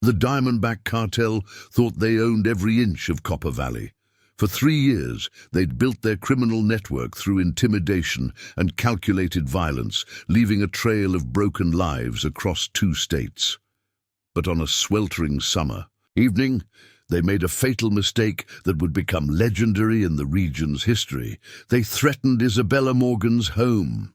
The Diamondback cartel thought they owned every inch of Copper Valley. For 3 years, they'd built their criminal network through intimidation and calculated violence, leaving a trail of broken lives across 2 states. But on a sweltering summer evening, they made a fatal mistake that would become legendary in the region's history. They threatened Isabella Morgan's home.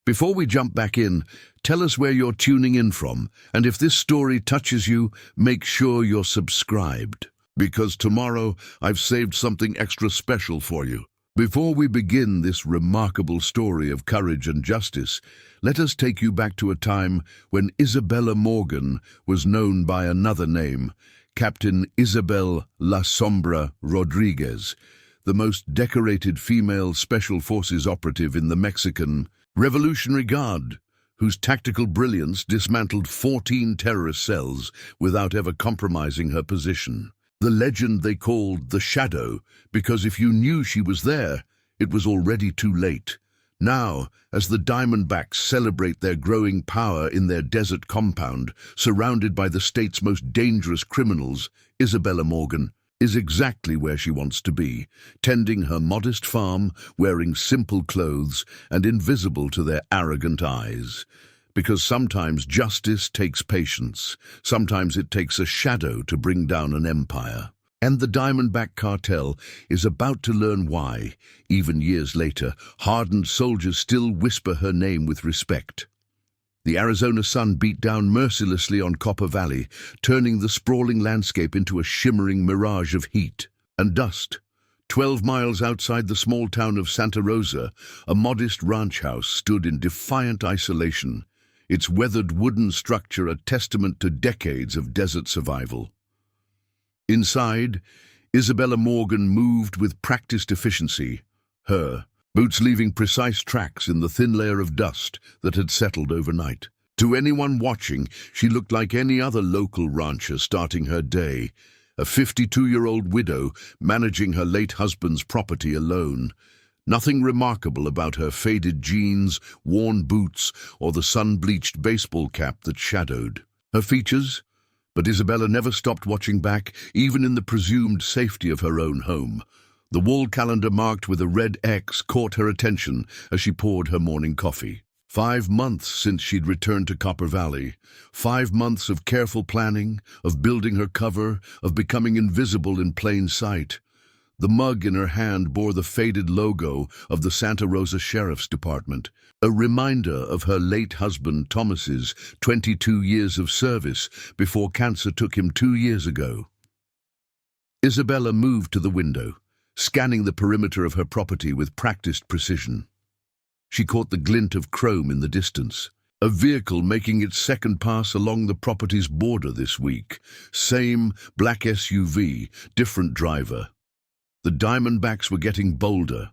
Before we jump back in, tell us where you're tuning in from, and if this story touches you, make sure you're subscribed, because tomorrow I've saved something extra special for you. Before we begin this remarkable story of courage and justice, let us take you back to a time when Isabella Morgan was known by another name, Captain Isabel La Sombra Rodriguez, the most decorated female Special Forces operative in the Mexican Revolutionary Guard, whose tactical brilliance dismantled 14 terrorist cells without ever compromising her position. The legend they called the Shadow, because if you knew she was there, it was already too late. Now, as the Diamondbacks celebrate their growing power in their desert compound, surrounded by the state's most dangerous criminals, Isabella Morgan is exactly where she wants to be, tending her modest farm, wearing simple clothes, and invisible to their arrogant eyes. Because sometimes justice takes patience, sometimes it takes a shadow to bring down an empire. And the Diamondback cartel is about to learn why, even years later, hardened soldiers still whisper her name with respect. The Arizona sun beat down mercilessly on Copper Valley, turning the sprawling landscape into a shimmering mirage of heat and dust. 12 miles outside the small town of Santa Rosa, a modest ranch house stood in defiant isolation, its weathered wooden structure a testament to decades of desert survival. Inside, Isabella Morgan moved with practiced efficiency, her boots leaving precise tracks in the thin layer of dust that had settled overnight. To anyone watching, she looked like any other local rancher starting her day, a 52-year-old widow managing her late husband's property alone. Nothing remarkable about her faded jeans, worn boots, or the sun-bleached baseball cap that shadowed her features. But Isabella never stopped watching back, even in the presumed safety of her own home. The wall calendar marked with a red X caught her attention as she poured her morning coffee. 5 months since she'd returned to Copper Valley. 5 months of careful planning, of building her cover, of becoming invisible in plain sight. The mug in her hand bore the faded logo of the Santa Rosa Sheriff's Department, a reminder of her late husband Thomas's 22 years of service before cancer took him 2 years ago. Isabella moved to the window, scanning the perimeter of her property with practiced precision. She caught the glint of chrome in the distance, a vehicle making its second pass along the property's border this week. Same black SUV, different driver. The Diamondbacks were getting bolder.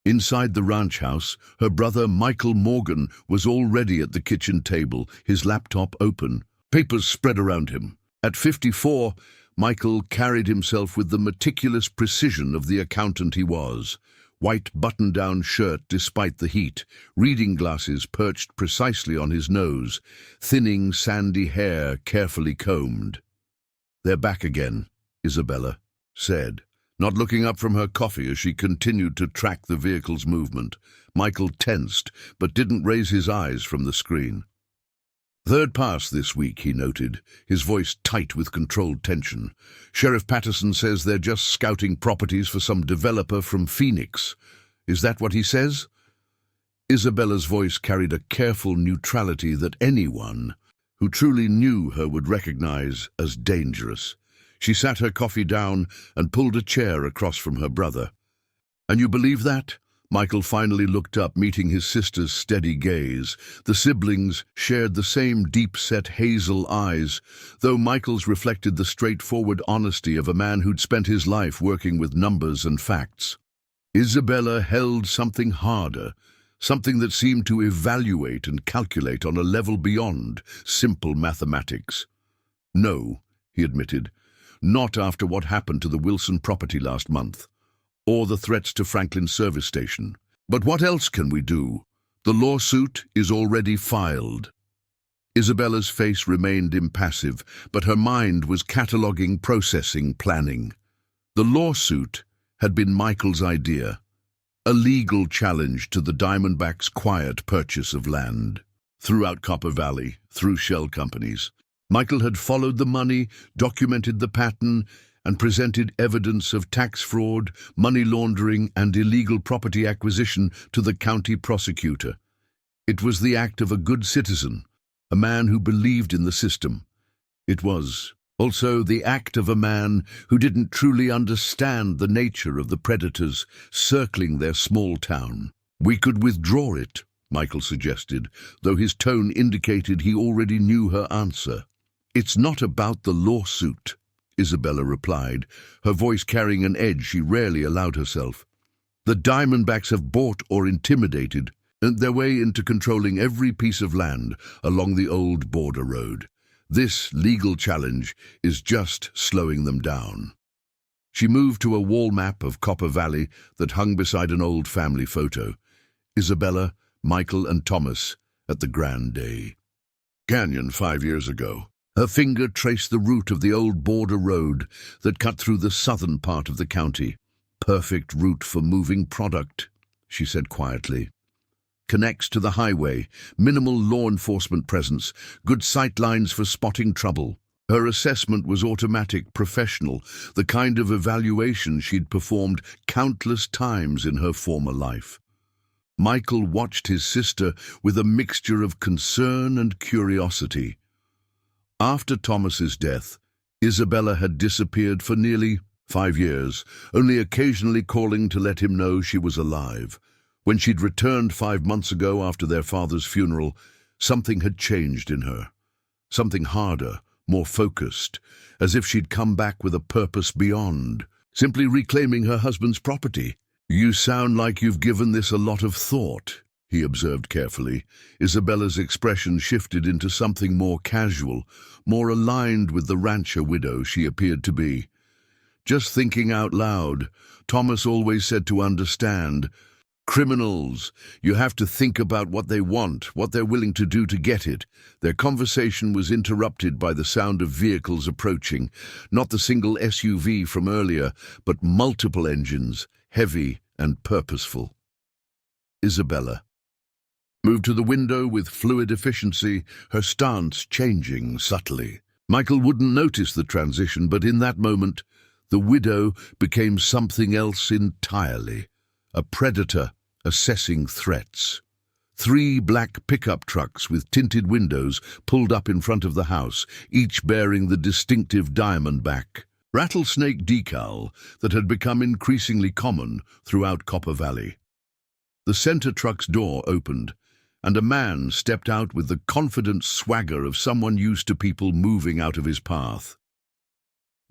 Inside the ranch house, her brother Michael Morgan was already at the kitchen table, his laptop open, papers spread around him. At 54, Michael carried himself with the meticulous precision of the accountant he was. White button-down shirt despite the heat, reading glasses perched precisely on his nose, thinning sandy hair carefully combed. "They're back again," Isabella said, not looking up from her coffee as she continued to track the vehicle's movement. Michael tensed, but didn't raise his eyes from the screen. "Third pass this week," he noted, his voice tight with controlled tension. "Sheriff Patterson says they're just scouting properties for some developer from Phoenix. Is that what he says?" Isabella's voice carried a careful neutrality that anyone who truly knew her would recognize as dangerous. She sat her coffee down and pulled a chair across from her brother. "And you believe that?" Michael finally looked up, meeting his sister's steady gaze. The siblings shared the same deep-set hazel eyes, though Michael's reflected the straightforward honesty of a man who'd spent his life working with numbers and facts. Isabella held something harder, something that seemed to evaluate and calculate on a level beyond simple mathematics. "No," he admitted, "not after what happened to the Wilson property last month, or the threats to Franklin service station. But what else can we do? The lawsuit is already filed." Isabella's face remained impassive, but her mind was cataloguing, processing, planning. The lawsuit had been Michael's idea, a legal challenge to the Diamondbacks' quiet purchase of land. Throughout Copper Valley, through shell companies, Michael had followed the money, documented the pattern, and presented evidence of tax fraud, money laundering, and illegal property acquisition to the county prosecutor. It was the act of a good citizen, a man who believed in the system. It was also the act of a man who didn't truly understand the nature of the predators circling their small town. "We could withdraw it," Michael suggested, though his tone indicated he already knew her answer. "It's not about the lawsuit," Isabella replied, her voice carrying an edge she rarely allowed herself. "The Diamondbacks have bought or intimidated their way into controlling every piece of land along the old border road. This legal challenge is just slowing them down." She moved to a wall map of Copper Valley that hung beside an old family photo. Isabella, Michael, and Thomas at the grand day. Canyon 5 years ago. Her finger traced the route of the old border road that cut through the southern part of the county. "Perfect route for moving product," she said quietly. "Connects to the highway, minimal law enforcement presence, good sight lines for spotting trouble." Her assessment was automatic, professional, the kind of evaluation she'd performed countless times in her former life. Michael watched his sister with a mixture of concern and curiosity. After Thomas's death, Isabella had disappeared for nearly 5 years, only occasionally calling to let him know she was alive. When she'd returned 5 months ago after their father's funeral, something had changed in her. Something harder, more focused, as if she'd come back with a purpose beyond simply reclaiming her husband's property. "You sound like you've given this a lot of thought," he observed carefully. Isabella's expression shifted into something more casual, more aligned with the rancher widow she appeared to be. "Just thinking out loud. Thomas always said to understand. Criminals, you have to think about what they want, what they're willing to do to get it." Their conversation was interrupted by the sound of vehicles approaching, not the single SUV from earlier, but multiple engines, heavy and purposeful. Isabella moved to the window with fluid efficiency, her stance changing subtly. Michael wouldn't notice the transition, but in that moment, the widow became something else entirely. A predator assessing threats. 3 black pickup trucks with tinted windows pulled up in front of the house, each bearing the distinctive Diamondback rattlesnake decal that had become increasingly common throughout Copper Valley. The center truck's door opened, and a man stepped out with the confident swagger of someone used to people moving out of his path.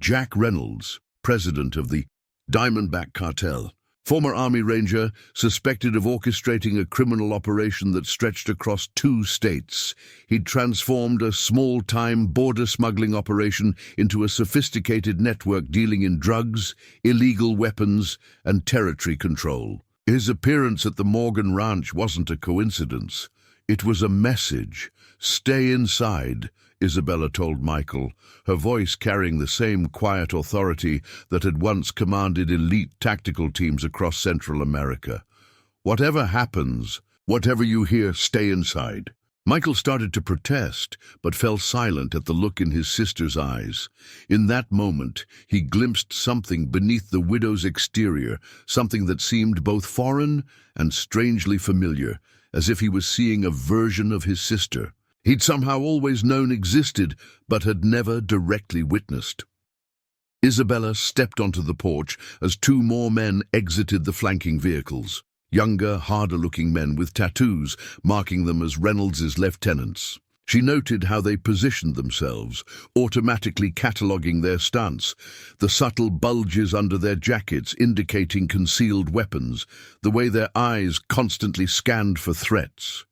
Jack Reynolds, president of the Diamondback Cartel, former Army Ranger, suspected of orchestrating a criminal operation that stretched across 2 states. He'd transformed a small-time border smuggling operation into a sophisticated network dealing in drugs, illegal weapons, and territory control. His appearance at the Morgan Ranch wasn't a coincidence. It was a message. "Stay inside," Isabella told Michael, her voice carrying the same quiet authority that had once commanded elite tactical teams across Central America. "Whatever happens, whatever you hear, stay inside." Michael started to protest, but fell silent at the look in his sister's eyes. In that moment, he glimpsed something beneath the widow's exterior, something that seemed both foreign and strangely familiar, as if he was seeing a version of his sister he'd somehow always known existed, but had never directly witnessed. Isabella stepped onto the porch as 2 more men exited the flanking vehicles. Younger, harder-looking men with tattoos marking them as Reynolds's lieutenants. She noted how they positioned themselves, automatically cataloguing their stance, the subtle bulges under their jackets indicating concealed weapons, the way their eyes constantly scanned for threats.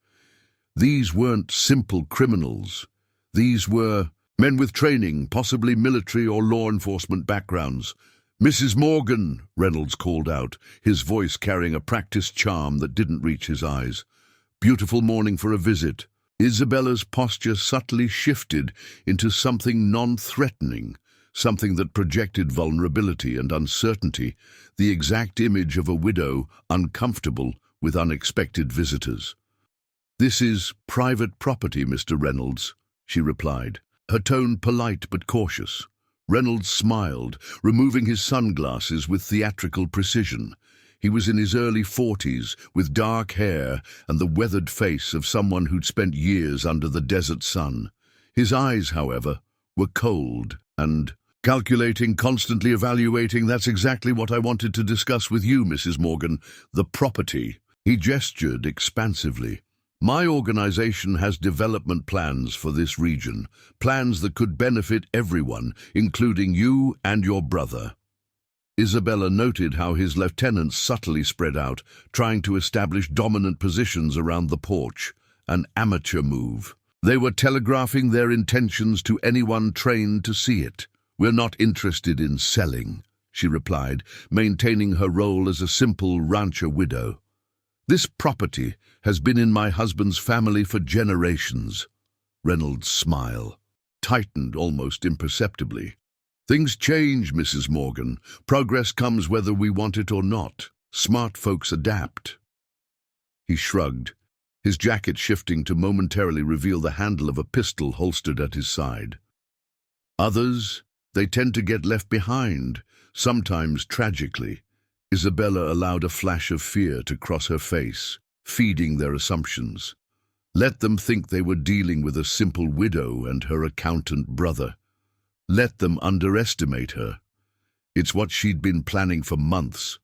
These weren't simple criminals. These were men with training, possibly military or law enforcement backgrounds. "Mrs. Morgan," Reynolds called out, his voice carrying a practiced charm that didn't reach his eyes. "Beautiful morning for a visit." Isabella's posture subtly shifted into something non-threatening, something that projected vulnerability and uncertainty, the exact image of a widow uncomfortable with unexpected visitors. "This is private property, Mr. Reynolds," she replied, her tone polite but cautious. Reynolds smiled, removing his sunglasses with theatrical precision. He was in his early 40s, with dark hair and the weathered face of someone who'd spent years under the desert sun. His eyes, however, were cold and calculating, constantly evaluating. "That's exactly what I wanted to discuss with you, Mrs. Morgan. The property." He gestured expansively. "My organization has development plans for this region, plans that could benefit everyone, including you and your brother." Isabella noted how his lieutenants subtly spread out, trying to establish dominant positions around the porch, an amateur move. They were telegraphing their intentions to anyone trained to see it. "We're not interested in selling," she replied, maintaining her role as a simple rancher widow. "This property has been in my husband's family for generations." Reynolds' smile tightened almost imperceptibly. "Things change, Mrs. Morgan. Progress comes whether we want it or not. Smart folks adapt." He shrugged, his jacket shifting to momentarily reveal the handle of a pistol holstered at his side. "Others, they tend to get left behind, sometimes tragically." Isabella allowed a flash of fear to cross her face, feeding their assumptions. Let them think they were dealing with a simple widow and her accountant brother. Let them underestimate her. It's what she'd been planning for months.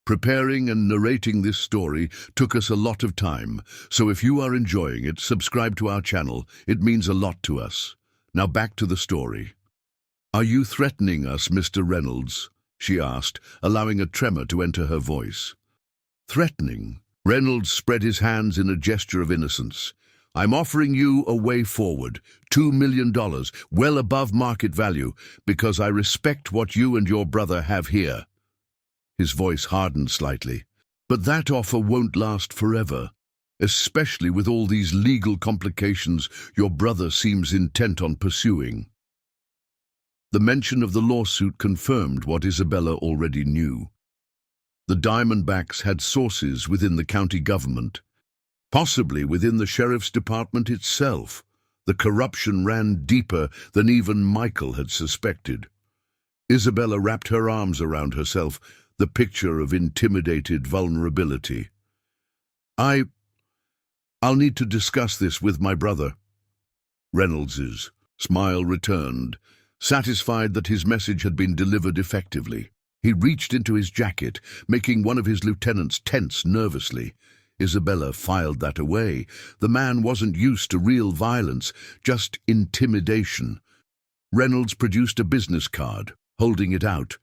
Preparing and narrating this story took us a lot of time, so if you are enjoying it, subscribe to our channel. It means a lot to us. Now back to the story. "Are you threatening us, Mr. Reynolds?" she asked, allowing a tremor to enter her voice. "Threatening?" Reynolds spread his hands in a gesture of innocence. "I'm offering you a way forward, $2 million, well above market value, because I respect what you and your brother have here." His voice hardened slightly. "But that offer won't last forever, especially with all these legal complications your brother seems intent on pursuing." The mention of the lawsuit confirmed what Isabella already knew. The Diamondbacks had sources within the county government, possibly within the sheriff's department itself. The corruption ran deeper than even Michael had suspected. Isabella wrapped her arms around herself, the picture of intimidated vulnerability. I'll need to discuss this with my brother." Reynolds's smile returned, satisfied that his message had been delivered effectively. He reached into his jacket, making one of his lieutenants tense nervously. Isabella filed that away. The man wasn't used to real violence, just intimidation. Reynolds produced a business card, holding it out.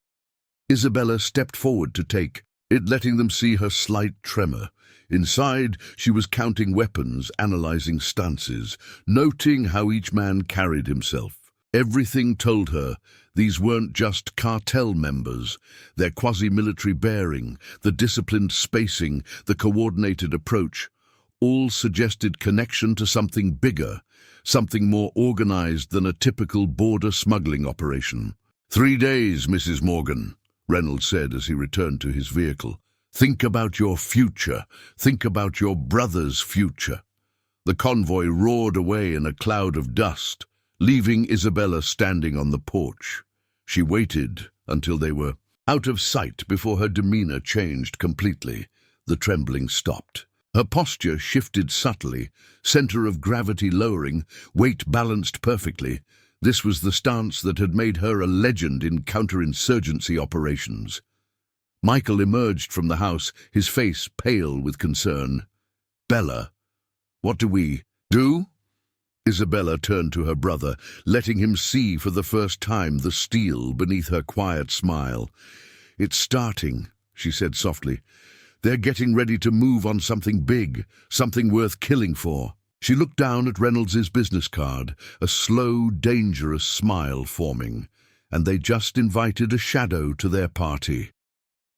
Isabella stepped forward to take it, letting them see her slight tremor. Inside, she was counting weapons, analyzing stances, noting how each man carried himself. Everything told her these weren't just cartel members. Their quasi-military bearing, the disciplined spacing, the coordinated approach, all suggested connection to something bigger, something more organized than a typical border smuggling operation. 3 days, Mrs. Morgan," Reynolds said as he returned to his vehicle. "Think about your future. Think about your brother's future." The convoy roared away in a cloud of dust, leaving Isabella standing on the porch. She waited until they were out of sight before her demeanor changed completely. The trembling stopped. Her posture shifted subtly, center of gravity lowering, weight balanced perfectly. This was the stance that had made her a legend in counterinsurgency operations. Michael emerged from the house, his face pale with concern. "Bella, what do we do?" Isabella turned to her brother, letting him see for the first time the steel beneath her quiet smile. "It's starting," she said softly. "They're getting ready to move on something big, something worth killing for." She looked down at Reynolds's business card, a slow, dangerous smile forming, and they just invited a shadow to their party.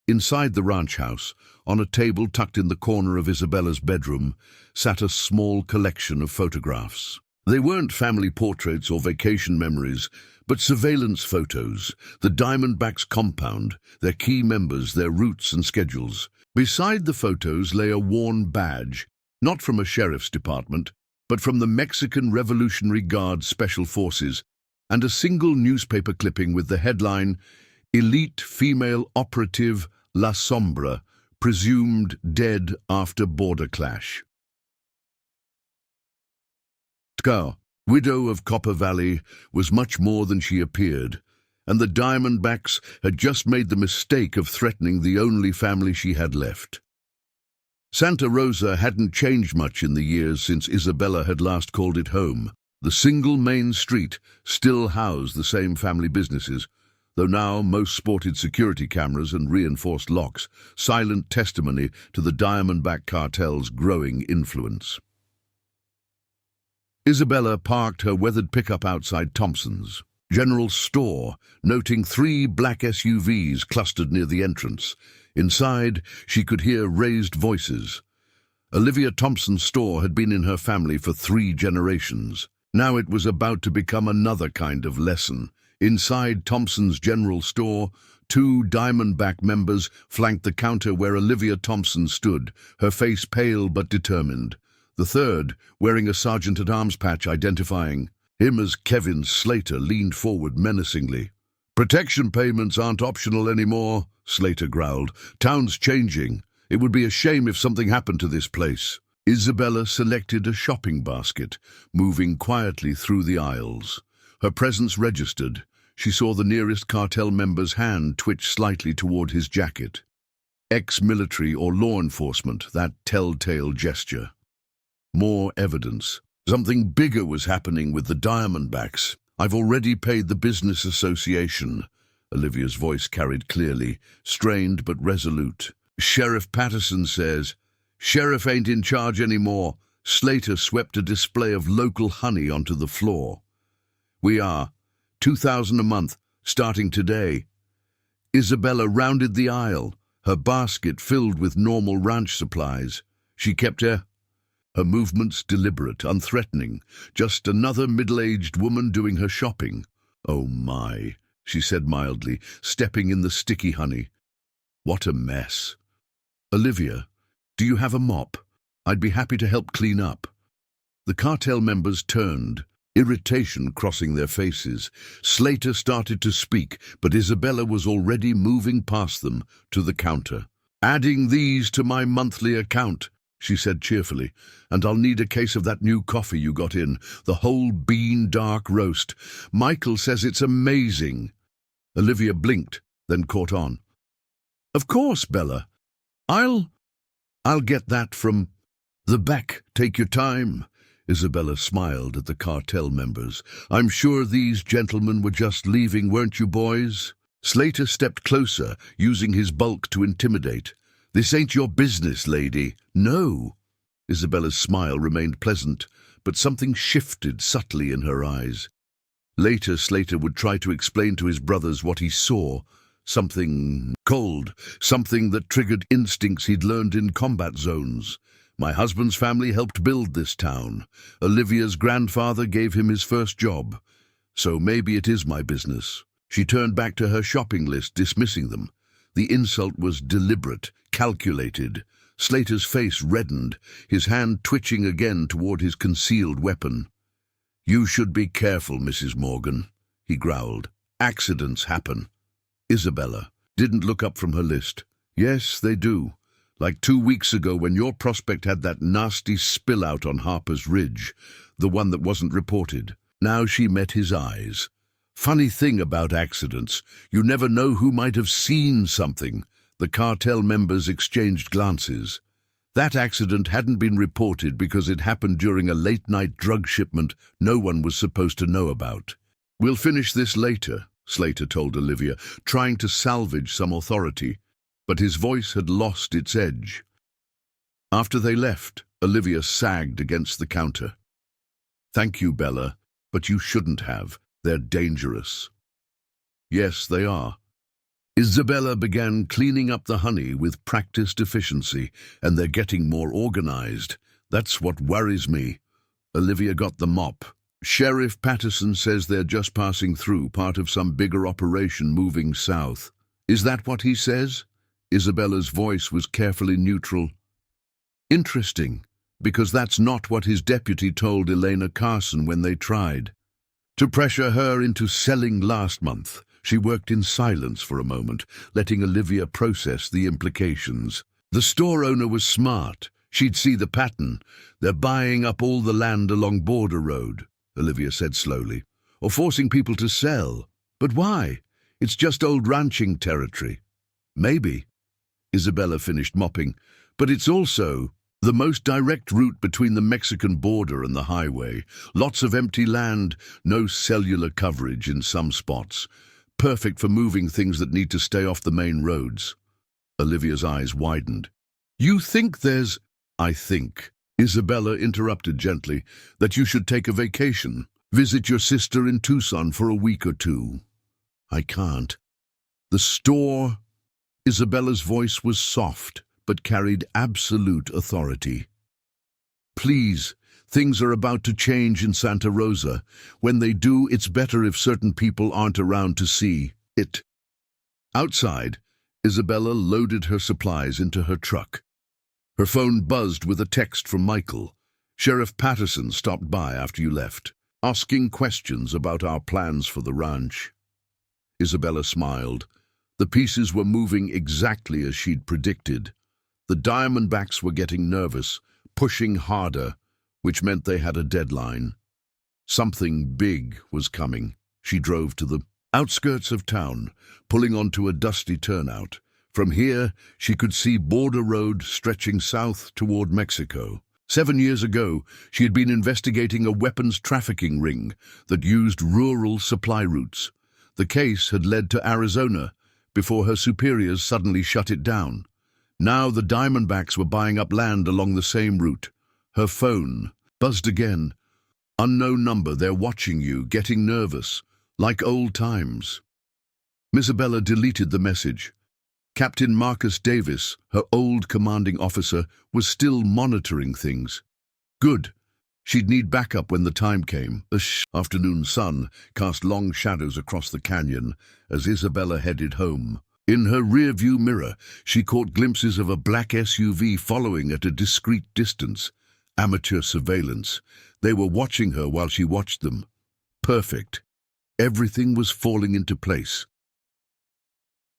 Inside the ranch house, on a table tucked in the corner of Isabella's bedroom, sat a small collection of photographs. They weren't family portraits or vacation memories, but surveillance photos, the Diamondbacks' compound, their key members, their routes and schedules. Beside the photos lay a worn badge, not from a sheriff's department, but from the Mexican Revolutionary Guard Special Forces, and a single newspaper clipping with the headline, "Elite Female Operative La Sombra, Presumed Dead After Border Clash." Tka, widow of Copper Valley, was much more than she appeared, and the Diamondbacks had just made the mistake of threatening the only family she had left. Santa Rosa hadn't changed much in the years since Isabella had last called it home. The single main street still housed the same family businesses, though now most sported security cameras and reinforced locks, silent testimony to the Diamondback cartel's growing influence. Isabella parked her weathered pickup outside Thompson's General Store, noting 3 black SUVs clustered near the entrance. Inside, she could hear raised voices. Olivia Thompson's store had been in her family for 3 generations. Now it was about to become another kind of lesson. Inside Thompson's General Store, 2 Diamondback members flanked the counter where Olivia Thompson stood, her face pale but determined. The third, wearing a sergeant-at-arms patch identifying him as Kevin Slater, leaned forward menacingly. "Protection payments aren't optional anymore," Slater growled. "Town's changing. It would be a shame if something happened to this place." Isabella selected a shopping basket, moving quietly through the aisles. Her presence registered. She saw the nearest cartel member's hand twitch slightly toward his jacket. Ex-military or law enforcement, that telltale gesture. More evidence. Something bigger was happening with the Diamondbacks. "I've already paid the business association." Olivia's voice carried clearly, strained but resolute. "Sheriff Patterson says, Sheriff ain't in charge anymore." Slater swept a display of local honey onto the floor. "We are. $2,000 a month, starting today." Isabella rounded the aisle, her basket filled with normal ranch supplies. She kept her movements deliberate, unthreatening, just another middle-aged woman doing her shopping. "Oh my," she said mildly, stepping in the sticky honey. "What a mess." "Olivia, do you have a mop? I'd be happy to help clean up." The cartel members turned, irritation crossing their faces. Slater started to speak, but Isabella was already moving past them to the counter. "Adding these to my monthly account," she said cheerfully, "and I'll need a case of that new coffee you got in, the whole bean dark roast. Michael says it's amazing." Olivia blinked, then caught on. "Of course, Bella. I'll get that from the back. Take your time." Isabella smiled at the cartel members. "I'm sure these gentlemen were just leaving, weren't you, boys?" Slater stepped closer, using his bulk to intimidate. "This ain't your business, lady." "No." Isabella's smile remained pleasant, but something shifted subtly in her eyes. Later, Slater would try to explain to his brothers what he saw, something cold, something that triggered instincts he'd learned in combat zones. "My husband's family helped build this town. Olivia's grandfather gave him his first job. So maybe it is my business." She turned back to her shopping list, dismissing them. The insult was deliberate, calculated. Slater's face reddened, his hand twitching again toward his concealed weapon. "You should be careful, Mrs. Morgan," he growled. "Accidents happen." Isabella didn't look up from her list. "Yes, they do. Like 2 weeks ago when your prospect had that nasty spill out on Harper's Ridge, the one that wasn't reported." Now she met his eyes. "Funny thing about accidents, you never know who might have seen something." The cartel members exchanged glances. That accident hadn't been reported because it happened during a late-night drug shipment no one was supposed to know about. "We'll finish this later," Slater told Olivia, trying to salvage some authority, but his voice had lost its edge. After they left, Olivia sagged against the counter. "Thank you, Bella, but you shouldn't have. They're dangerous." "Yes, they are. Isabella began cleaning up the honey with practiced efficiency, and they're getting more organized. That's what worries me. Olivia got the mop. Sheriff Patterson says they're just passing through, part of some bigger operation moving south. Is that what he says? Isabella's voice was carefully neutral. Interesting, because that's not what his deputy told Elena Carson when they tried to pressure her into selling last month. She worked in silence for a moment, letting Olivia process the implications. The store owner was smart. She'd see the pattern. They're buying up all the land along Border Road, Olivia said slowly, or forcing people to sell. But why? It's just old ranching territory. Maybe. Isabella finished mopping. But it's also the most direct route between the Mexican border and the highway. Lots of empty land, no cellular coverage in some spots. Perfect for moving things that need to stay off the main roads. Olivia's eyes widened. You think there's... I think, Isabella interrupted gently, that you should take a vacation. Visit your sister in Tucson for a week or two. I can't. The store... Isabella's voice was soft, but carried absolute authority. Please, things are about to change in Santa Rosa. When they do, it's better if certain people aren't around to see it. Outside, Isabella loaded her supplies into her truck. Her phone buzzed with a text from Michael. Sheriff Patterson stopped by after you left, asking questions about our plans for the ranch. Isabella smiled. The pieces were moving exactly as she'd predicted. The Diamondbacks were getting nervous, pushing harder, which meant they had a deadline. Something big was coming. She drove to the outskirts of town, pulling onto a dusty turnout. From here, she could see Border Road stretching south toward Mexico. 7 years ago, she had been investigating a weapons trafficking ring that used rural supply routes. The case had led to Arizona before her superiors suddenly shut it down. Now the Diamondbacks were buying up land along the same route. Her phone buzzed again. Unknown number, they're watching you, getting nervous, like old times. Isabella deleted the message. Captain Marcus Davis, her old commanding officer, was still monitoring things. Good. She'd need backup when the time came. The afternoon sun cast long shadows across the canyon as Isabella headed home. In her rear-view mirror, she caught glimpses of a black SUV following at a discreet distance. Amateur surveillance. They were watching her while she watched them. Perfect. Everything was falling into place.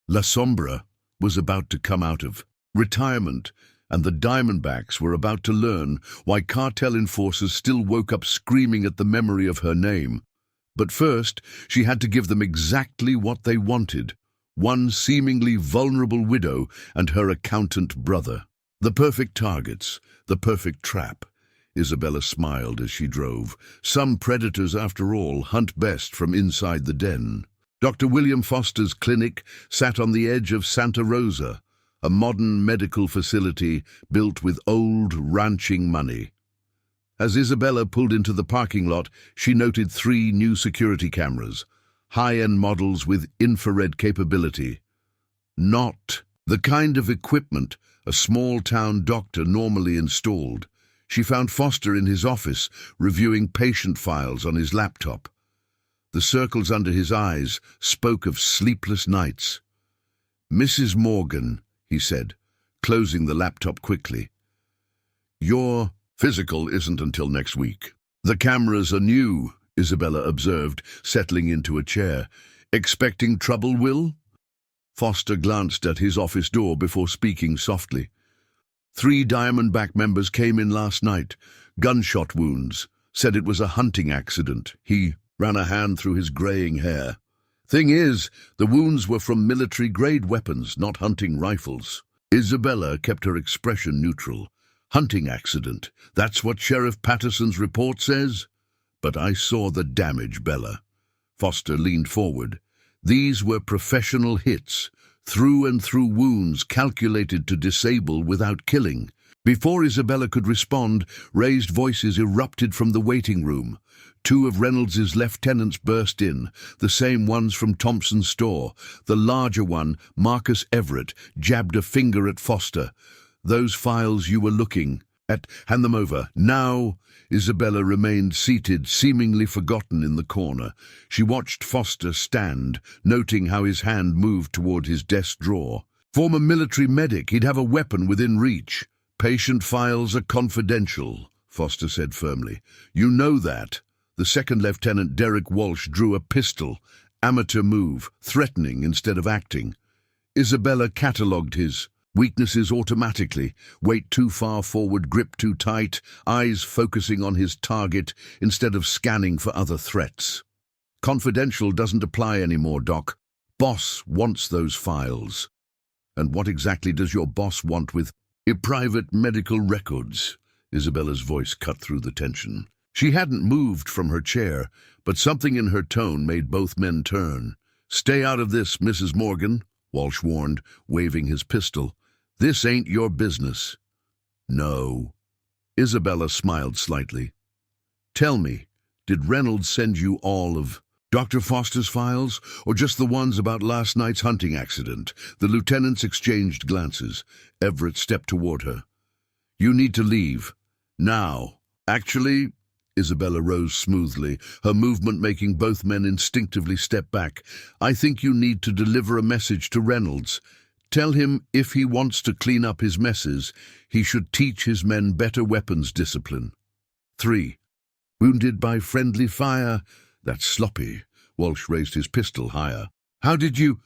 La Sombra was about to come out of retirement, and the Diamondbacks were about to learn why cartel enforcers still woke up screaming at the memory of her name. But first, she had to give them exactly what they wanted. One seemingly vulnerable widow and her accountant brother. The perfect targets, the perfect trap. Isabella smiled as she drove. Some predators, after all, hunt best from inside the den. Dr. William Foster's clinic sat on the edge of Santa Rosa, a modern medical facility built with old ranching money. As Isabella pulled into the parking lot, she noted 3 new security cameras, high-end models with infrared capability. Not the kind of equipment a small-town doctor normally installed. She found Foster in his office, reviewing patient files on his laptop. The circles under his eyes spoke of sleepless nights. "Mrs. Morgan," he said, closing the laptop quickly. "Your physical isn't until next week." "The cameras are new," Isabella observed, settling into a chair. "Expecting trouble, Will?" Foster glanced at his office door before speaking softly. 3 Diamondback members came in last night. Gunshot wounds. Said it was a hunting accident. He ran a hand through his graying hair. "Thing is, the wounds were from military-grade weapons, not hunting rifles." Isabella kept her expression neutral. "Hunting accident. That's what Sheriff Patterson's report says?" "But I saw the damage, Bella." Foster leaned forward. "These were professional hits, through-and-through wounds calculated to disable without killing." Before Isabella could respond, raised voices erupted from the waiting room. Two of Reynolds's lieutenants burst in, the same ones from Thompson's store. The larger one, Marcus Everett, jabbed a finger at Foster. "Those files you were looking at, hand them over, now." Isabella remained seated, seemingly forgotten in the corner. She watched Foster stand, noting how his hand moved toward his desk drawer. Former military medic, he'd have a weapon within reach. "Patient files are confidential," Foster said firmly. "You know that." The second lieutenant, Derek Walsh, drew a pistol. Amateur move, threatening instead of acting. Isabella catalogued his weaknesses automatically. Weight too far forward, grip too tight, eyes focusing on his target instead of scanning for other threats. "Confidential doesn't apply anymore, Doc. Boss wants those files." "And what exactly does your boss want with private medical records?" Isabella's voice cut through the tension. She hadn't moved from her chair, but something in her tone made both men turn. "Stay out of this, Mrs. Morgan," Walsh warned, waving his pistol. "This ain't your business." "No." Isabella smiled slightly. "Tell me, did Reynolds send you all of Dr. Foster's files, or just the ones about last night's hunting accident?" The lieutenants exchanged glances. Everett stepped toward her. "You need to leave. Now." "Actually," Isabella rose smoothly, her movement making both men instinctively step back, "I think you need to deliver a message to Reynolds. Tell him if he wants to clean up his messes, he should teach his men better weapons discipline." 3. Wounded by friendly fire. That's sloppy. Walsh raised his pistol higher. "How did you—"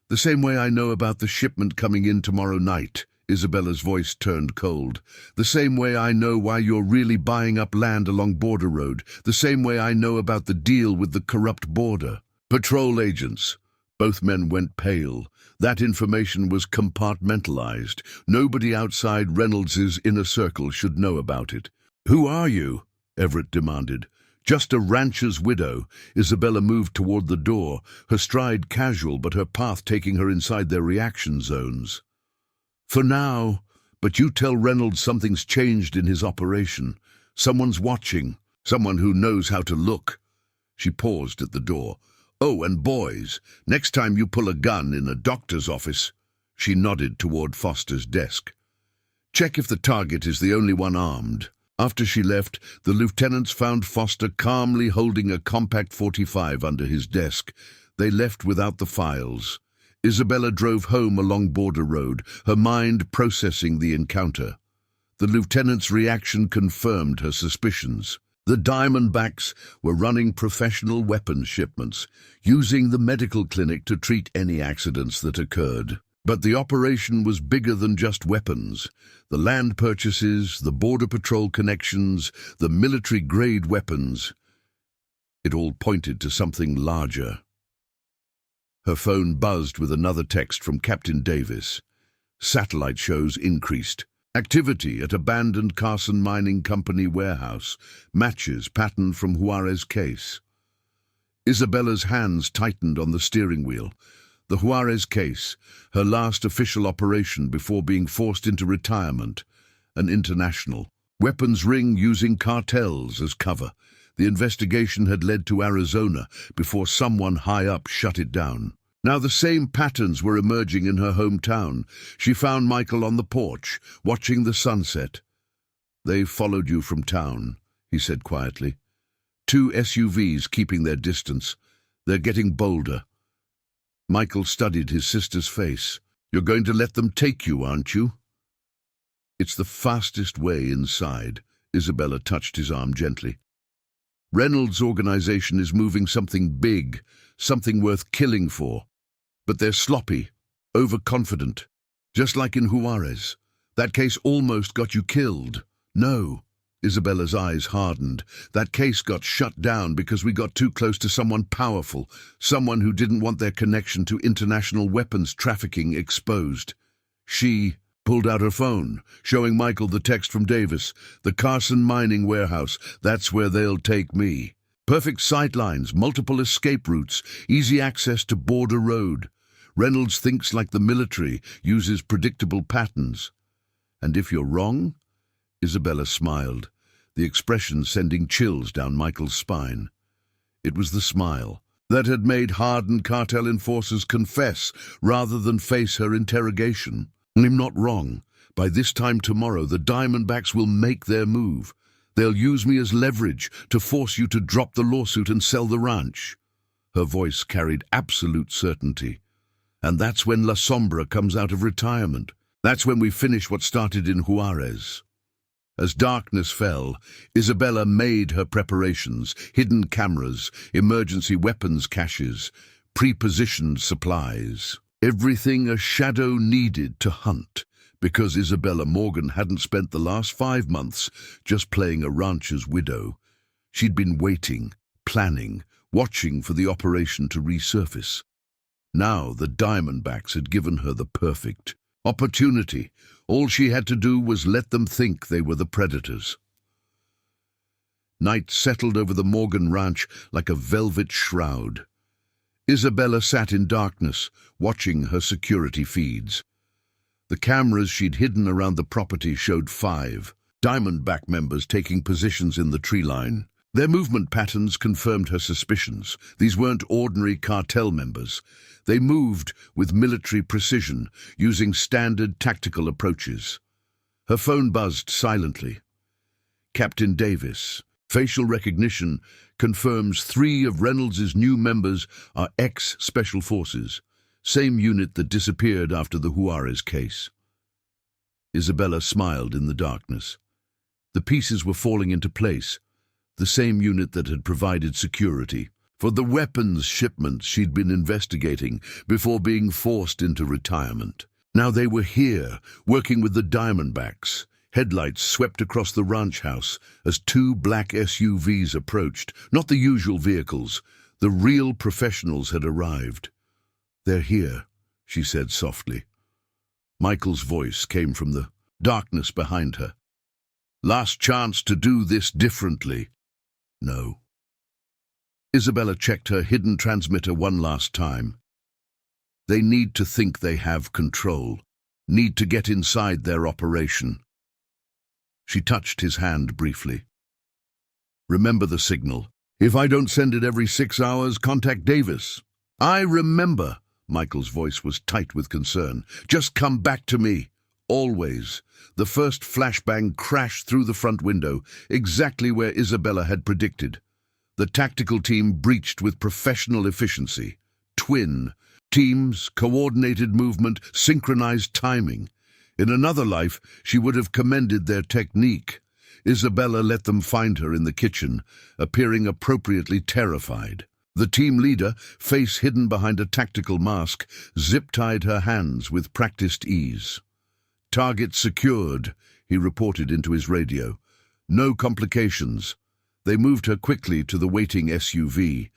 "The same way I know about the shipment coming in tomorrow night." Isabella's voice turned cold. "The same way I know why you're really buying up land along Border Road. The same way I know about the deal with the corrupt border. Patrol agents." Both men went pale. That information was compartmentalized. Nobody outside Reynolds's inner circle should know about it. "Who are you?" Everett demanded. "Just a rancher's widow." Isabella moved toward the door, her stride casual but her path taking her inside their reaction zones. "For now, but you tell Reynolds something's changed in his operation. Someone's watching, someone who knows how to look." She paused at the door. "Oh, and boys, next time you pull a gun in a doctor's office," she nodded toward Foster's desk, "check if the target is the only one armed." After she left, the lieutenants found Foster calmly holding a compact .45 under his desk. They left without the files. Isabella drove home along Border Road, her mind processing the encounter. The lieutenant's reaction confirmed her suspicions. The Diamondbacks were running professional weapons shipments, using the medical clinic to treat any accidents that occurred. But the operation was bigger than just weapons. The land purchases, the Border Patrol connections, the military-grade weapons. It all pointed to something larger. Her phone buzzed with another text from Captain Davis. Satellite shows increased. Activity at abandoned Carson Mining Company warehouse. Matches pattern from Juarez case. Isabella's hands tightened on the steering wheel. The Juarez case, her last official operation before being forced into retirement. An international weapons ring using cartels as cover. The investigation had led to Arizona before someone high up shut it down. Now the same patterns were emerging in her hometown. She found Michael on the porch, watching the sunset. "They've followed you from town," he said quietly. "Two SUVs keeping their distance. They're getting bolder." Michael studied his sister's face. "You're going to let them take you, aren't you?" "It's the fastest way inside." Isabella touched his arm gently. "Reynolds' organization is moving something big, something worth killing for. But they're sloppy, overconfident, just like in Juarez. That case almost got you killed." "No." Isabella's eyes hardened. "That case got shut down because we got too close to someone powerful, someone who didn't want their connection to international weapons trafficking exposed." She pulled out her phone, showing Michael the text from Davis. "The Carson Mining warehouse, that's where they'll take me. Perfect sightlines, multiple escape routes, easy access to Border Road. Reynolds thinks like the military, uses predictable patterns." "And if you're wrong?" Isabella smiled. the expression sending chills down Michael's spine. It was the smile that had made hardened cartel enforcers confess rather than face her interrogation. I'm not wrong. By this time tomorrow, the Diamondbacks will make their move. They'll use me as leverage to force you to drop the lawsuit and sell the ranch. Her voice carried absolute certainty. And that's when La Sombra comes out of retirement. That's when we finish what started in Juarez. As darkness fell, Isabella made her preparations, hidden cameras, emergency weapons caches, pre-positioned supplies. Everything a shadow needed to hunt, because Isabella Morgan hadn't spent the last 5 months just playing a rancher's widow. She'd been waiting, planning, watching for the operation to resurface. Now the Diamondbacks had given her the perfect opportunity. All she had to do was let them think they were the predators. Night settled over the Morgan ranch like a velvet shroud. Isabella sat in darkness, watching her security feeds. The cameras she'd hidden around the property showed 5 Diamondback members taking positions in the tree line. Their movement patterns confirmed her suspicions. These weren't ordinary cartel members. They moved with military precision, using standard tactical approaches. Her phone buzzed silently. Captain Davis. Facial recognition confirms 3 of Reynolds' new members are ex-Special Forces, same unit that disappeared after the Juarez case. Isabella smiled in the darkness. The pieces were falling into place, the same unit that had provided security for the weapons shipments she'd been investigating before being forced into retirement. Now they were here, working with the Diamondbacks. Headlights swept across the ranch house as 2 black SUVs approached. Not the usual vehicles. The real professionals had arrived. "They're here," she said softly. Michael's voice came from the darkness behind her. "Last chance to do this differently." "No." Isabella checked her hidden transmitter one last time. "They need to think they have control, need to get inside their operation." She touched his hand briefly. "Remember the signal. If I don't send it every 6 hours, contact Davis." "I remember." Michael's voice was tight with concern. "Just come back to me. Always." The first flashbang crashed through the front window, exactly where Isabella had predicted. The tactical team breached with professional efficiency. Twin teams, coordinated movement, synchronized timing. In another life, she would have commended their technique. Isabella let them find her in the kitchen, appearing appropriately terrified. The team leader, face hidden behind a tactical mask, zip-tied her hands with practiced ease. "Target secured," he reported into his radio. "No complications." They moved her quickly to the waiting SUV.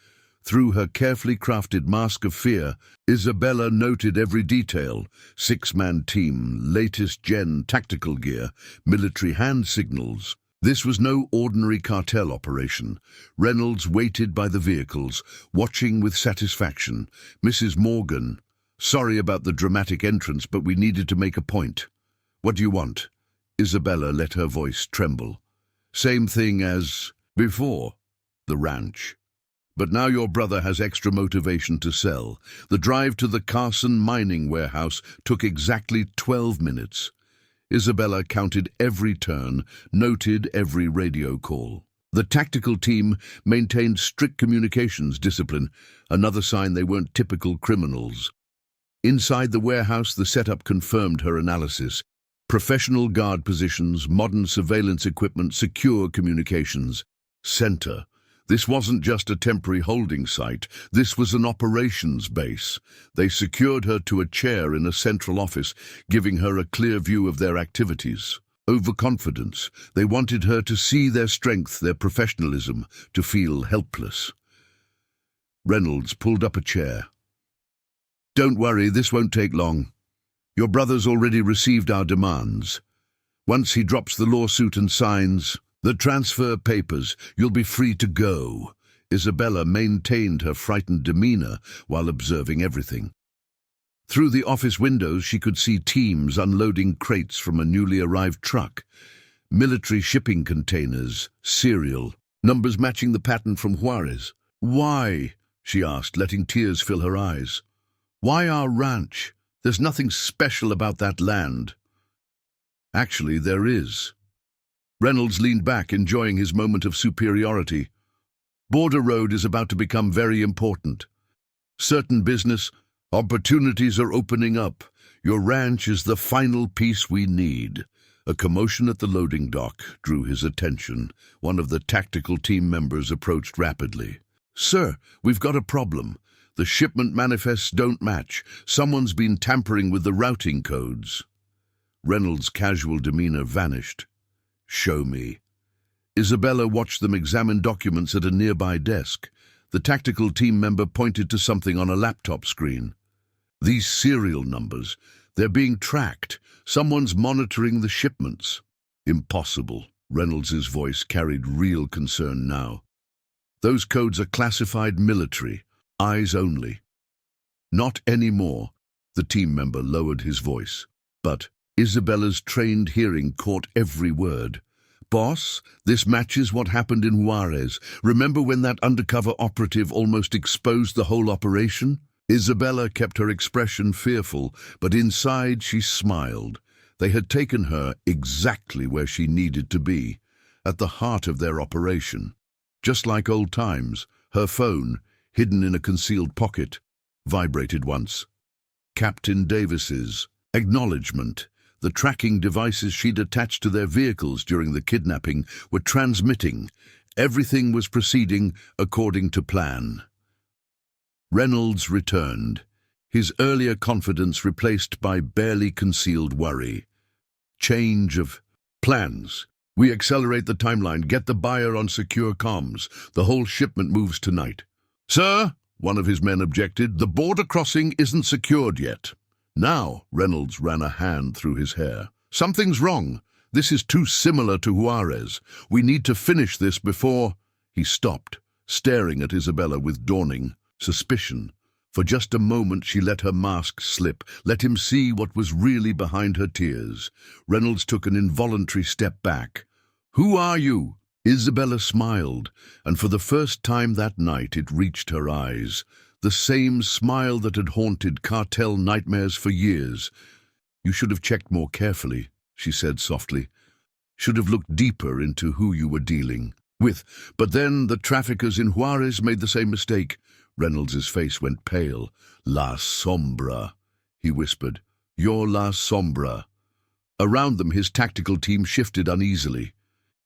Through her carefully crafted mask of fear, Isabella noted every detail. 6-man team, latest-gen tactical gear, military hand signals. This was no ordinary cartel operation. Reynolds waited by the vehicles, watching with satisfaction. "Mrs. Morgan, sorry about the dramatic entrance, but we needed to make a point." "What do you want?" Isabella let her voice tremble. "Same thing as before, the ranch. But now your brother has extra motivation to sell." The drive to the Carson mining warehouse took exactly 12 minutes. Isabella counted every turn, noted every radio call. The tactical team maintained strict communications discipline, another sign they weren't typical criminals. Inside the warehouse, the setup confirmed her analysis. Professional guard positions, modern surveillance equipment, secure communications. Center. This wasn't just a temporary holding site. This was an operations base. They secured her to a chair in a central office, giving her a clear view of their activities. Overconfidence. They wanted her to see their strength, their professionalism, to feel helpless. Reynolds pulled up a chair. "Don't worry, this won't take long. Your brother's already received our demands. Once he drops the lawsuit and signs the transfer papers, you'll be free to go." Isabella maintained her frightened demeanor while observing everything. Through the office windows, she could see teams unloading crates from a newly arrived truck. Military shipping containers, serial, numbers matching the pattern from Juarez. Why? She asked, letting tears fill her eyes. Why our ranch? There's nothing special about that land. Actually, there is. Reynolds leaned back, enjoying his moment of superiority. Border Road is about to become very important. Certain business opportunities are opening up. Your ranch is the final piece we need. A commotion at the loading dock drew his attention. One of the tactical team members approached rapidly. Sir, we've got a problem. The shipment manifests don't match. Someone's been tampering with the routing codes. Reynolds' casual demeanor vanished. Show me. Isabella watched them examine documents at a nearby desk. The tactical team member pointed to something on a laptop screen. These serial numbers, they're being tracked. Someone's monitoring the shipments. Impossible. Reynolds' voice carried real concern now. Those codes are classified military, eyes only. Not anymore. The team member lowered his voice. But Isabella's trained hearing caught every word. Boss, this matches what happened in Juarez. Remember when that undercover operative almost exposed the whole operation? Isabella kept her expression fearful, but inside she smiled. They had taken her exactly where she needed to be, at the heart of their operation. Just like old times, her phone, hidden in a concealed pocket, vibrated once. Captain Davis's acknowledgement. The tracking devices she'd attached to their vehicles during the kidnapping were transmitting. Everything was proceeding according to plan. Reynolds returned, his earlier confidence replaced by barely concealed worry. Change of plans. We accelerate the timeline, get the buyer on secure comms. The whole shipment moves tonight. Sir, one of his men objected, the border crossing isn't secured yet. Now, Reynolds ran a hand through his hair. Something's wrong. This is too similar to Juarez. We need to finish this before... He stopped, staring at Isabella with dawning suspicion. For just a moment she let her mask slip, let him see what was really behind her tears. Reynolds took an involuntary step back. Who are you? Isabella smiled, and for the first time that night it reached her eyes. The same smile that had haunted cartel nightmares for years. You should have checked more carefully, she said softly. Should have looked deeper into who you were dealing with. But then the traffickers in Juarez made the same mistake. Reynolds' face went pale. La Sombra, he whispered. You're La Sombra. Around them his tactical team shifted uneasily.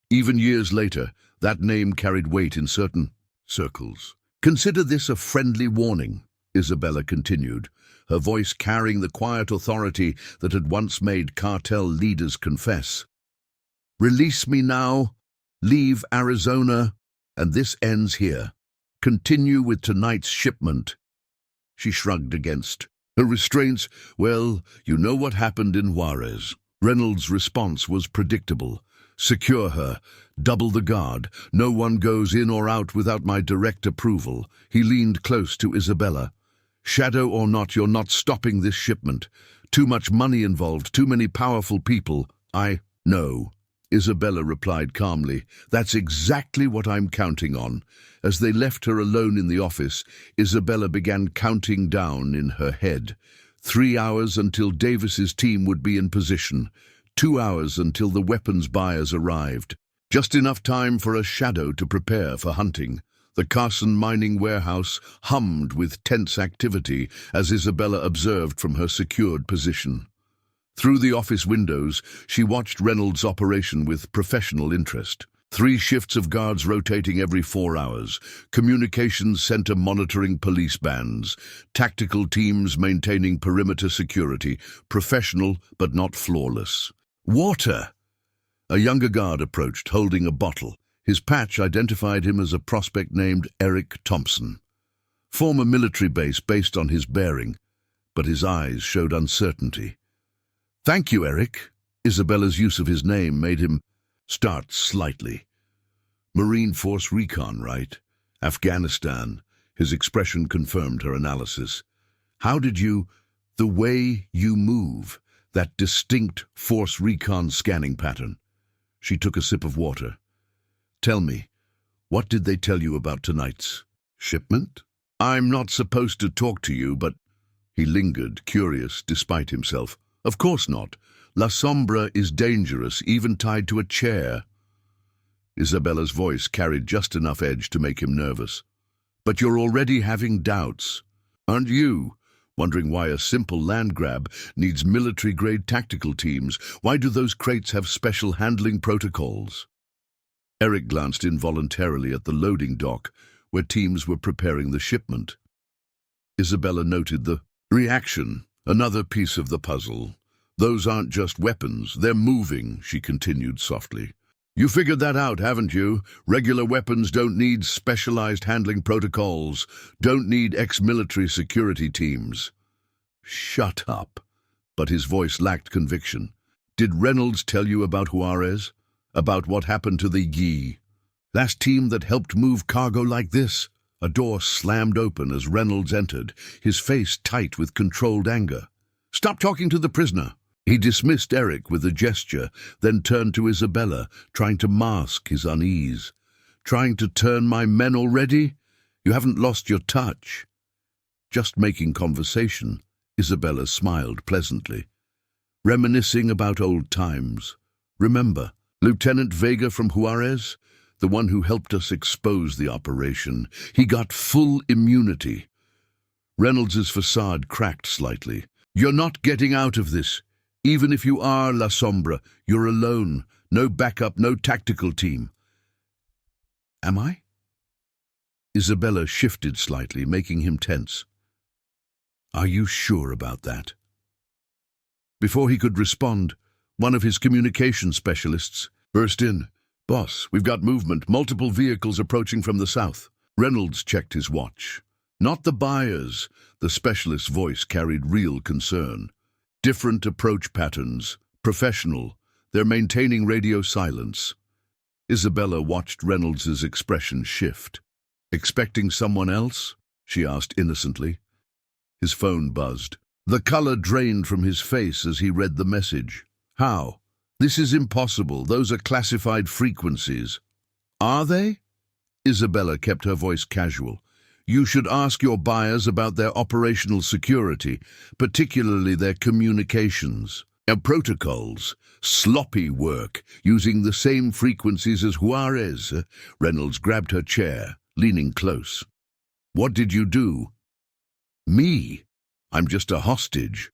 Even years later, that name carried weight in certain circles. Consider this a friendly warning, Isabella continued, her voice carrying the quiet authority that had once made cartel leaders confess. Release me now, leave Arizona, and this ends here. Continue with tonight's shipment. She shrugged against her restraints. Well, you know what happened in Juarez. Reynolds' response was predictable. Secure her. Double the guard. No one goes in or out without my direct approval. He leaned close to Isabella. Shadow or not, you're not stopping this shipment. Too much money involved, too many powerful people. I know. Isabella replied calmly. That's exactly what I'm counting on. As they left her alone in the office, Isabella began counting down in her head. 3 hours until Davis's team would be in position. 2 hours until the weapons buyers arrived. Just enough time for a shadow to prepare for hunting. The Carson mining warehouse hummed with tense activity as Isabella observed from her secured position. Through the office windows, she watched Reynolds' operation with professional interest. 3 shifts of guards rotating every 4 hours, communications center monitoring police bands, tactical teams maintaining perimeter security, professional but not flawless. Water! A younger guard approached, holding a bottle. His patch identified him as a prospect named Eric Thompson. Former military base based on his bearing, but his eyes showed uncertainty. Thank you, Eric. Isabella's use of his name made him start slightly. Marine Force Recon, right? Afghanistan. His expression confirmed her analysis. How did you... The way you move, that distinct Force Recon scanning pattern. She took a sip of water. Tell me, what did they tell you about tonight's shipment? I'm not supposed to talk to you, but... He lingered, curious, despite himself. Of course not. La Sombra is dangerous, even tied to a chair. Isabella's voice carried just enough edge to make him nervous. But you're already having doubts, aren't you? Wondering why a simple land grab needs military-grade tactical teams. Why do those crates have special handling protocols? Eric glanced involuntarily at the loading dock, where teams were preparing the shipment. Isabella noted the reaction, another piece of the puzzle. Those aren't just weapons, they're moving, she continued softly. You figured that out, haven't you? Regular weapons don't need specialized handling protocols, don't need ex-military security teams. Shut up. But his voice lacked conviction. Did Reynolds tell you about Juarez? About what happened to the Yi? That team that helped move cargo like this? A door slammed open as Reynolds entered, his face tight with controlled anger. Stop talking to the prisoner. He dismissed Eric with a gesture, then turned to Isabella, trying to mask his unease. Trying to turn my men already? You haven't lost your touch. Just making conversation, Isabella smiled pleasantly. Reminiscing about old times. Remember, Lieutenant Vega from Juarez? The one who helped us expose the operation. He got full immunity. Reynolds's facade cracked slightly. You're not getting out of this. Even if you are La Sombra, you're alone. No backup, no tactical team. Am I? Isabella shifted slightly, making him tense. Are you sure about that? Before he could respond, one of his communication specialists burst in. Boss, we've got movement, multiple vehicles approaching from the south. Reynolds checked his watch. Not the buyers. The specialist's voice carried real concern. Different approach patterns. Professional. They're maintaining radio silence. Isabella watched Reynolds's expression shift. Expecting someone else? She asked innocently. His phone buzzed. The color drained from his face as he read the message. How? This is impossible. Those are classified frequencies. Are they? Isabella kept her voice casual. You should ask your buyers about their operational security, particularly their communications. Their protocols. Sloppy work, using the same frequencies as Juarez. Reynolds grabbed her chair, leaning close. What did you do? Me? I'm just a hostage.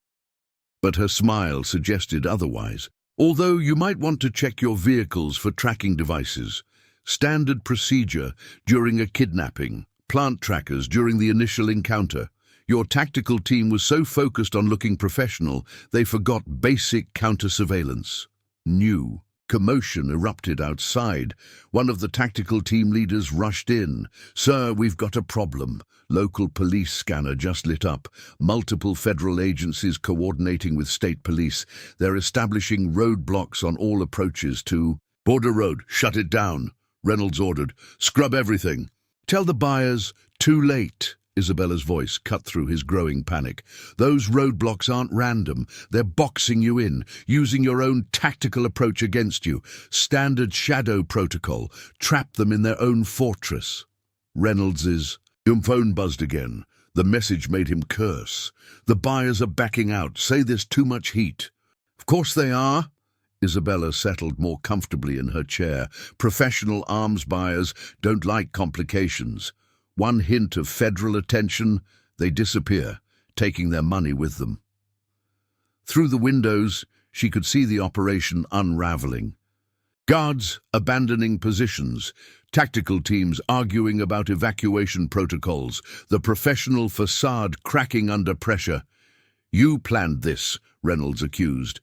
But her smile suggested otherwise. Although you might want to check your vehicles for tracking devices. Standard procedure during a kidnapping. Plant trackers during the initial encounter. Your tactical team was so focused on looking professional, they forgot basic counter-surveillance. New. Commotion erupted outside. One of the tactical team leaders rushed in. Sir, we've got a problem. Local police scanner just lit up. Multiple federal agencies coordinating with state police. They're establishing roadblocks on all approaches to Border Road. Shut it down. Reynolds ordered. Scrub everything. Tell the buyers, too late. Isabella's voice cut through his growing panic. Those roadblocks aren't random. They're boxing you in, using your own tactical approach against you. Standard shadow protocol. Trap them in their own fortress. Reynolds's phone buzzed again. The message made him curse. The buyers are backing out. Say there's too much heat. Of course they are. Isabella settled more comfortably in her chair. Professional arms buyers don't like complications. One hint of federal attention, they disappear, taking their money with them. Through the windows, she could see the operation unraveling. Guards abandoning positions, tactical teams arguing about evacuation protocols, the professional facade cracking under pressure. You planned this, Reynolds accused.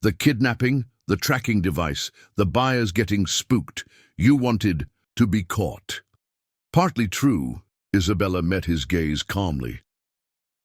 The kidnapping, the tracking device, the buyers getting spooked. You wanted to be caught. Partly true, Isabella met his gaze calmly.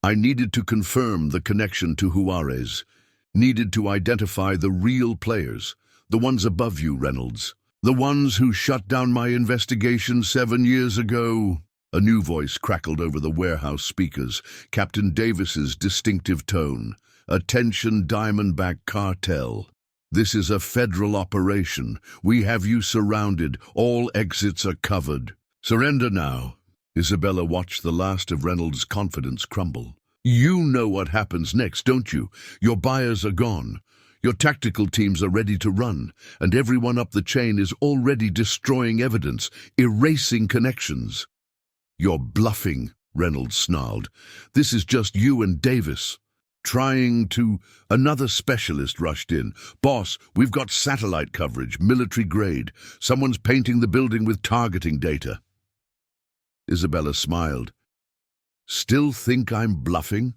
I needed to confirm the connection to Juarez. Needed to identify the real players. The ones above you, Reynolds. The ones who shut down my investigation 7 years ago. A new voice crackled over the warehouse speakers. Captain Davis's distinctive tone. Attention Diamondback Cartel. This is a federal operation. We have you surrounded. All exits are covered. Surrender now. Isabella watched the last of Reynolds' confidence crumble. You know what happens next, don't you? Your buyers are gone. Your tactical teams are ready to run, and everyone up the chain is already destroying evidence, erasing connections. You're bluffing, Reynolds snarled. This is just you and Davis. Trying to... Another specialist rushed in. Boss, we've got satellite coverage, military grade. Someone's painting the building with targeting data. Isabella smiled. Still think I'm bluffing?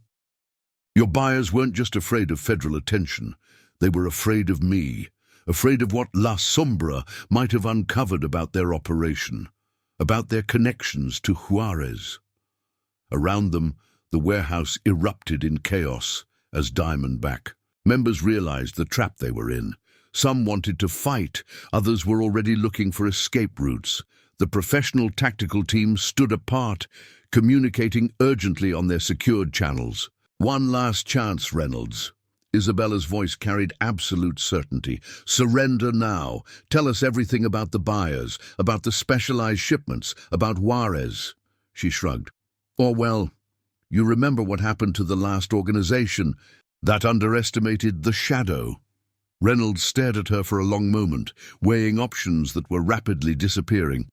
Your buyers weren't just afraid of federal attention. They were afraid of me, afraid of what La Sombra might have uncovered about their operation, about their connections to Juarez. Around them, the warehouse erupted in chaos as Diamondback members realized the trap they were in. Some wanted to fight, others were already looking for escape routes. The professional tactical teams stood apart, communicating urgently on their secured channels. One last chance, Reynolds. Isabella's voice carried absolute certainty. Surrender now. Tell us everything about the buyers, about the specialized shipments, about Juarez. She shrugged. Or, well, you remember what happened to the last organization that underestimated the shadow. Reynolds stared at her for a long moment, weighing options that were rapidly disappearing.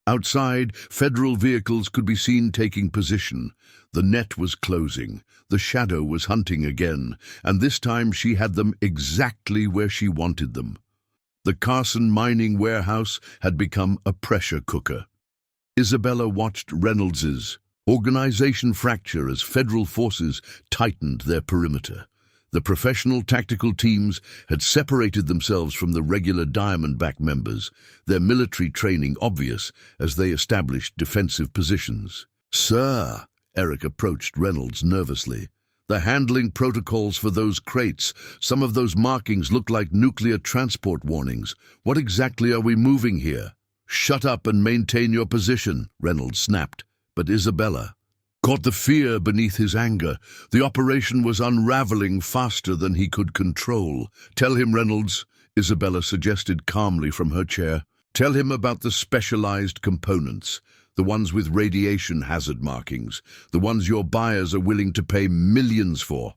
Outside, federal vehicles could be seen taking position. The net was closing. The shadow was hunting again, and this time she had them exactly where she wanted them. The Carson mining warehouse had become a pressure cooker. Isabella watched Reynolds's organization fracture as federal forces tightened their perimeter. The professional tactical teams had separated themselves from the regular Diamondback members, their military training obvious as they established defensive positions. Sir, Eric approached Reynolds nervously. The handling protocols for those crates, some of those markings look like nuclear transport warnings. What exactly are we moving here? Shut up and maintain your position, Reynolds snapped. But Isabella caught the fear beneath his anger. The operation was unraveling faster than he could control. Tell him, Reynolds, Isabella suggested calmly from her chair. Tell him about the specialized components, the ones with radiation hazard markings, the ones your buyers are willing to pay millions for.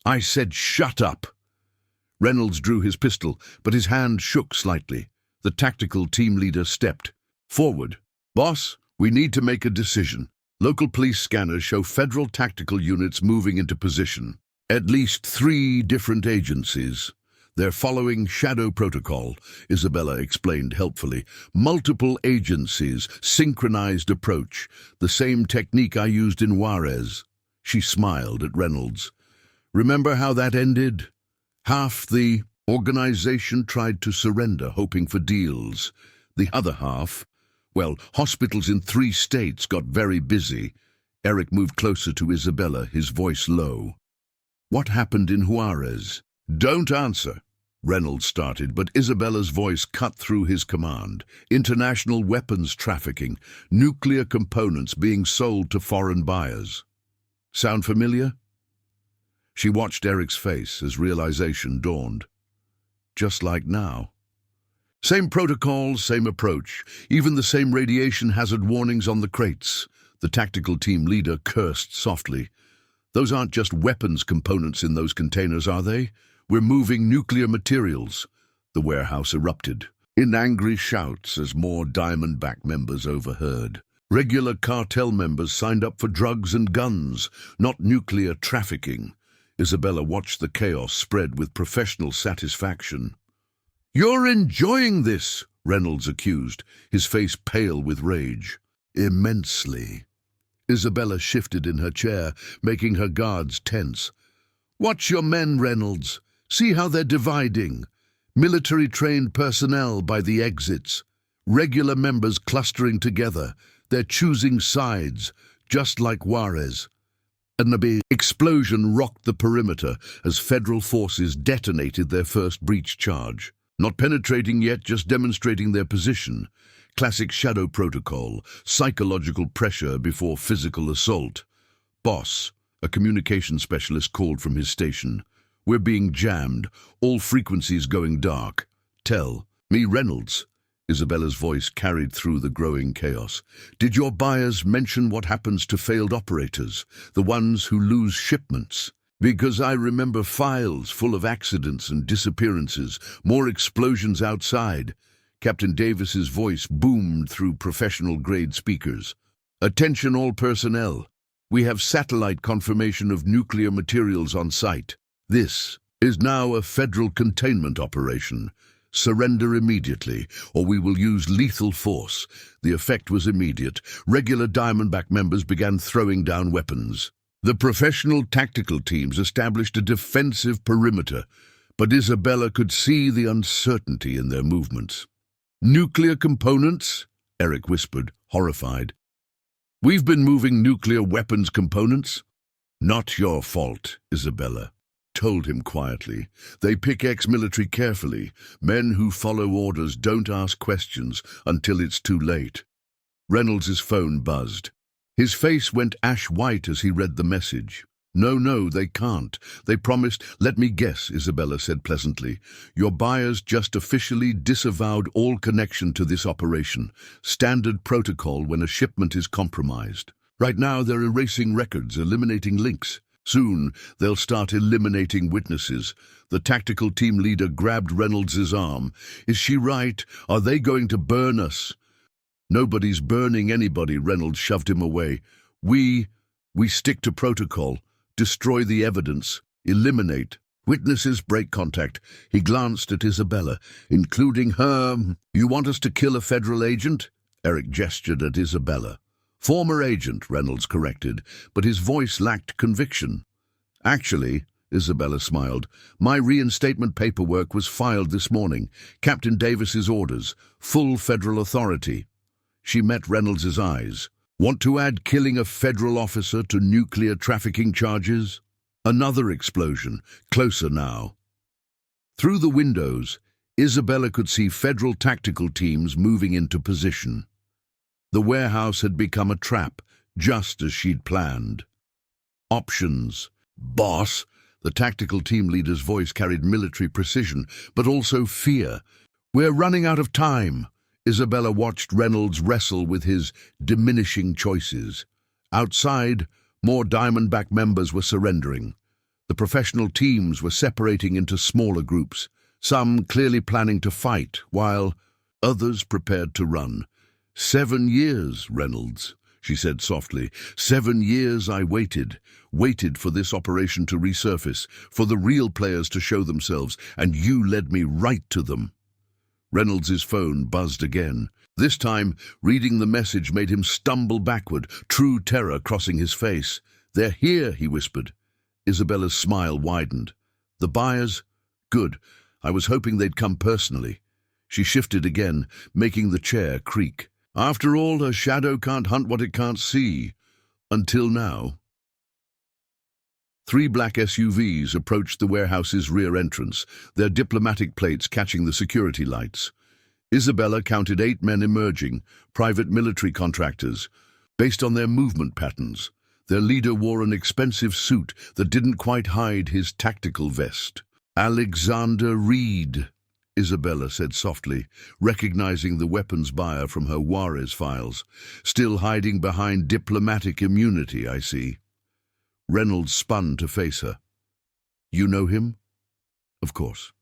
I said shut up. Reynolds drew his pistol, but his hand shook slightly. The tactical team leader stepped forward. Boss, we need to make a decision. Local police scanners show federal tactical units moving into position. At least 3 different agencies. They're following shadow protocol, Isabella explained helpfully. Multiple agencies, synchronized approach, the same technique I used in Juarez. She smiled at Reynolds. Remember how that ended? Half the organization tried to surrender, hoping for deals. The other half, well, hospitals in 3 states got very busy. Eric moved closer to Isabella, his voice low. What happened in Juarez? Don't answer, Reynolds started, but Isabella's voice cut through his command. International weapons trafficking, nuclear components being sold to foreign buyers. Sound familiar? She watched Eric's face as realization dawned. Just like now. Same protocols, same approach, even the same radiation hazard warnings on the crates. The tactical team leader cursed softly. Those aren't just weapons components in those containers, are they? We're moving nuclear materials. The warehouse erupted in angry shouts as more Diamondback members overheard. Regular cartel members signed up for drugs and guns, not nuclear trafficking. Isabella watched the chaos spread with professional satisfaction. You're enjoying this, Reynolds accused, his face pale with rage. Immensely. Isabella shifted in her chair, making her guards tense. Watch your men, Reynolds. See how they're dividing. Military-trained personnel by the exits. Regular members clustering together. They're choosing sides, just like Juarez. A explosion rocked the perimeter as federal forces detonated their first breach charge. Not penetrating yet, just demonstrating their position. Classic shadow protocol, psychological pressure before physical assault. Boss, a communication specialist called from his station. We're being jammed, all frequencies going dark. Tell me, Reynolds. Isabella's voice carried through the growing chaos. Did your buyers mention what happens to failed operators, the ones who lose shipments? Because I remember files full of accidents and disappearances, more explosions outside. Captain Davis's voice boomed through professional-grade speakers. Attention all personnel. We have satellite confirmation of nuclear materials on site. This is now a federal containment operation. Surrender immediately, or we will use lethal force. The effect was immediate. Regular Diamondback members began throwing down weapons. The professional tactical teams established a defensive perimeter, but Isabella could see the uncertainty in their movements. Nuclear components? Eric whispered, horrified. We've been moving nuclear weapons components. Not your fault, Isabella told him quietly. They pick ex-military carefully. Men who follow orders don't ask questions until it's too late. Reynolds's phone buzzed. His face went ash-white as he read the message. No, they can't. They promised. Let me guess, Isabella said pleasantly. Your buyers just officially disavowed all connection to this operation. Standard protocol when a shipment is compromised. Right now they're erasing records, eliminating links. Soon they'll start eliminating witnesses. The tactical team leader grabbed Reynolds's arm. Is she right? Are they going to burn us? Nobody's burning anybody, Reynolds shoved him away. We stick to protocol. Destroy the evidence. Eliminate. Witnesses break contact. He glanced at Isabella, including her. You want us to kill a federal agent? Eric gestured at Isabella. Former agent, Reynolds corrected, but his voice lacked conviction. Actually, Isabella smiled, my reinstatement paperwork was filed this morning. Captain Davis's orders. Full federal authority. She met Reynolds's eyes. Want to add killing a federal officer to nuclear trafficking charges? Another explosion, closer now. Through the windows, Isabella could see federal tactical teams moving into position. The warehouse had become a trap, just as she'd planned. Options. Boss, the tactical team leader's voice carried military precision, but also fear. We're running out of time. Isabella watched Reynolds wrestle with his diminishing choices. Outside, more Diamondback members were surrendering. The professional teams were separating into smaller groups, some clearly planning to fight, while others prepared to run. 7 years, Reynolds, she said softly. 7 years I waited for this operation to resurface, for the real players to show themselves, and you led me right to them. Reynolds's phone buzzed again. This time, reading the message made him stumble backward, true terror crossing his face. They're here, he whispered. Isabella's smile widened. The buyers? Good. I was hoping they'd come personally. She shifted again, making the chair creak. After all, a shadow can't hunt what it can't see. Until now. 3 black SUVs approached the warehouse's rear entrance, their diplomatic plates catching the security lights. Isabella counted 8 men emerging, private military contractors. Based on their movement patterns, their leader wore an expensive suit that didn't quite hide his tactical vest. Alexander Reed, Isabella said softly, recognizing the weapons buyer from her Juarez files. Still hiding behind diplomatic immunity, I see. Reynolds spun to face her. You know him? Of course.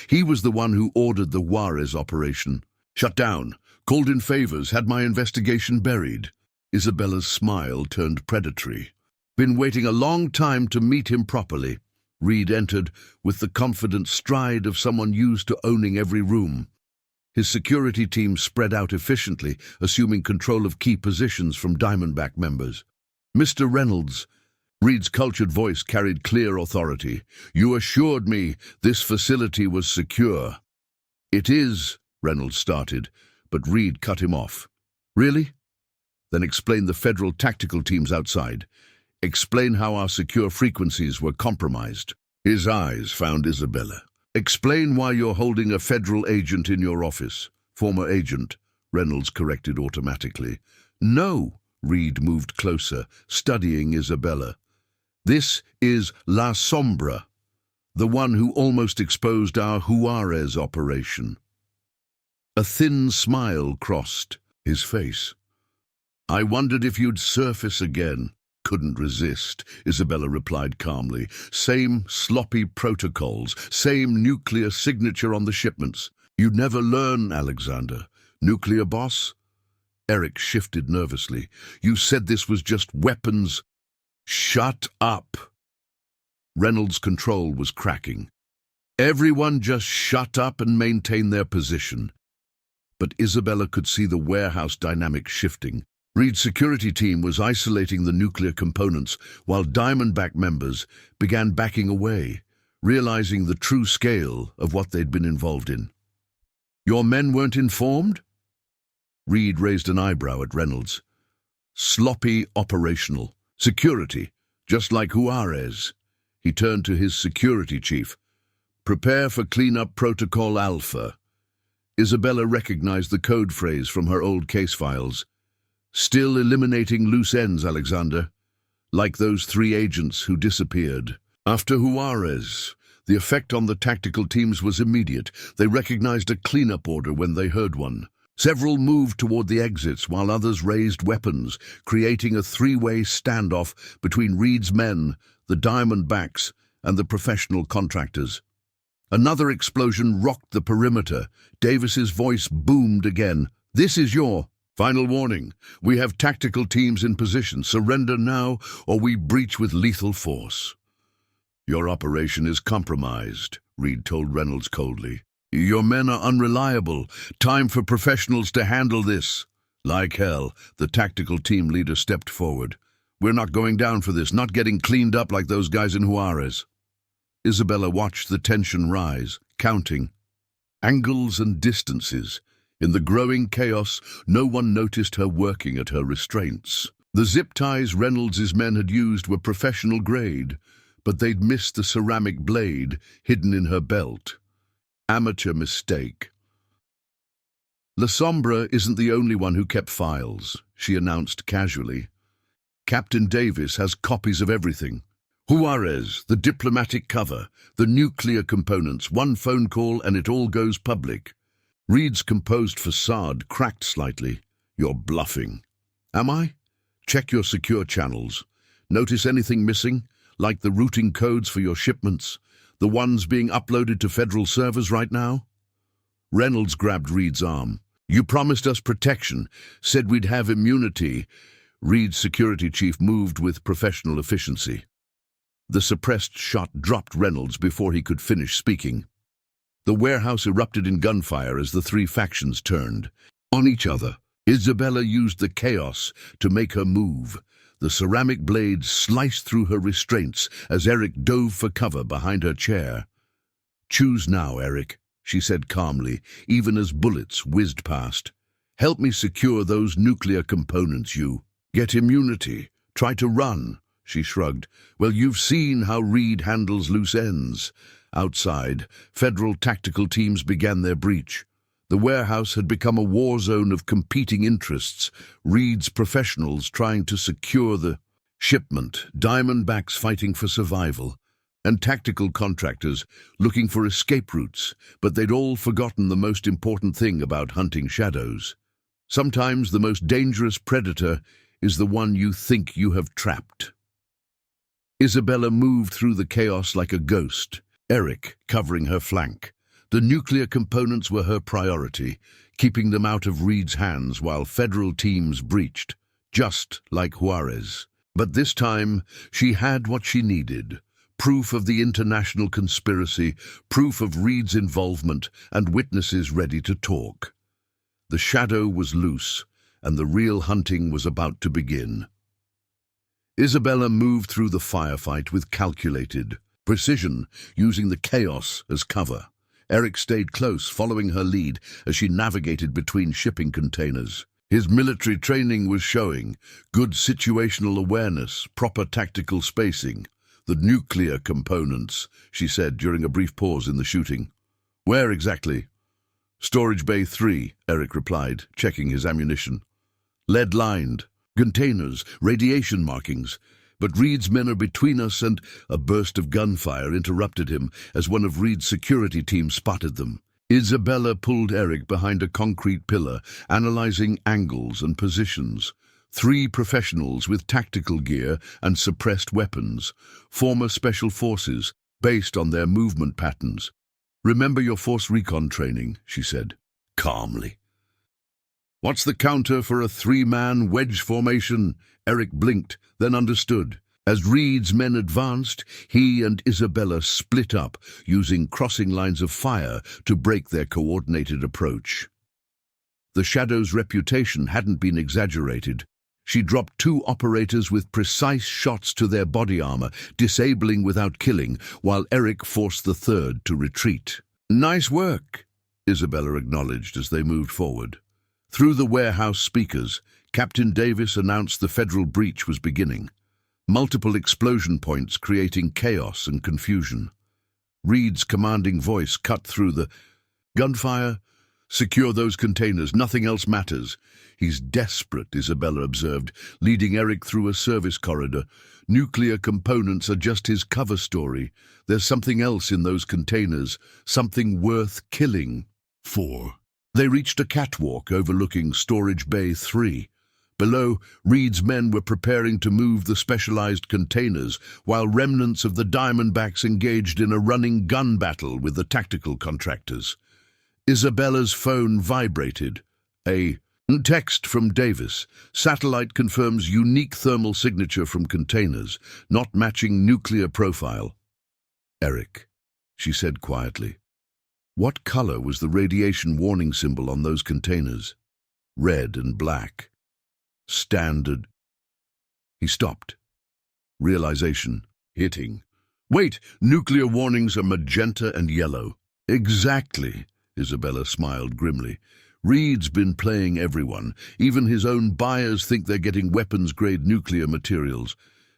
He was the one who ordered the Juarez operation. Shut down, called in favors, had my investigation buried. Isabella's smile turned predatory. Been waiting a long time to meet him properly. Reed entered with the confident stride of someone used to owning every room. His security team spread out efficiently, assuming control of key positions from Diamondback members. Mr. Reynolds, Reed's cultured voice carried clear authority. You assured me this facility was secure. It is, Reynolds started, but Reed cut him off. Really? Then explain the federal tactical teams outside. Explain how our secure frequencies were compromised. His eyes found Isabella. Explain why you're holding a federal agent in your office. Former agent, Reynolds corrected automatically. No, Reed moved closer, studying Isabella. This is La Sombra. The one who almost exposed our Juarez operation. A thin smile crossed his face. I wondered if you'd surface again. Couldn't resist, Isabella replied calmly. Same sloppy protocols, same nuclear signature on the shipments. You'd never learn, Alexander. Nuclear boss? Eric shifted nervously. You said this was just weapons. Shut up. Reynolds' control was cracking. Everyone just shut up and maintain their position. But Isabella could see the warehouse dynamic shifting. Reed's security team was isolating the nuclear components while Diamondback members began backing away, realizing the true scale of what they'd been involved in. Your men weren't informed? Reed raised an eyebrow at Reynolds. Sloppy operational. Security, just like Juarez. He turned to his security chief. Prepare for cleanup protocol Alpha. Isabella recognized the code phrase from her old case files. Still eliminating loose ends, Alexander. Like those 3 agents who disappeared. After Juarez, the effect on the tactical teams was immediate. They recognized a cleanup order when they heard one. Several moved toward the exits while others raised weapons, creating a 3-way standoff between Reed's men, the Diamondbacks, and the professional contractors. Another explosion rocked the perimeter. Davis's voice boomed again. This is your final warning. We have tactical teams in position. Surrender now, or we breach with lethal force. Your operation is compromised, Reed told Reynolds coldly. Your men are unreliable. Time for professionals to handle this. Like hell, the tactical team leader stepped forward. We're not going down for this, not getting cleaned up like those guys in Juarez. Isabella watched the tension rise, counting angles and distances. In the growing chaos, no one noticed her working at her restraints. The zip ties Reynolds' men had used were professional grade, but they'd missed the ceramic blade hidden in her belt. Amateur mistake. La Sombra isn't the only one who kept files, she announced casually. Captain Davis has copies of everything. Juarez, the diplomatic cover, the nuclear components, one phone call and it all goes public. Reed's composed facade cracked slightly. You're bluffing. Am I? Check your secure channels. Notice anything missing, like the routing codes for your shipments, the ones being uploaded to federal servers right now? Reynolds grabbed Reed's arm. You promised us protection, said we'd have immunity. Reed's security chief moved with professional efficiency. The suppressed shot dropped Reynolds before he could finish speaking. The warehouse erupted in gunfire as the 3 factions turned on each other. Isabella used the chaos to make her move. The ceramic blade sliced through her restraints as Eric dove for cover behind her chair. Choose now, Eric, she said calmly, even as bullets whizzed past. Help me secure those nuclear components, you. Get immunity. Try to run. She shrugged. Well, you've seen how Reed handles loose ends. Outside, federal tactical teams began their breach. The warehouse had become a war zone of competing interests, Reed's professionals trying to secure the shipment, Diamondbacks fighting for survival, and tactical contractors looking for escape routes, but they'd all forgotten the most important thing about hunting shadows. Sometimes the most dangerous predator is the one you think you have trapped. Isabella moved through the chaos like a ghost, Eric covering her flank. The nuclear components were her priority, keeping them out of Reed's hands while federal teams breached, just like Juarez. But this time, she had what she needed. Proof of the international conspiracy, proof of Reed's involvement, and witnesses ready to talk. The shadow was loose, and the real hunting was about to begin. Isabella moved through the firefight with calculated precision, using the chaos as cover. Eric stayed close, following her lead as she navigated between shipping containers. His military training was showing good situational awareness, proper tactical spacing. The nuclear components, she said during a brief pause in the shooting. Where exactly? Storage Bay 3, Eric replied, checking his ammunition. Lead-lined. Containers, radiation markings. But Reed's men are between us, and a burst of gunfire interrupted him as one of Reed's security team spotted them. Isabella pulled Eric behind a concrete pillar, analyzing angles and positions. 3 professionals with tactical gear and suppressed weapons, former special forces, based on their movement patterns. "Remember your force recon training," she said, calmly. "What's the counter for a 3-man wedge formation?" Eric blinked, then understood. As Reed's men advanced, he and Isabella split up, using crossing lines of fire to break their coordinated approach. The Shadow's reputation hadn't been exaggerated. She dropped 2 operators with precise shots to their body armor, disabling without killing, while Eric forced the 3rd to retreat. "Nice work," Isabella acknowledged as they moved forward. Through the warehouse speakers, Captain Davis announced the federal breach was beginning. Multiple explosion points creating chaos and confusion. Reed's commanding voice cut through the gunfire. "Secure those containers, nothing else matters." "He's desperate," Isabella observed, leading Eric through a service corridor. "Nuclear components are just his cover story. There's something else in those containers, something worth killing." 4. They reached a catwalk overlooking Storage Bay 3. Below, Reed's men were preparing to move the specialized containers, while remnants of the Diamondbacks engaged in a running gun battle with the tactical contractors. Isabella's phone vibrated. A text from Davis. "Satellite confirms unique thermal signature from containers, not matching nuclear profile." "Eric," she said quietly, "what color was the radiation warning symbol on those containers?" "Red and black." "Standard." He stopped. Realization hitting. "Wait, nuclear warnings are magenta and yellow." "Exactly," Isabella smiled grimly. "Reed's been playing everyone. Even his own buyers think they're getting weapons-grade nuclear materials.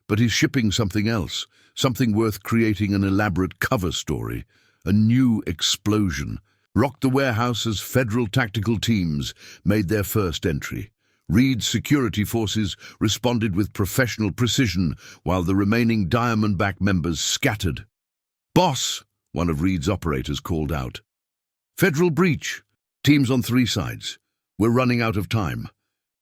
But he's shipping something else, something worth creating an elaborate cover story. A new explosion. Rocked the warehouse as federal tactical teams made their first entry. Reed's security forces responded with professional precision, while the remaining Diamondback members scattered. "Boss," one of Reed's operators called out. "Federal breach. Teams on 3 sides. We're running out of time."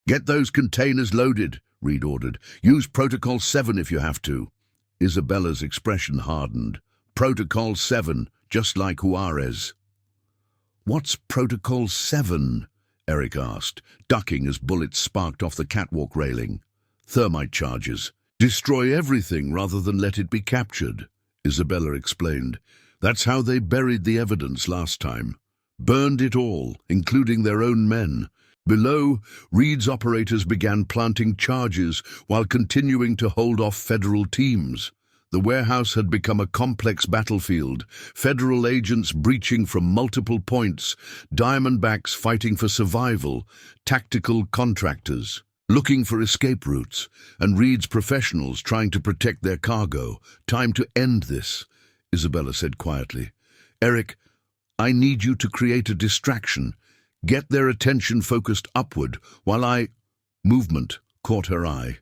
"Get those containers loaded," Reed ordered. "Use Protocol 7 if you have to." Isabella's expression hardened. "Protocol 7, just like Juarez." "What's Protocol 7? Eric asked, ducking as bullets sparked off the catwalk railing. "Thermite charges. Destroy everything rather than let it be captured," Isabella explained. "That's how they buried the evidence last time. Burned it all, including their own men." Below, Reed's operators began planting charges while continuing to hold off federal teams. The warehouse had become a complex battlefield, federal agents breaching from multiple points, Diamondbacks fighting for survival, tactical contractors looking for escape routes, and Reed's professionals trying to protect their cargo. "Time to end this," Isabella said quietly. "Eric, I need you to create a distraction. Get their attention focused upward while I—" Movement caught her eye.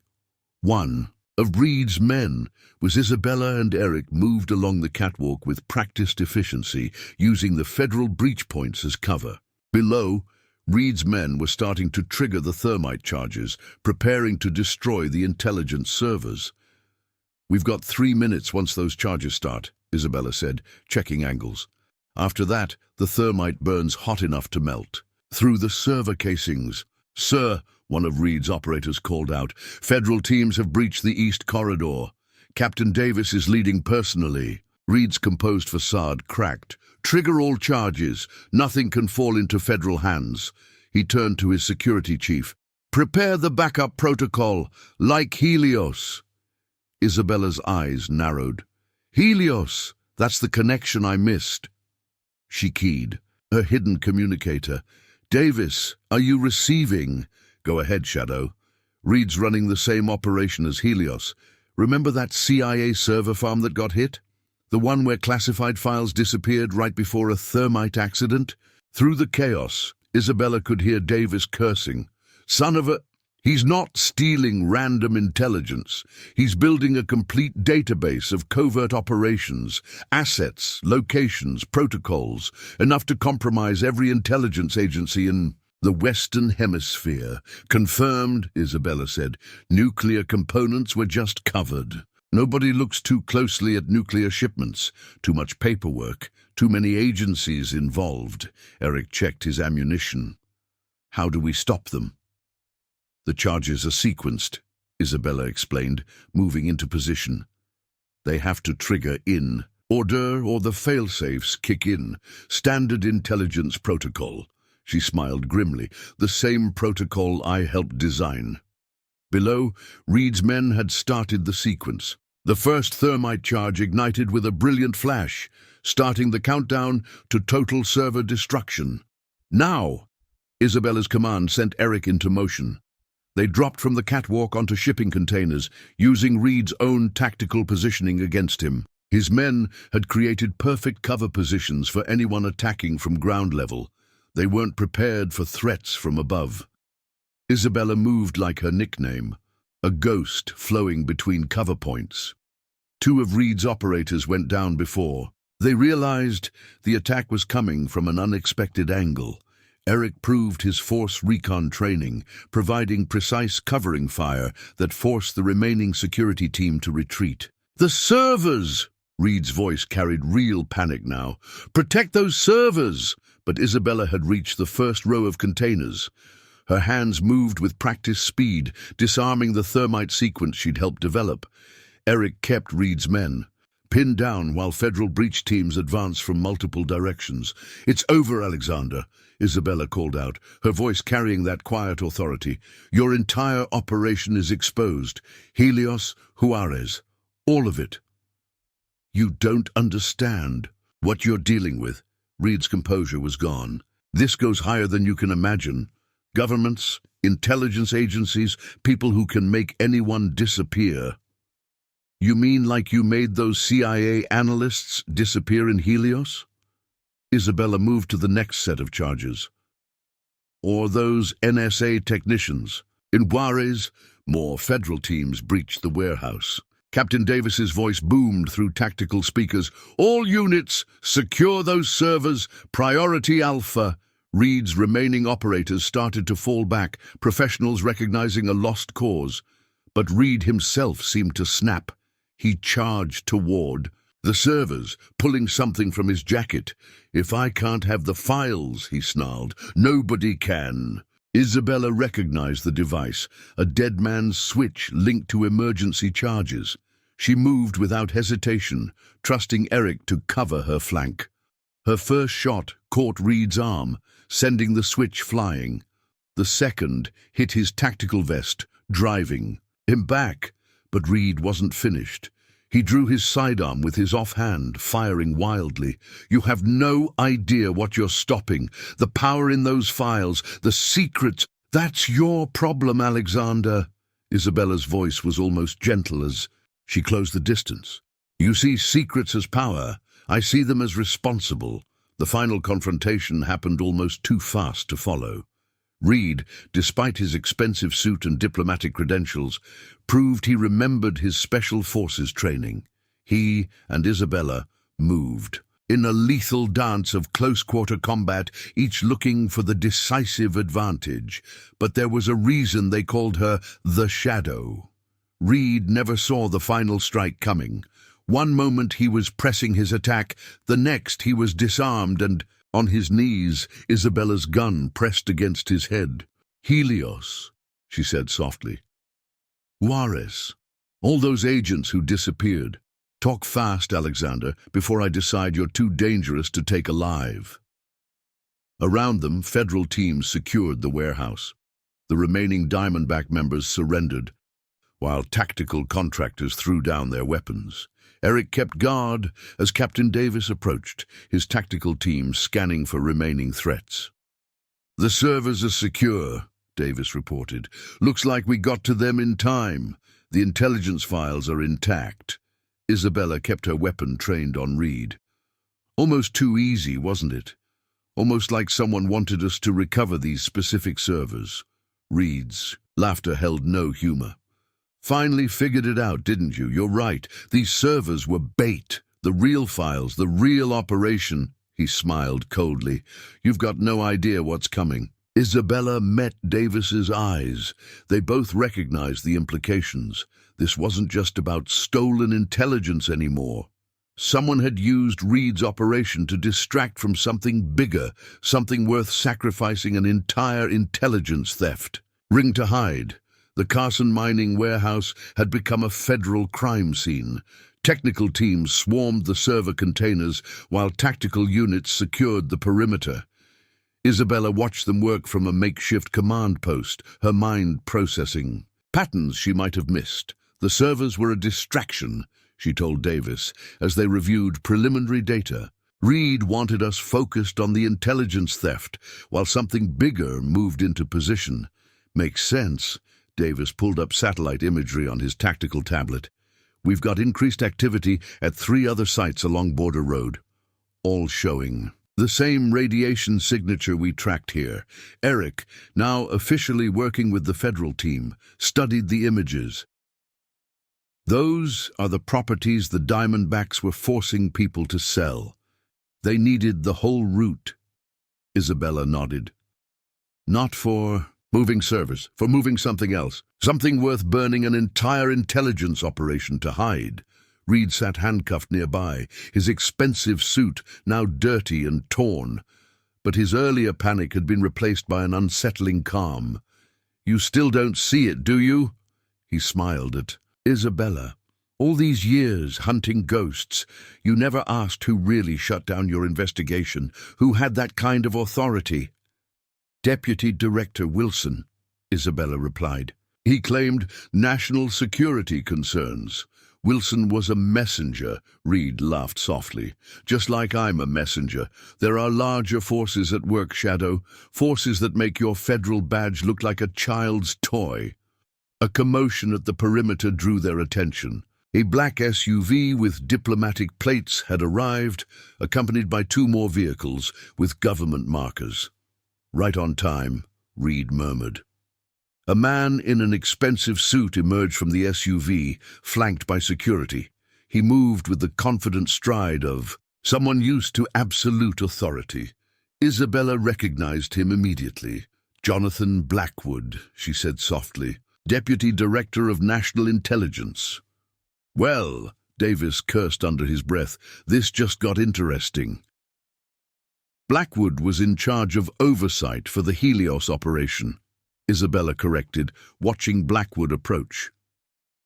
One of Reed's men was Isabella, and Eric moved along the catwalk with practiced efficiency, using the federal breach points as cover. Below, Reed's men were starting to trigger the thermite charges, preparing to destroy the intelligence servers. "We've got 3 minutes once those charges start," Isabella said, checking angles. "After that, the thermite burns hot enough to melt through the server casings." "Sir," one of Reed's operators called out, "federal teams have breached the East Corridor. Captain Davis is leading personally." Reed's composed facade cracked. "Trigger all charges. Nothing can fall into federal hands." He turned to his security chief. "Prepare the backup protocol, like Helios." Isabella's eyes narrowed. "Helios, that's the connection I missed." She keyed, her hidden communicator. "Davis, are you receiving?" "Go ahead, Shadow." "Reed's running the same operation as Helios. Remember that CIA server farm that got hit? The one where classified files disappeared right before a thermite accident?" Through the chaos, Isabella could hear Davis cursing. "Son of a—" He's not stealing random intelligence. He's building a complete database of covert operations, assets, locations, protocols, enough to compromise every intelligence agency in the Western Hemisphere. Confirmed, Isabella said. Nuclear components were just covered. Nobody looks too closely at nuclear shipments. Too much paperwork. Too many agencies involved. Eric checked his ammunition. How do we stop them? The charges are sequenced, Isabella explained, moving into position. They have to trigger in order or the failsafes kick in. Standard intelligence protocol. She smiled grimly. The same protocol I helped design. Below, Reed's men had started the sequence. The first thermite charge ignited with a brilliant flash, starting the countdown to total server destruction. Now! Isabella's command sent Eric into motion. They dropped from the catwalk onto shipping containers, using Reed's own tactical positioning against him. His men had created perfect cover positions for anyone attacking from ground level. They weren't prepared for threats from above. Isabella moved like her nickname, a ghost flowing between cover points. Two of Reed's operators went down before. They realized the attack was coming from an unexpected angle. Eric proved his force recon training, providing precise covering fire that forced the remaining security team to retreat. The servers! Reed's voice carried real panic now. Protect those servers! But Isabella had reached the first row of containers. Her hands moved with practiced speed, disarming the thermite sequence she'd helped develop. Eric kept Reed's men pinned down while federal breach teams advanced from multiple directions. It's over, Alexander, Isabella called out, her voice carrying that quiet authority. Your entire operation is exposed. Helios, Juarez, all of it. You don't understand what you're dealing with. Reed's composure was gone. This goes higher than you can imagine. Governments, intelligence agencies, people who can make anyone disappear. You mean like you made those CIA analysts disappear in Helios? Isabella moved to the next set of charges. Or those NSA technicians. In Juarez, more federal teams breached the warehouse. Captain Davis's voice boomed through tactical speakers. All units, secure those servers, priority Alpha. Reed's remaining operators started to fall back, professionals recognizing a lost cause. But Reed himself seemed to snap. He charged toward the servers, pulling something from his jacket. If I can't have the files, he snarled, nobody can. Isabella recognized the device, a dead man's switch linked to emergency charges. She moved without hesitation, trusting Eric to cover her flank. Her first shot caught Reed's arm, sending the switch flying. The second hit his tactical vest, driving him back. But Reed wasn't finished. He drew his sidearm with his offhand, firing wildly. You have no idea what you're stopping. The power in those files, the secrets. That's your problem, Alexander. Isabella's voice was almost gentle as she closed the distance. You see secrets as power. I see them as responsible. The final confrontation happened almost too fast to follow. Reed, despite his expensive suit and diplomatic credentials, proved he remembered his special forces training. He and Isabella moved in a lethal dance of close-quarter combat, each looking for the decisive advantage. But there was a reason they called her the Shadow. Reed never saw the final strike coming. One moment he was pressing his attack, the next he was disarmed and on his knees, Isabella's gun pressed against his head. Helios, she said softly. Juarez. All those agents who disappeared. Talk fast, Alexander, before I decide you're too dangerous to take alive. Around them, federal teams secured the warehouse. The remaining Diamondback members surrendered, while tactical contractors threw down their weapons. Eric kept guard as Captain Davis approached, his tactical team scanning for remaining threats. The servers are secure, Davis reported. Looks like we got to them in time. The intelligence files are intact. Isabella kept her weapon trained on Reed. Almost too easy, wasn't it? Almost like someone wanted us to recover these specific servers. Reed's Laughter held no humor. Finally figured it out, didn't you? You're right. These servers were bait. The real files, the real operation. He smiled coldly. You've got no idea what's coming. Isabella met Davis's eyes. They both recognized the implications. This wasn't just about stolen intelligence anymore. Someone had used Reed's operation to distract from something bigger, something worth sacrificing an entire intelligence theft. Ring to hide. The Carson mining warehouse had become a federal crime scene. Technical teams swarmed the server containers while tactical units secured the perimeter. Isabella watched them work from a makeshift command post, her mind processing patterns she might have missed. The servers were a distraction, she told Davis, as they reviewed preliminary data. Reed wanted us focused on the intelligence theft, while something bigger moved into position. Makes sense. Davis pulled up satellite imagery on his tactical tablet. We've got increased activity at 3 other sites along Border Road, all showing the same radiation signature we tracked here. Eric, now officially working with the federal team, studied the images. Those are the properties the Diamondbacks were forcing people to sell. They needed the whole route. Isabella nodded. Not for moving servers, for moving something else. Something worth burning an entire intelligence operation to hide. Reed sat handcuffed nearby, his expensive suit now dirty and torn. But his earlier panic had been replaced by an unsettling calm. You still don't see it, do you? He smiled at Isabella. All these years hunting ghosts, you never asked who really shut down your investigation, who had that kind of authority. Deputy Director Wilson, Isabella replied. He claimed national security concerns. Wilson was a messenger, Reed laughed softly. Just like I'm a messenger. There are larger forces at work, Shadow, forces that make your federal badge look like a child's toy. A commotion at the perimeter drew their attention. A black SUV with diplomatic plates had arrived, accompanied by 2 more vehicles with government markers. Right on time, Reed murmured. A man in an expensive suit emerged from the SUV, flanked by security. He moved with the confident stride of someone used to absolute authority. Isabella recognized him immediately. Jonathan Blackwood, she said softly, Deputy Director of National Intelligence. Well, Davis cursed under his breath, this just got interesting. Blackwood was in charge of oversight for the Helios operation, Isabella corrected, watching Blackwood approach.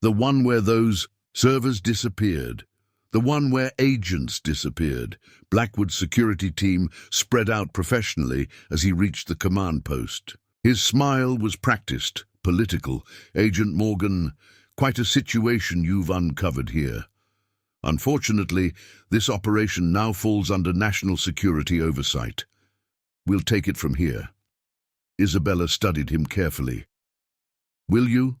The one where those servers disappeared. The one where agents disappeared. Blackwood's security team spread out professionally as he reached the command post. His smile was practiced, political. Agent Morgan, quite a situation you've uncovered here. Unfortunately, this operation now falls under national security oversight. We'll take it from here. Isabella studied him carefully. Will you?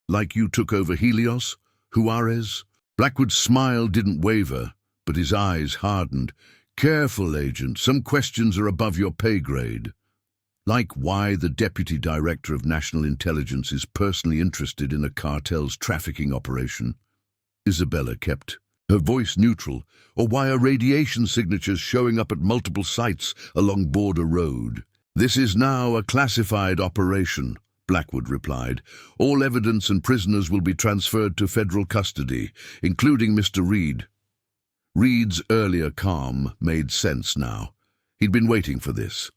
Like you took over Helios? Juarez? Blackwood's smile didn't waver, but his eyes hardened. Careful, Agent. Some questions are above your pay grade. Like why the Deputy Director of National Intelligence is personally interested in a cartel's trafficking operation. Isabella kept her voice neutral, or why are radiation signatures showing up at multiple sites along Border Road. This is now a classified operation, Blackwood replied. All evidence and prisoners will be transferred to federal custody, including Mr. Reed. Reed's earlier calm made sense now. He'd been waiting for this.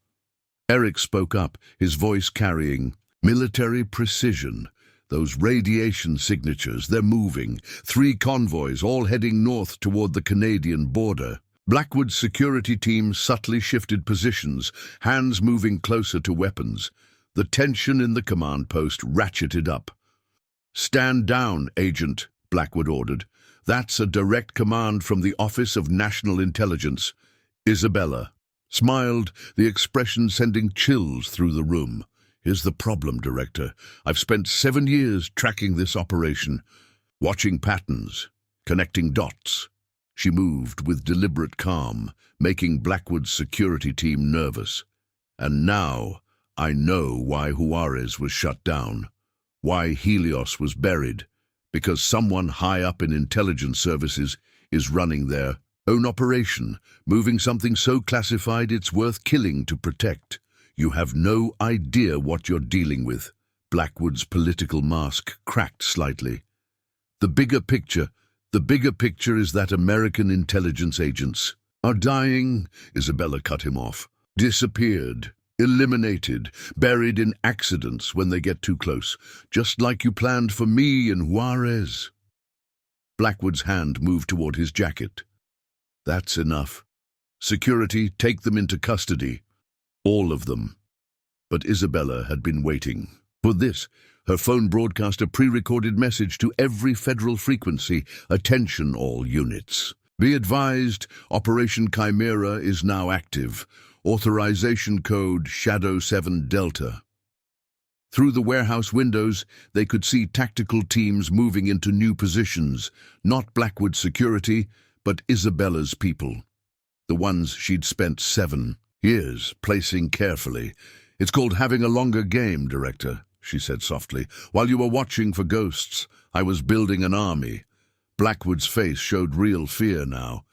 Eric spoke up, his voice carrying military precision. Those radiation signatures, they're moving. 3 convoys, all heading north toward the Canadian border. Blackwood's security team subtly shifted positions, hands moving closer to weapons. The tension in the command post ratcheted up. Stand down, Agent, Blackwood ordered. That's a direct command from the Office of National Intelligence. Isabella smiled, the expression sending chills through the room. Here's the problem, Director. I've spent 7 years tracking this operation, watching patterns, connecting dots. She moved with deliberate calm, making Blackwood's security team nervous. And now I know why Juarez was shut down. Why Helios was buried. Because someone high up in intelligence services is running their own operation, moving something so classified it's worth killing to protect. You have no idea what you're dealing with. Blackwood's political mask cracked slightly. The bigger picture is that American intelligence agents are dying. Isabella cut him off. Disappeared, eliminated, buried in accidents when they get too close, just like you planned for me and Juarez. Blackwood's hand moved toward his jacket. That's enough. Security, take them into custody. All of them. But Isabella had been waiting. For this, her phone broadcast a pre-recorded message to every federal frequency. Attention all units. Be advised, Operation Chimera is now active. Authorization code Shadow 7 Delta. Through the warehouse windows, they could see tactical teams moving into new positions. Not Blackwood's security, but Isabella's people. The ones she'd spent 7 years placing carefully. It's called having a longer game, Director, she said softly. While you were watching for ghosts, I was building an army. Blackwood's face showed real fear now.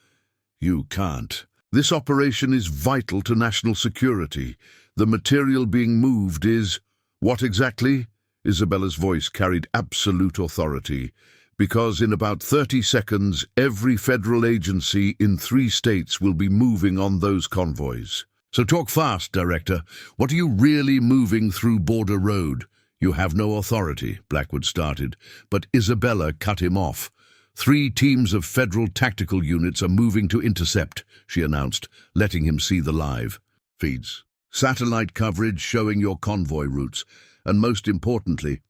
You can't. This operation is vital to national security. The material being moved is... What exactly? Isabella's voice carried absolute authority. Because in about 30 seconds, every federal agency in 3 states will be moving on those convoys. So talk fast, Director. What are you really moving through Border Road? You have no authority, Blackwood started, but Isabella cut him off. 3 teams of federal tactical units are moving to intercept, she announced, letting him see the live feeds. Satellite coverage showing your convoy routes, and most importantly,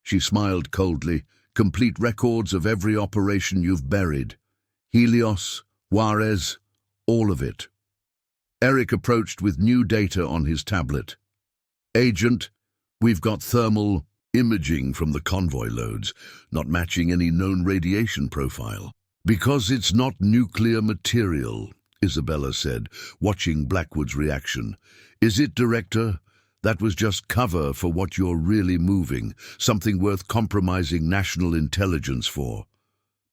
she smiled coldly, complete records of every operation you've buried. Helios, Juarez, all of it. Eric approached with new data on his tablet. Agent, we've got thermal imaging from the convoy loads, not matching any known radiation profile. Because it's not nuclear material, Isabella said, watching Blackwood's reaction. Is it, Director? That was just cover for what you're really moving, something worth compromising national intelligence for.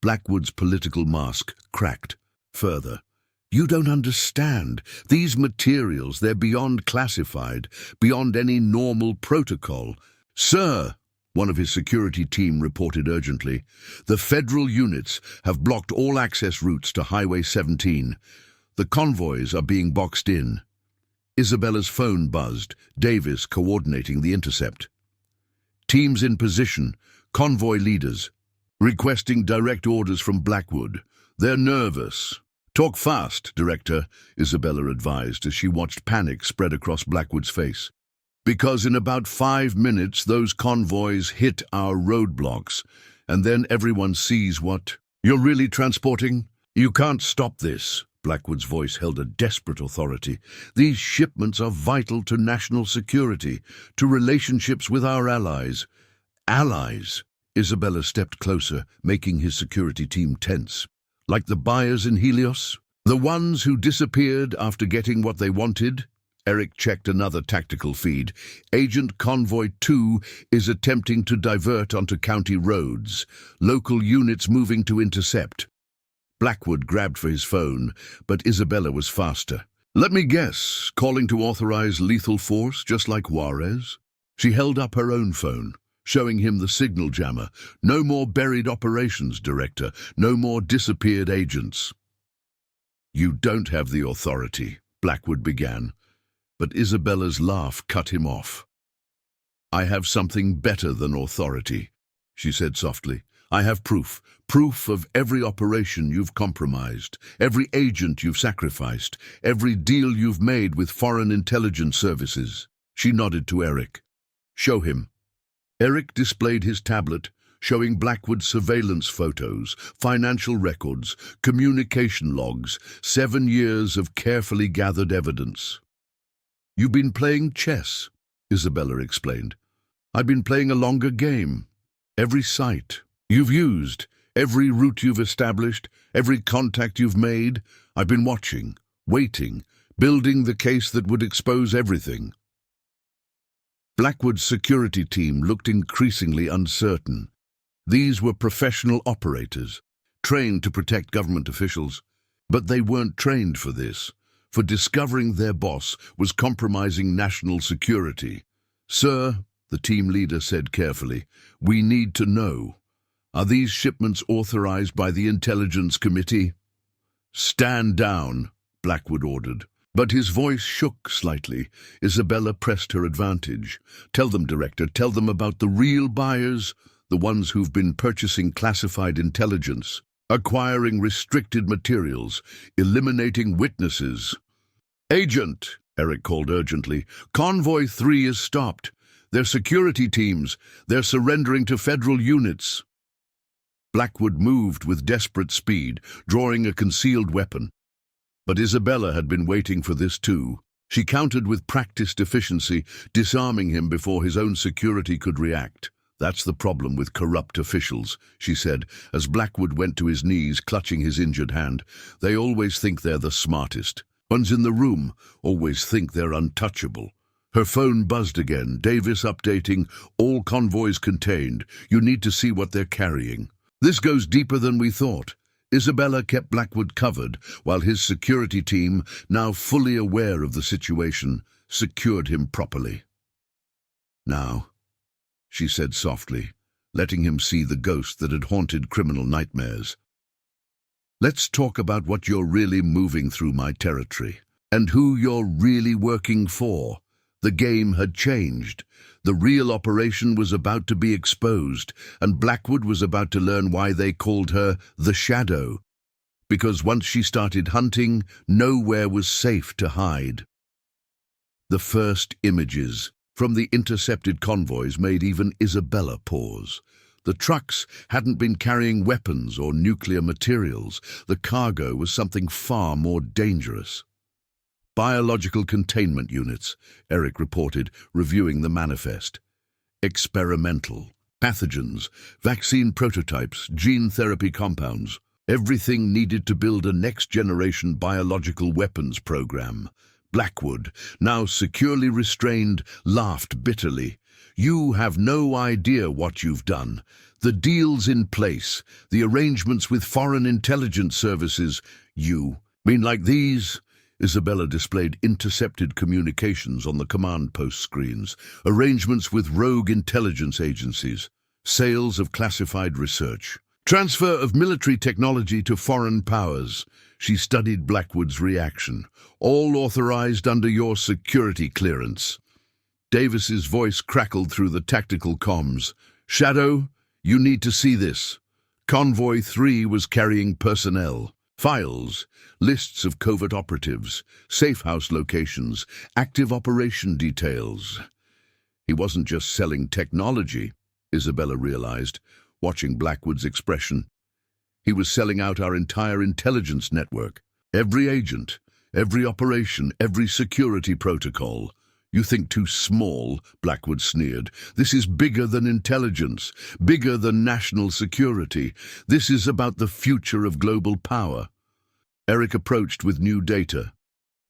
Blackwood's political mask cracked further. You don't understand. These materials, they're beyond classified, beyond any normal protocol. Sir, one of his security team reported urgently, the federal units have blocked all access routes to Highway 17. The convoys are being boxed in. Isabella's phone buzzed, Davis coordinating the intercept. Teams in position, convoy leaders, requesting direct orders from Blackwood. They're nervous. Talk fast, Director, Isabella advised as she watched panic spread across Blackwood's face. Because in about 5 minutes those convoys hit our roadblocks, and then everyone sees what you're really transporting. You can't stop this. Blackwood's voice held a desperate authority. These shipments are vital to national security, to relationships with our allies. Allies? Isabella stepped closer, making his security team tense. Like the buyers in Helios? The ones who disappeared after getting what they wanted? Eric checked another tactical feed. Agent Convoy 2 is attempting to divert onto county roads. Local units moving to intercept. Blackwood grabbed for his phone, but Isabella was faster. Let me guess, calling to authorize lethal force, just like Juarez? She held up her own phone, showing him the signal jammer. No more buried operations, Director. No more disappeared agents. You don't have the authority, Blackwood began, but Isabella's laugh cut him off. I have something better than authority, she said softly. I have proof of every operation you've compromised, every agent you've sacrificed, every deal you've made with foreign intelligence services. She nodded to Eric. Show him. Eric displayed his tablet, showing Blackwood's surveillance photos, financial records, communication logs, 7 years of carefully gathered evidence. You've been playing chess, Isabella explained. I've been playing a longer game. Every site you've used, every route you've established, every contact you've made, I've been watching, waiting, building the case that would expose everything. Blackwood's security team looked increasingly uncertain. These were professional operators, trained to protect government officials. But they weren't trained for this, for discovering their boss was compromising national security. "Sir," the team leader said carefully, "we need to know. Are these shipments authorized by the Intelligence Committee?" "Stand down," Blackwood ordered. But his voice shook slightly. Isabella pressed her advantage. "Tell them, Director, tell them about the real buyers, the ones who've been purchasing classified intelligence, acquiring restricted materials, eliminating witnesses." "Agent," Eric called urgently, "Convoy 3 is stopped. They're security teams. They're surrendering to federal units." Blackwood moved with desperate speed, drawing a concealed weapon. But Isabella had been waiting for this too. She countered with practiced efficiency, disarming him before his own security could react. "That's the problem with corrupt officials," she said, as Blackwood went to his knees, clutching his injured hand. "They always think they're the smartest. Ones in the room always think they're untouchable." Her phone buzzed again. "Davis updating. All convoys contained. You need to see what they're carrying." "This goes deeper than we thought." Isabella kept Blackwood covered, while his security team, now fully aware of the situation, secured him properly. "Now," she said softly, letting him see the ghost that had haunted criminal nightmares, "let's talk about what you're really moving through my territory, and who you're really working for." The game had changed. The real operation was about to be exposed, and Blackwood was about to learn why they called her the Shadow. Because once she started hunting, nowhere was safe to hide. The first images from the intercepted convoys made even Isabella pause. The trucks hadn't been carrying weapons or nuclear materials. The cargo was something far more dangerous. "Biological containment units," Eric reported, reviewing the manifest. "Experimental. Pathogens, vaccine prototypes, gene therapy compounds. Everything needed to build a next-generation biological weapons program." Blackwood, now securely restrained, laughed bitterly. "You have no idea what you've done. The deals in place, the arrangements with foreign intelligence services. You mean like these?" Isabella displayed intercepted communications on the command post screens, arrangements with rogue intelligence agencies, sales of classified research, transfer of military technology to foreign powers. She studied Blackwood's reaction. "All authorized under your security clearance." Davis's voice crackled through the tactical comms. "Shadow, you need to see this. Convoy 3 was carrying personnel. Files, lists of covert operatives, safe house locations, active operation details." He wasn't just selling technology, Isabella realized, watching Blackwood's expression. He was selling out our entire intelligence network. Every agent, every operation, every security protocol. "You think too small," Blackwood sneered. "This is bigger than intelligence, bigger than national security. This is about the future of global power." Eric approached with new data.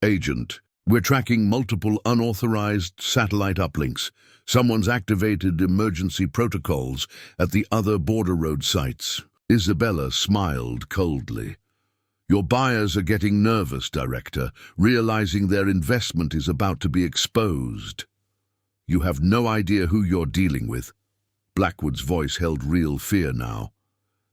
"Agent, we're tracking multiple unauthorized satellite uplinks. Someone's activated emergency protocols at the other border road sites." Isabella smiled coldly. "Your buyers are getting nervous, Director, realizing their investment is about to be exposed. You have no idea who you're dealing with." Blackwood's voice held real fear now.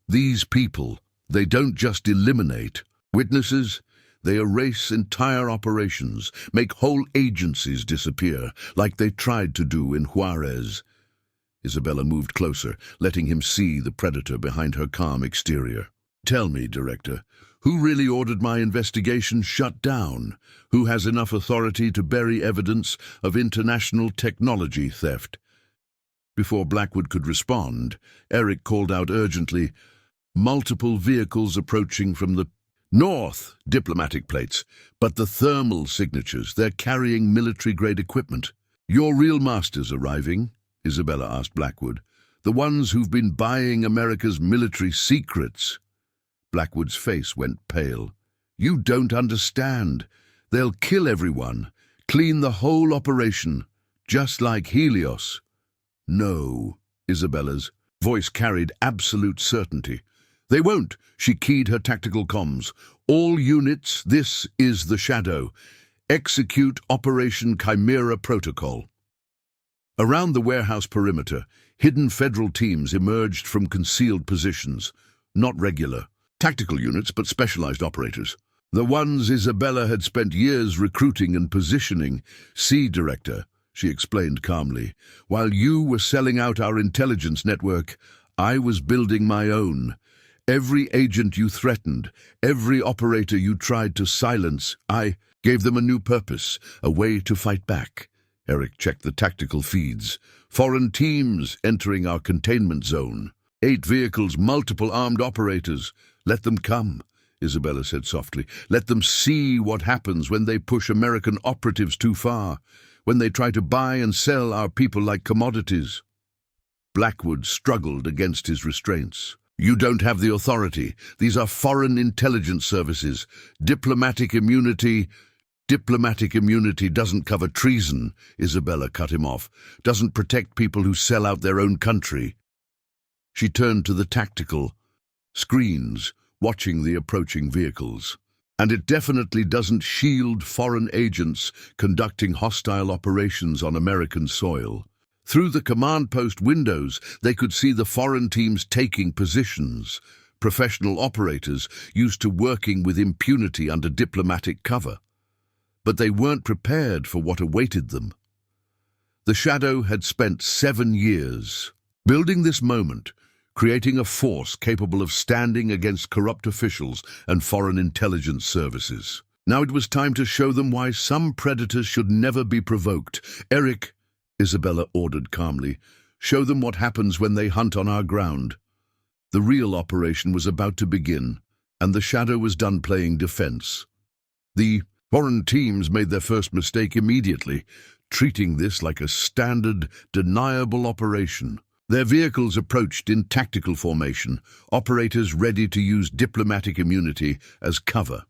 "These people, they don't just eliminate witnesses, they erase entire operations, make whole agencies disappear, like they tried to do in Juarez." Isabella moved closer, letting him see the predator behind her calm exterior. "Tell me, Director, who really ordered my investigation shut down? Who has enough authority to bury evidence of international technology theft?" Before Blackwood could respond, Eric called out urgently, "Multiple vehicles approaching from the north, diplomatic plates, but the thermal signatures, they're carrying military-grade equipment." "Your real masters arriving?" Isabella asked Blackwood. "The ones who've been buying America's military secrets?" Blackwood's face went pale. "You don't understand. They'll kill everyone, clean the whole operation, Just like Helios. No, Isabella's voice carried absolute certainty. They won't, she keyed her tactical comms. All units, this is the Shadow. Execute Operation Chimera Protocol. Around the warehouse perimeter, hidden federal teams emerged from concealed positions. Not regular tactical units, but specialized operators. The ones Isabella had spent years recruiting and positioning. See, Director, she explained calmly, while you were selling out our intelligence network, I was building my own. Every agent you threatened, every operator you tried to silence, I gave them a new purpose, a way to fight back. Eric checked the tactical feeds. Foreign teams entering our containment zone. 8 vehicles, multiple armed operators. Let them come, Isabella said softly. Let them see what happens when they push American operatives too far, when they try to buy and sell our people like commodities. Blackwood struggled against his restraints. You don't have the authority. These are foreign intelligence services. Diplomatic immunity doesn't cover treason, Isabella cut him off. Doesn't protect people who sell out their own country. She turned to the tactical screens, watching the approaching vehicles. And it definitely doesn't shield foreign agents conducting hostile operations on American soil. Through the command post windows, they could see the foreign teams taking positions. Professional operators used to working with impunity under diplomatic cover. But they weren't prepared for what awaited them. The Shadow had spent 7 years building this moment, creating a force capable of standing against corrupt officials and foreign intelligence services. Now it was time to show them why some predators should never be provoked. Eric, Isabella ordered calmly, show them what happens when they hunt on our ground. The real operation was about to begin, and the Shadow was done playing defense. The foreign teams made their first mistake immediately, treating this like a standard, deniable operation. Their vehicles approached in tactical formation, operators ready to use diplomatic immunity as cover.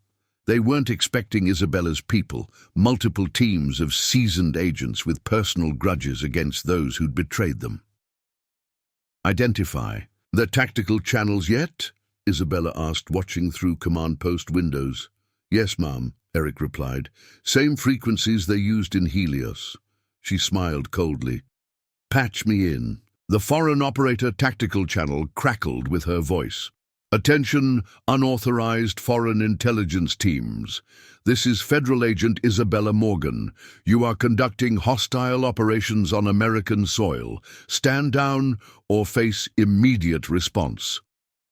They weren't expecting Isabella's people, multiple teams of seasoned agents with personal grudges against those who'd betrayed them. Identify the tactical channels yet? Isabella asked, watching through command post windows. Yes, ma'am, Eric replied. Same frequencies they used in Helios. She smiled coldly. Patch me in. The foreign operator tactical channel crackled with her voice. Attention, unauthorized foreign intelligence teams. This is Federal Agent Isabella Morgan. You are conducting hostile operations on American soil. Stand down or face immediate response.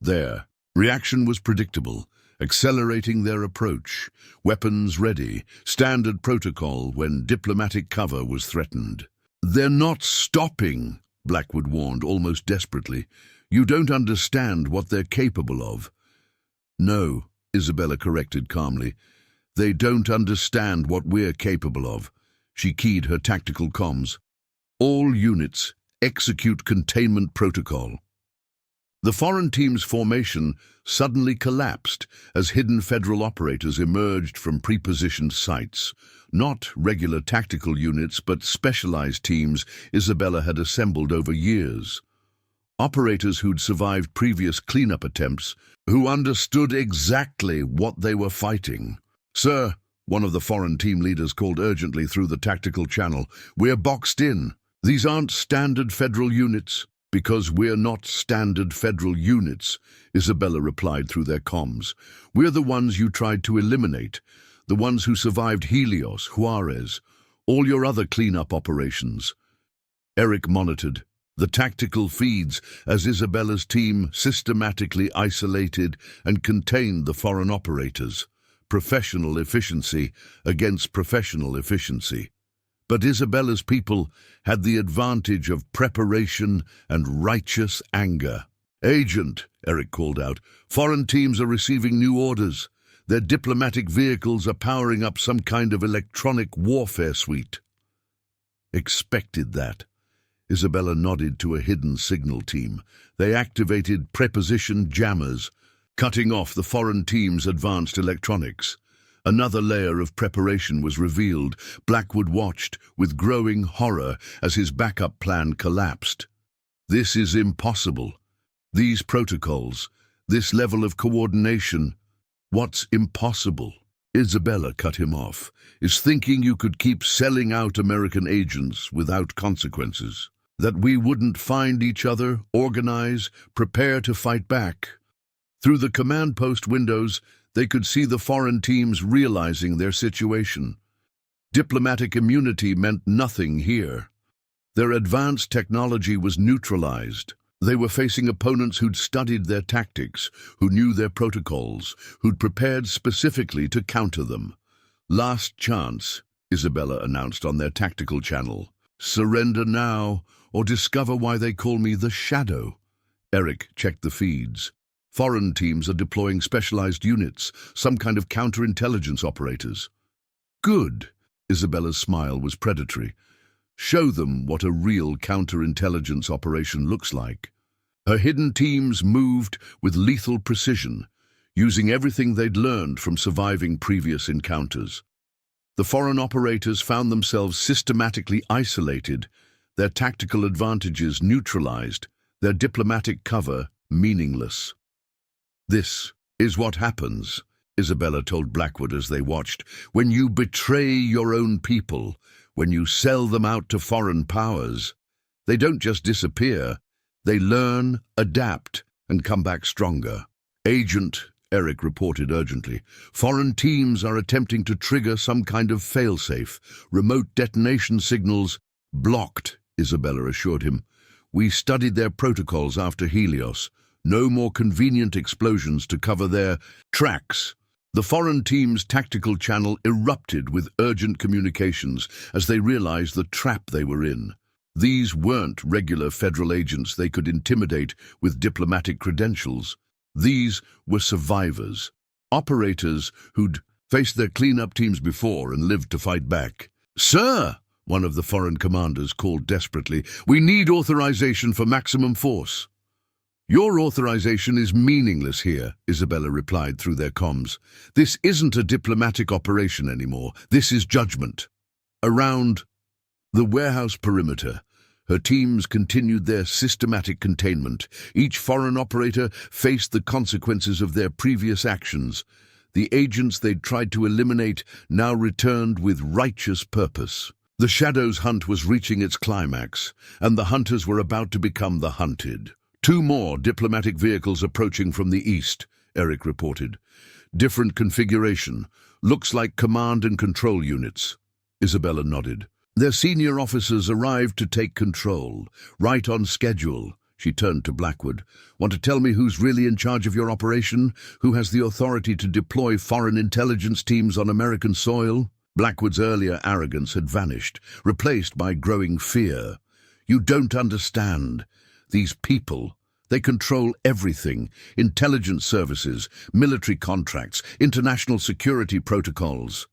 Their reaction was predictable, accelerating their approach. Weapons ready, standard protocol when diplomatic cover was threatened. They're not stopping, Blackwood warned almost desperately. You don't understand what they're capable of. No, Isabella corrected calmly. They don't understand what we're capable of. She keyed her tactical comms. All units, execute containment protocol. The foreign team's formation suddenly collapsed as hidden federal operators emerged from pre-positioned sites. Not regular tactical units, but specialized teams Isabella had assembled over years. Operators who'd survived previous cleanup attempts, who understood exactly what they were fighting. Sir, one of the foreign team leaders called urgently through the tactical channel, we're boxed in. These aren't standard federal units. Because we're not standard federal units, Isabella replied through their comms. We're the ones you tried to eliminate, the ones who survived Helios, Juarez, all your other cleanup operations. Eric monitored the tactical feeds as Isabella's team systematically isolated and contained the foreign operators. Professional efficiency against professional efficiency. But Isabella's people had the advantage of preparation and righteous anger. Agent, Eric called out, foreign teams are receiving new orders. Their diplomatic vehicles are powering up some kind of electronic warfare suite. Expected that. Isabella nodded to a hidden signal team. They activated preposition jammers, cutting off the foreign team's advanced electronics. Another layer of preparation was revealed. Blackwood watched with growing horror as his backup plan collapsed. This is impossible. These protocols, this level of coordination, what's impossible? Isabella cut him off. Is thinking you could keep selling out American agents without consequences? That we wouldn't find each other, organize, prepare to fight back? Through the command post windows, they could see the foreign teams realizing their situation. Diplomatic immunity meant nothing here. Their advanced technology was neutralized. They were facing opponents who'd studied their tactics, who knew their protocols, who'd prepared specifically to counter them. Last chance, Isabella announced on their tactical channel. Surrender now, or discover why they call me the Shadow. Eric checked the feeds. Foreign teams are deploying specialized units, some kind of counterintelligence operators. Good. Isabella's smile was predatory. Show them what a real counterintelligence operation looks like. Her hidden teams moved with lethal precision, using everything they'd learned from surviving previous encounters. The foreign operators found themselves systematically isolated, their tactical advantages neutralized, their diplomatic cover meaningless. This is what happens, Isabella told Blackwood as they watched, when you betray your own people, when you sell them out to foreign powers. They don't just disappear, they learn, adapt, and come back stronger. Agent, Eric reported urgently, foreign teams are attempting to trigger some kind of failsafe. Remote detonation signals blocked, Isabella assured him. We studied their protocols after Helios. No more convenient explosions to cover their tracks. The foreign team's tactical channel erupted with urgent communications as they realized the trap they were in. These weren't regular federal agents they could intimidate with diplomatic credentials. These were survivors, operators who'd faced their cleanup teams before and lived to fight back. "Sir," one of the foreign commanders called desperately, "we need authorization for maximum force." "Your authorization is meaningless here," Isabella replied through their comms. "This isn't a diplomatic operation anymore. This is judgment." Around the warehouse perimeter, her teams continued their systematic containment. Each foreign operator faced the consequences of their previous actions. The agents they'd tried to eliminate now returned with righteous purpose. The Shadow's hunt was reaching its climax, and the hunters were about to become the hunted. 2 more diplomatic vehicles approaching from the east, Eric reported. Different configuration. Looks like command and control units. Isabella nodded. Their senior officers arrived to take control. Right on schedule. She turned to Blackwood. Want to tell me who's really in charge of your operation? Who has the authority to deploy foreign intelligence teams on American soil? Blackwood's earlier arrogance had vanished, replaced by growing fear. You don't understand. These people, they control everything. Intelligence services, military contracts, international security protocols.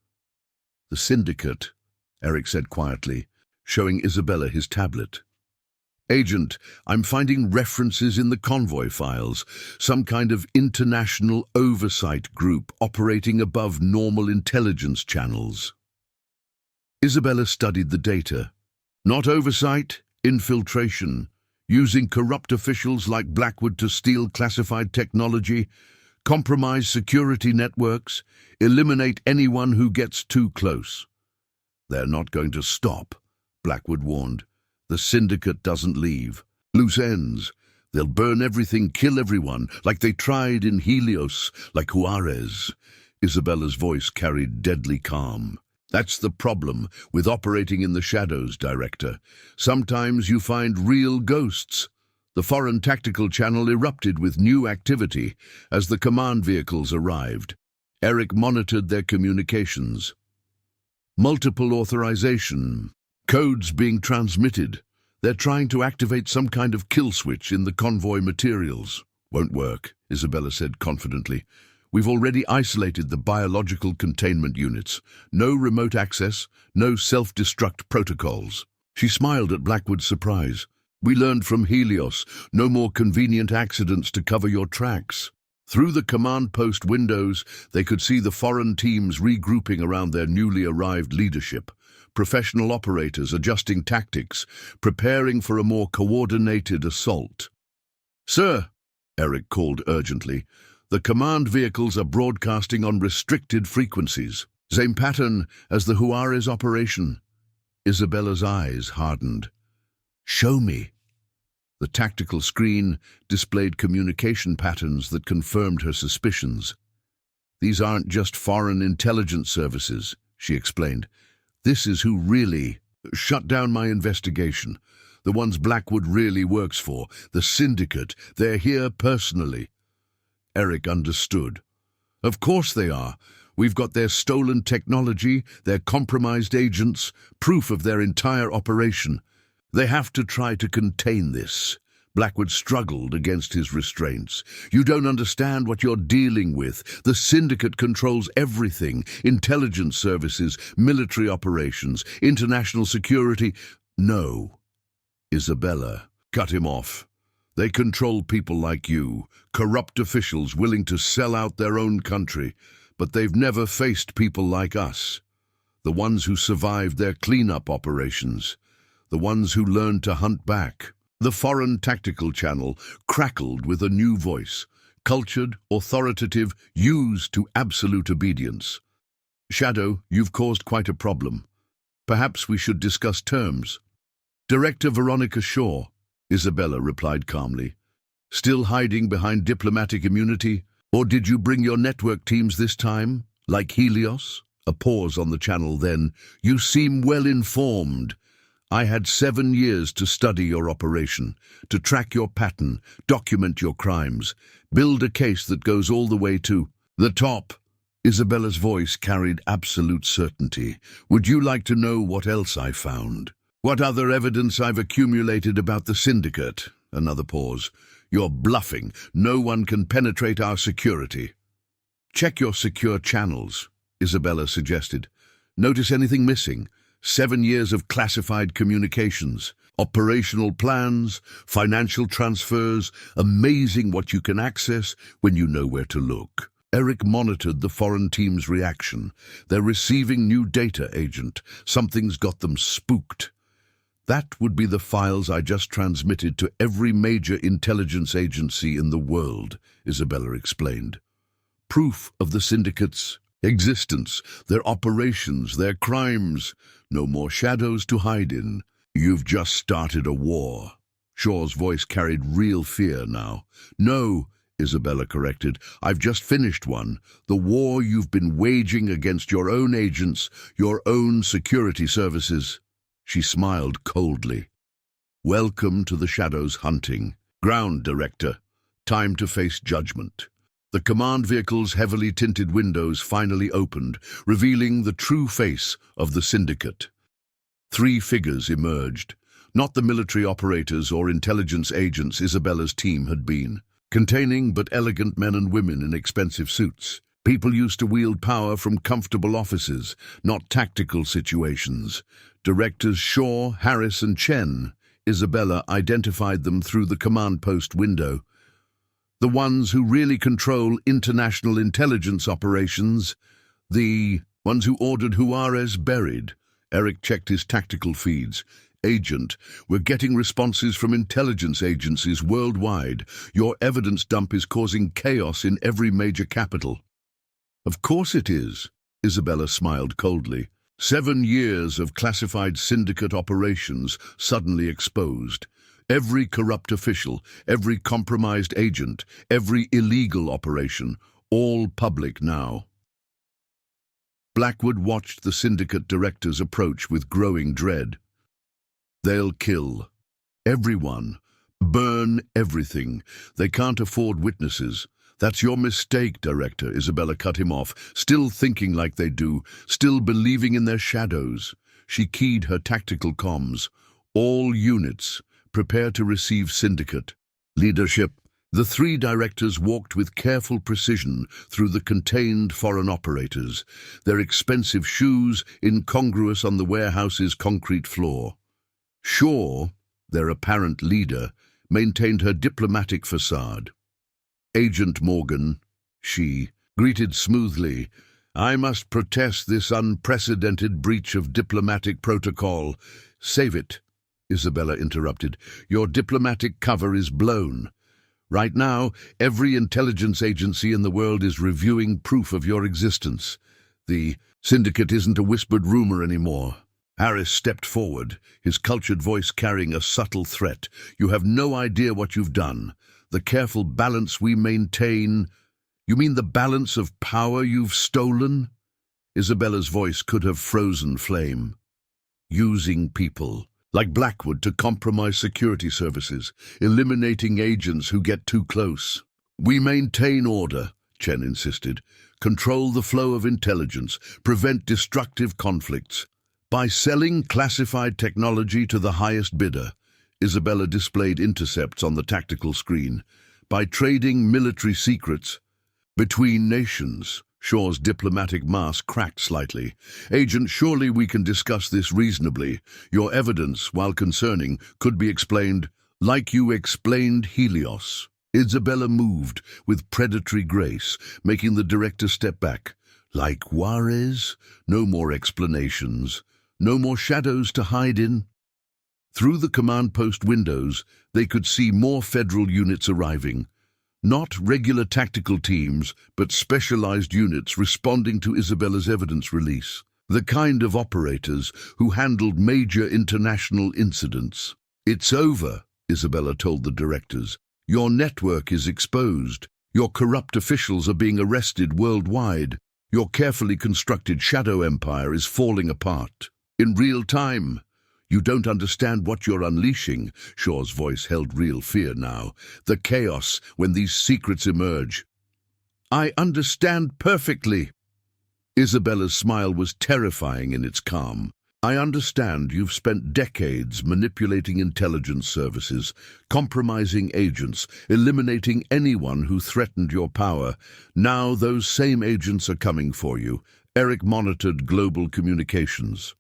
The syndicate, Eric said quietly, showing Isabella his tablet. Agent, I'm finding references in the convoy files, some kind of international oversight group operating above normal intelligence channels. Isabella studied the data. Not oversight, infiltration. Using corrupt officials like Blackwood to steal classified technology, compromise security networks, eliminate anyone who gets too close. They're not going to stop, Blackwood warned. The syndicate doesn't leave. Loose ends. They'll burn everything, kill everyone, like they tried in Helios, like Juarez. Isabella's voice carried deadly calm. That's the problem with operating in the shadows, Director. Sometimes you find real ghosts. The foreign tactical channel erupted with new activity as the command vehicles arrived. Eric monitored their communications. Multiple authorization. Codes being transmitted. They're trying to activate some kind of kill switch in the convoy materials. Won't work, Isabella said confidently. We've already isolated the biological containment units. No remote access, no self-destruct protocols. She smiled at Blackwood's surprise. We learned from Helios, no more convenient accidents to cover your tracks. Through the command post windows, they could see the foreign teams regrouping around their newly arrived leadership, professional operators adjusting tactics, preparing for a more coordinated assault. "Sir," Eric called urgently, "the command vehicles are broadcasting on restricted frequencies. Same pattern as the Juarez operation." Isabella's eyes hardened. "Show me." The tactical screen displayed communication patterns that confirmed her suspicions. "These aren't just foreign intelligence services," she explained. "This is who really shut down my investigation. The ones Blackwood really works for, the Syndicate. They're here personally." Eric understood. "Of course they are. We've got their stolen technology, their compromised agents, proof of their entire operation. They have to try to contain this." Blackwood struggled against his restraints. "You don't understand what you're dealing with. The Syndicate controls everything. Intelligence services, military operations, international security." "No." Isabella cut him off. "They control people like you, corrupt officials willing to sell out their own country, but they've never faced people like us. The ones who survived their cleanup operations. The ones who learned to hunt back." The foreign tactical channel crackled with a new voice, cultured, authoritative, used to absolute obedience. "Shadow, you've caused quite a problem. Perhaps we should discuss terms." "Director Veronica Shaw," Isabella replied calmly. "Still hiding behind diplomatic immunity? Or did you bring your network teams this time, like Helios?" A pause on the channel, then, "You seem well informed. I had 7 years to study your operation, to track your pattern, document your crimes, build a case that goes all the way to the top." Isabella's voice carried absolute certainty. "Would you like to know what else I found? What other evidence I've accumulated about the Syndicate?" Another pause. "You're bluffing. No one can penetrate our security." "Check your secure channels," Isabella suggested. "Notice anything missing? 7 years of classified communications, operational plans, financial transfers. Amazing what you can access when you know where to look." Eric monitored the foreign team's reaction. "They're receiving new data, Agent. Something's got them spooked." "That would be the files I just transmitted to every major intelligence agency in the world," Isabella explained. "Proof of the Syndicate's existence, their operations, their crimes. No more shadows to hide in. You've just started a war." Shaw's voice carried real fear now. "No," Isabella corrected. "I've just finished one. The war you've been waging against your own agents, your own security services." She smiled coldly. "Welcome to the Shadows hunting ground, Director. Time to face judgment." The command vehicle's heavily tinted windows finally opened, revealing the true face of the Syndicate. 3 figures emerged, not the military operators or intelligence agents Isabella's team had been, containing but elegant men and women in expensive suits. People used to wield power from comfortable offices, not tactical situations. Directors Shaw, Harris, and Chen. Isabella identified them through the command post window. The ones who really control international intelligence operations. The ones who ordered Juarez buried. Eric checked his tactical feeds. "Agent, we're getting responses from intelligence agencies worldwide. Your evidence dump is causing chaos in every major capital." "Of course it is," Isabella smiled coldly. 7 years of classified Syndicate operations suddenly exposed. Every corrupt official, every compromised agent, every illegal operation, all public now. Blackwood watched the Syndicate directors approach with growing dread. "They'll kill everyone, burn everything. They can't afford witnesses." "That's your mistake, Director," Isabella cut him off, still thinking like they do, still believing in their shadows. She keyed her tactical comms. "All units, prepare to receive Syndicate leadership." The 3 directors walked with careful precision through the contained foreign operators, their expensive shoes incongruous on the warehouse's concrete floor. Shaw, their apparent leader, maintained her diplomatic facade. Agent Morgan, she greeted smoothly. I must protest this unprecedented breach of diplomatic protocol. Save it, Isabella interrupted. Your diplomatic cover is blown. Right now, every intelligence agency in the world is reviewing proof of your existence. The syndicate isn't a whispered rumor anymore. Harris stepped forward, his cultured voice carrying a subtle threat. You have no idea what you've done. The careful balance we maintain. You mean the balance of power you've stolen? Isabella's voice could have frozen flame. Using people like Blackwood to compromise security services, eliminating agents who get too close. We maintain order, Chen insisted. Control the flow of intelligence, prevent destructive conflicts. By selling classified technology to the highest bidder, Isabella displayed intercepts on the tactical screen. By trading military secrets between nations, Shaw's diplomatic mask cracked slightly. Agent, surely we can discuss this reasonably. Your evidence, while concerning, could be explained like you explained Helios. Isabella moved with predatory grace, making the director step back. Like Juarez? No more explanations. No more shadows to hide in. Through the command post windows, they could see more federal units arriving. Not regular tactical teams, but specialized units responding to Isabella's evidence release. The kind of operators who handled major international incidents. It's over, Isabella told the directors. Your network is exposed. Your corrupt officials are being arrested worldwide. Your carefully constructed shadow empire is falling apart. In real time. You don't understand what you're unleashing. Shaw's voice held real fear now. The chaos when these secrets emerge. I understand perfectly. Isabella's smile was terrifying in its calm. I understand you've spent decades manipulating intelligence services, compromising agents, eliminating anyone who threatened your power. Now those same agents are coming for you. Eric monitored global communications.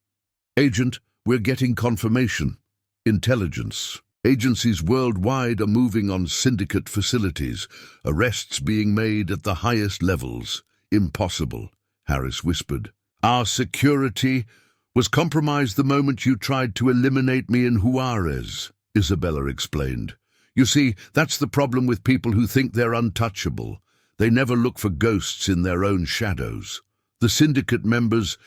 Agent, we're getting confirmation. Intelligence. Agencies worldwide are moving on syndicate facilities. Arrests being made at the highest levels. Impossible, Harris whispered. Our security was compromised the moment you tried to eliminate me in Juarez, Isabella explained. You see, that's the problem with people who think they're untouchable. They never look for ghosts in their own shadows. The syndicate members'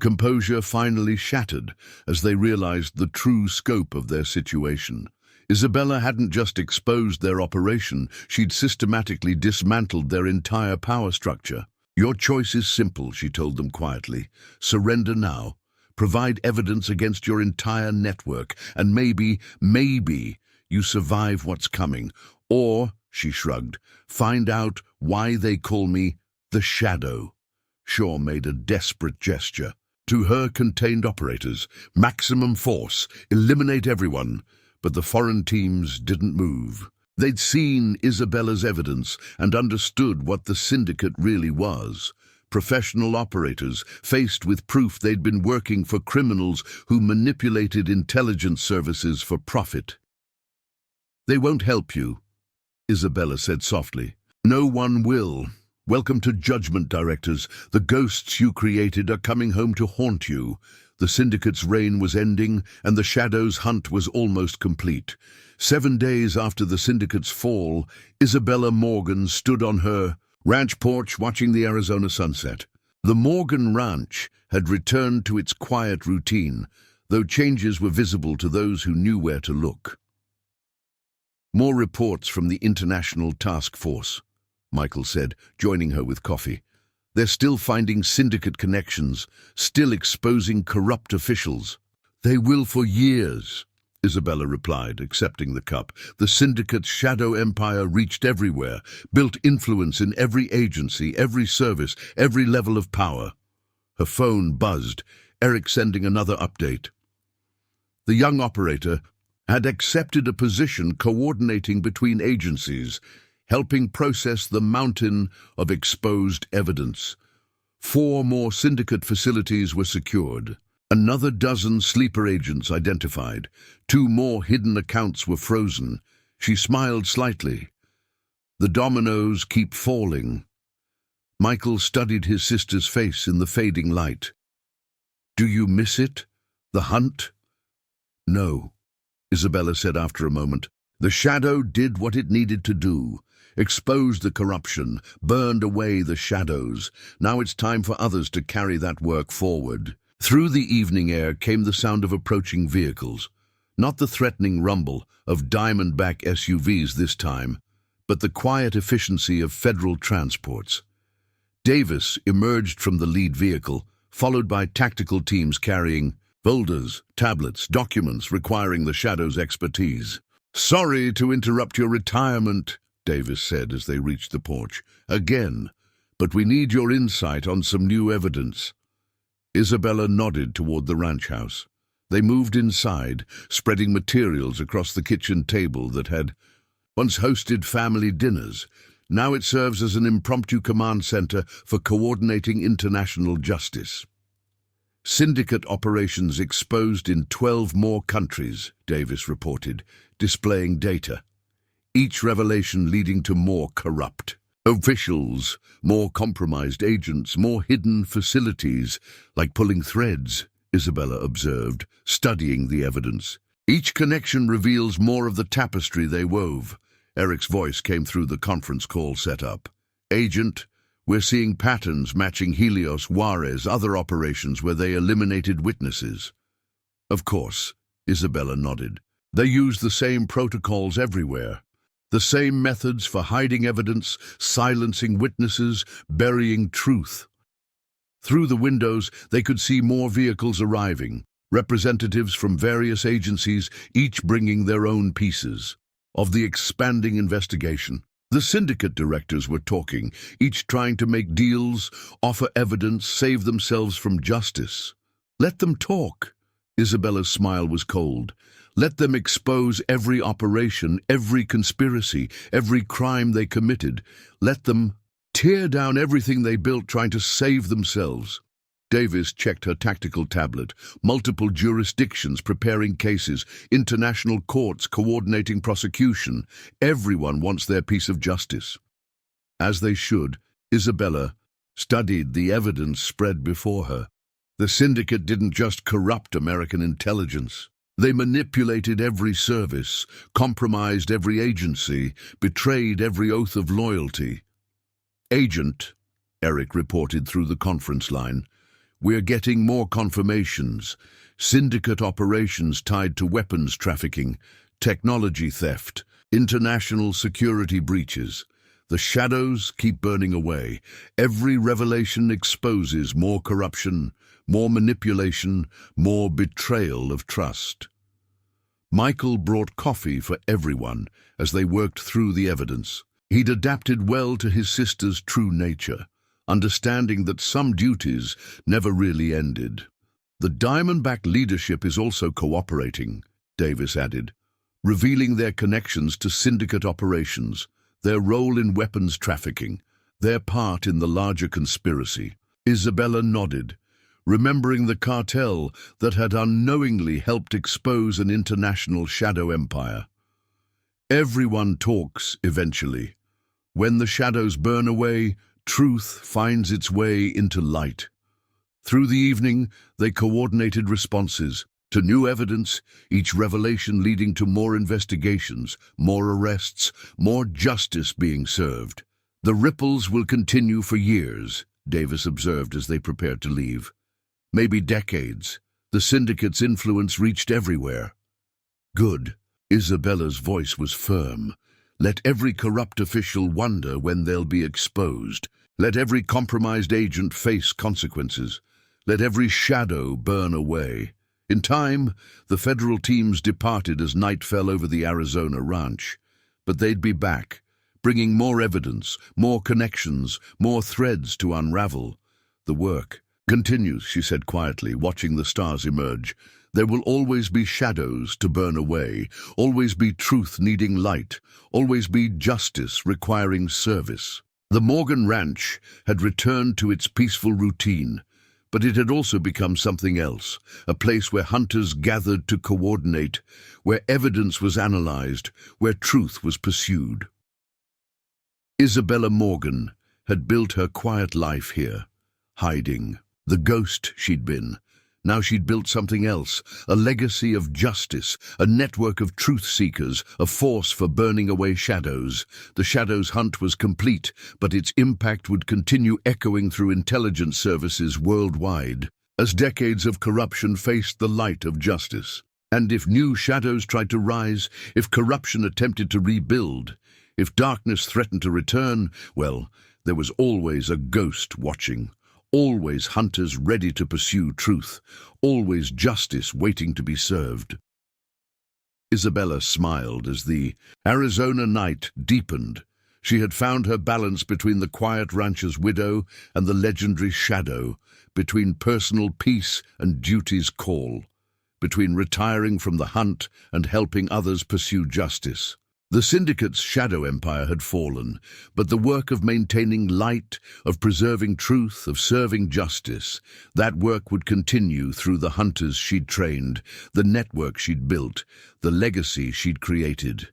composure finally shattered as they realized the true scope of their situation. Isabella hadn't just exposed their operation, she'd systematically dismantled their entire power structure. Your choice is simple, she told them quietly. Surrender now. Provide evidence against your entire network, and maybe you survive what's coming. Or, she shrugged, find out why they call me the Shadow. Shaw made a desperate gesture. To her contained operators, maximum force, eliminate everyone. But the foreign teams didn't move. They'd seen Isabella's evidence and understood what the syndicate really was. Professional operators faced with proof they'd been working for criminals who manipulated intelligence services for profit. They won't help you, Isabella said softly. No one will. Welcome to judgment, directors. The ghosts you created are coming home to haunt you. The syndicate's reign was ending, and the Shadow's hunt was almost complete. 7 days after the syndicate's fall, Isabella Morgan stood on her ranch porch watching the Arizona sunset. The Morgan Ranch had returned to its quiet routine, though changes were visible to those who knew where to look. More reports from the International Task Force, Michael said, joining her with coffee. They're still finding syndicate connections, still exposing corrupt officials. They will for years, Isabella replied, accepting the cup. The syndicate's shadow empire reached everywhere, built influence in every agency, every service, every level of power. Her phone buzzed, Eric sending another update. The young operator had accepted a position coordinating between agencies, helping process the mountain of exposed evidence. 4 more syndicate facilities were secured. Another dozen sleeper agents identified. 2 more hidden accounts were frozen. She smiled slightly. The dominoes keep falling. Michael studied his sister's face in the fading light. "Do you miss it? The hunt?" "No," Isabella said after a moment. "The shadow did what it needed to do. Exposed the corruption, burned away the shadows. Now it's time for others to carry that work forward." Through the evening air came the sound of approaching vehicles. Not the threatening rumble of diamondback SUVs this time, but the quiet efficiency of federal transports. Davis emerged from the lead vehicle, followed by tactical teams carrying folders, tablets, documents requiring the Shadow's expertise. "Sorry to interrupt your retirement," Davis said as they reached the porch. "Again, but we need your insight on some new evidence." Isabella nodded toward the ranch house. They moved inside, spreading materials across the kitchen table that had once hosted family dinners. Now it serves as an impromptu command center for coordinating international justice. Syndicate operations exposed in 12 more countries, Davis reported, displaying data. Each revelation leading to more corrupt officials, more compromised agents, more hidden facilities, like pulling threads, Isabella observed, studying the evidence. Each connection reveals more of the tapestry they wove. Eric's voice came through the conference call setup. "Agent, we're seeing patterns matching Helios Juarez' other operations where they eliminated witnesses." "Of course," Isabella nodded. "They use the same protocols everywhere. The same methods for hiding evidence, silencing witnesses, burying truth." Through the windows, they could see more vehicles arriving, representatives from various agencies, each bringing their own pieces of the expanding investigation. The syndicate directors were talking, each trying to make deals, offer evidence, save themselves from justice. "Let them talk." Isabella's smile was cold. "Let them expose every operation, every conspiracy, every crime they committed. Let them tear down everything they built trying to save themselves." Davis checked her tactical tablet. Multiple jurisdictions preparing cases, international courts coordinating prosecution. Everyone wants their piece of justice. As they should, Isabella studied the evidence spread before her. The syndicate didn't just corrupt American intelligence. They manipulated every service, compromised every agency, betrayed every oath of loyalty. "Agent," Eric reported through the conference line, "we're getting more confirmations. Syndicate operations tied to weapons trafficking, technology theft, international security breaches. The shadows keep burning away. Every revelation exposes more corruption, more manipulation, more betrayal of trust." Michael brought coffee for everyone as they worked through the evidence. He'd adapted well to his sister's true nature, understanding that some duties never really ended. "The Diamondback leadership is also cooperating," Davis added, "revealing their connections to syndicate operations, their role in weapons trafficking, their part in the larger conspiracy." Isabella nodded, remembering the cartel that had unknowingly helped expose an international shadow empire. "Everyone talks eventually. When the shadows burn away, truth finds its way into light." Through the evening, they coordinated responses to new evidence, each revelation leading to more investigations, more arrests, more justice being served. "The ripples will continue for years," Davis observed as they prepared to leave. "Maybe decades. The syndicate's influence reached everywhere." "Good." Isabella's voice was firm. "Let every corrupt official wonder when they'll be exposed. Let every compromised agent face consequences. Let every shadow burn away." In time, the federal teams departed as night fell over the Arizona ranch. But they'd be back, bringing more evidence, more connections, more threads to unravel. "The work continues," she said quietly, watching the stars emerge. "There will always be shadows to burn away, always be truth needing light, always be justice requiring service." The Morgan Ranch had returned to its peaceful routine, but it had also become something else, a place where hunters gathered to coordinate, where evidence was analyzed, where truth was pursued. Isabella Morgan had built her quiet life here, hiding. The ghost she'd been. Now she'd built something else, a legacy of justice, a network of truth-seekers, a force for burning away shadows. The shadows hunt was complete, but its impact would continue echoing through intelligence services worldwide, as decades of corruption faced the light of justice. And if new shadows tried to rise, if corruption attempted to rebuild, if darkness threatened to return, well, there was always a ghost watching. Always hunters ready to pursue truth, always justice waiting to be served. Isabella smiled as the Arizona night deepened. She had found her balance between the quiet rancher's widow and the legendary shadow, between personal peace and duty's call, between retiring from the hunt and helping others pursue justice. The syndicate's shadow empire had fallen, but the work of maintaining light, of preserving truth, of serving justice, that work would continue through the hunters she'd trained, the network she'd built, the legacy she'd created.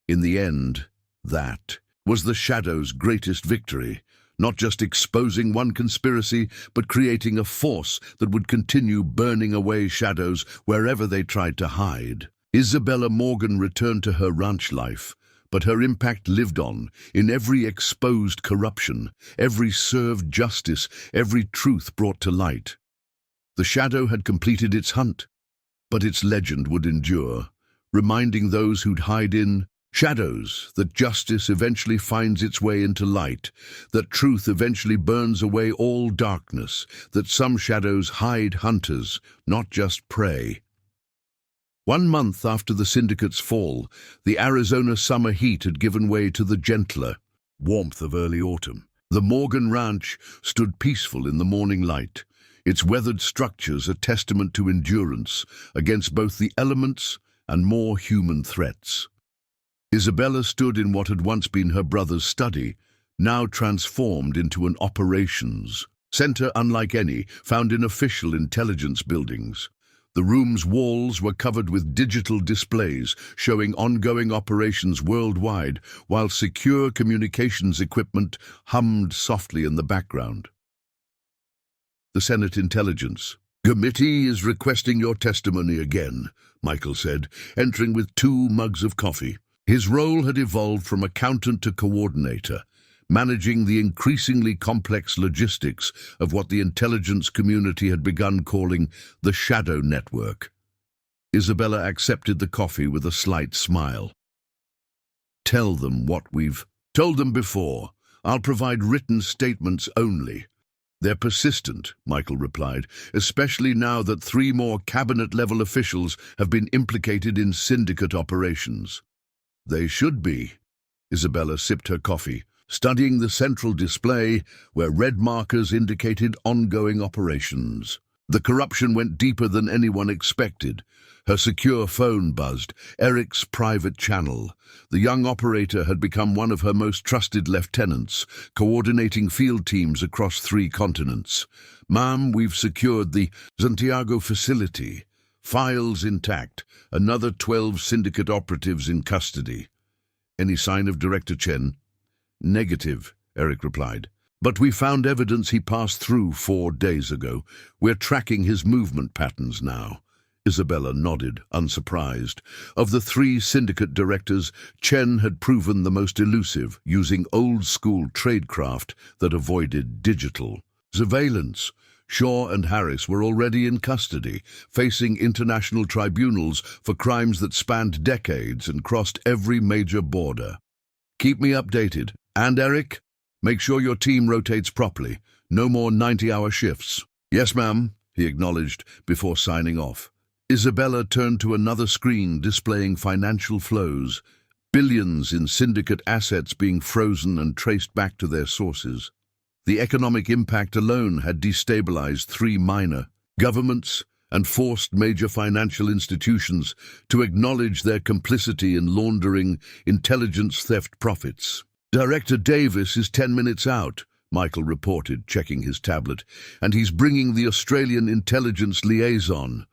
In the end, that was the shadow's greatest victory, not just exposing one conspiracy, but creating a force that would continue burning away shadows wherever they tried to hide. Isabella Morgan returned to her ranch life, but her impact lived on in every exposed corruption, every served justice, every truth brought to light. The shadow had completed its hunt, but its legend would endure, reminding those who'd hide in shadows that justice eventually finds its way into light, that truth eventually burns away all darkness, that some shadows hide hunters, not just prey. 1 month after the syndicate's fall, the Arizona summer heat had given way to the gentler warmth of early autumn. The Morgan Ranch stood peaceful in the morning light, its weathered structures a testament to endurance against both the elements and more human threats. Isabella stood in what had once been her brother's study, now transformed into an operations center unlike any found in official intelligence buildings. The room's walls were covered with digital displays showing ongoing operations worldwide, while secure communications equipment hummed softly in the background. The Senate Intelligence Committee is requesting your testimony again, Michael said, entering with 2 mugs of coffee. His role had evolved from accountant to coordinator, managing the increasingly complex logistics of what the intelligence community had begun calling the Shadow Network. Isabella accepted the coffee with a slight smile. Tell them what we've told them before. I'll provide written statements only. They're persistent, Michael replied, especially now that 3 more cabinet-level officials have been implicated in syndicate operations. They should be. Isabella sipped her coffee, studying the central display where red markers indicated ongoing operations. The corruption went deeper than anyone expected. Her secure phone buzzed, Eric's private channel. The young operator had become one of her most trusted lieutenants, coordinating field teams across 3 continents. Ma'am, we've secured the Santiago facility. Files intact. Another 12 syndicate operatives in custody. Any sign of Director Chen? Negative, Eric replied. But we found evidence he passed through 4 days ago. We're tracking his movement patterns now. Isabella nodded, unsurprised. Of the 3 syndicate directors, Chen had proven the most elusive, using old-school tradecraft that avoided digital surveillance. Shaw and Harris were already in custody, facing international tribunals for crimes that spanned decades and crossed every major border. Keep me updated. And Eric, make sure your team rotates properly. No more 90-hour shifts. Yes, ma'am, he acknowledged before signing off. Isabella turned to another screen displaying financial flows, billions in syndicate assets being frozen and traced back to their sources. The economic impact alone had destabilized 3 minor governments and forced major financial institutions to acknowledge their complicity in laundering intelligence theft profits. Director Davis is 10 minutes out, Michael reported, checking his tablet, and he's bringing the Australian intelligence liaison.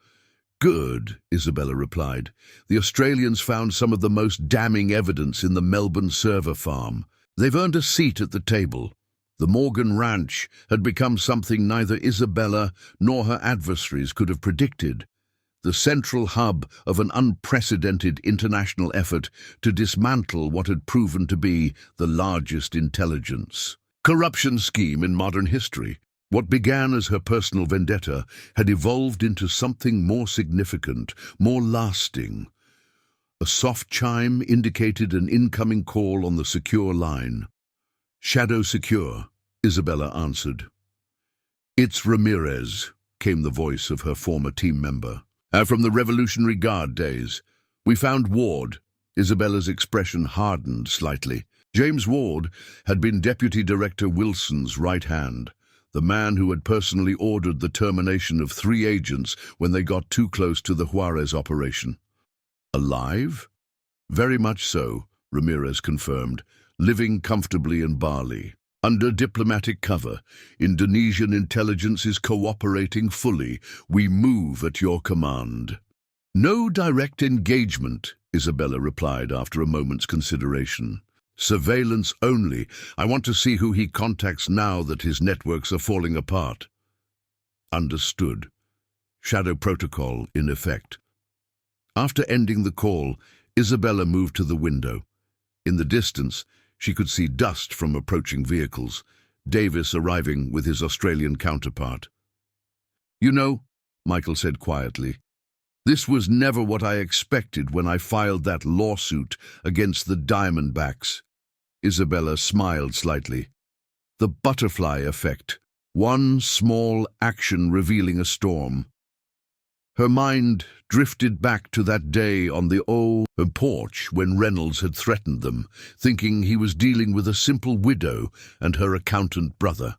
Good, Isabella replied. The Australians found some of the most damning evidence in the Melbourne server farm. They've earned a seat at the table. The Morgan Ranch had become something neither Isabella nor her adversaries could have predicted, the central hub of an unprecedented international effort to dismantle what had proven to be the largest intelligence corruption scheme in modern history. What began as her personal vendetta had evolved into something more significant, more lasting. A soft chime indicated an incoming call on the secure line. "Shadow secure," Isabella answered. "It's Ramirez," came the voice of her former team member. "From the Revolutionary Guard days. We found Ward." Isabella's expression hardened slightly. James Ward had been Deputy Director Wilson's right hand, the man who had personally ordered the termination of 3 agents when they got too close to the Juarez operation. "Alive?" "Very much so," Ramirez confirmed, "living comfortably in Bali. Under diplomatic cover, Indonesian intelligence is cooperating fully. We move at your command." "No direct engagement," Isabella replied after a moment's consideration. "Surveillance only. I want to see who he contacts now that his networks are falling apart." "Understood. Shadow protocol in effect." After ending the call, Isabella moved to the window. In the distance, she could see dust from approaching vehicles, Davis arriving with his Australian counterpart. "You know," Michael said quietly, "this was never what I expected when I filed that lawsuit against the Diamondbacks." Isabella smiled slightly. "The butterfly effect. One small action revealing a storm." Her mind drifted back to that day on the old porch when Reynolds had threatened them, thinking he was dealing with a simple widow and her accountant brother.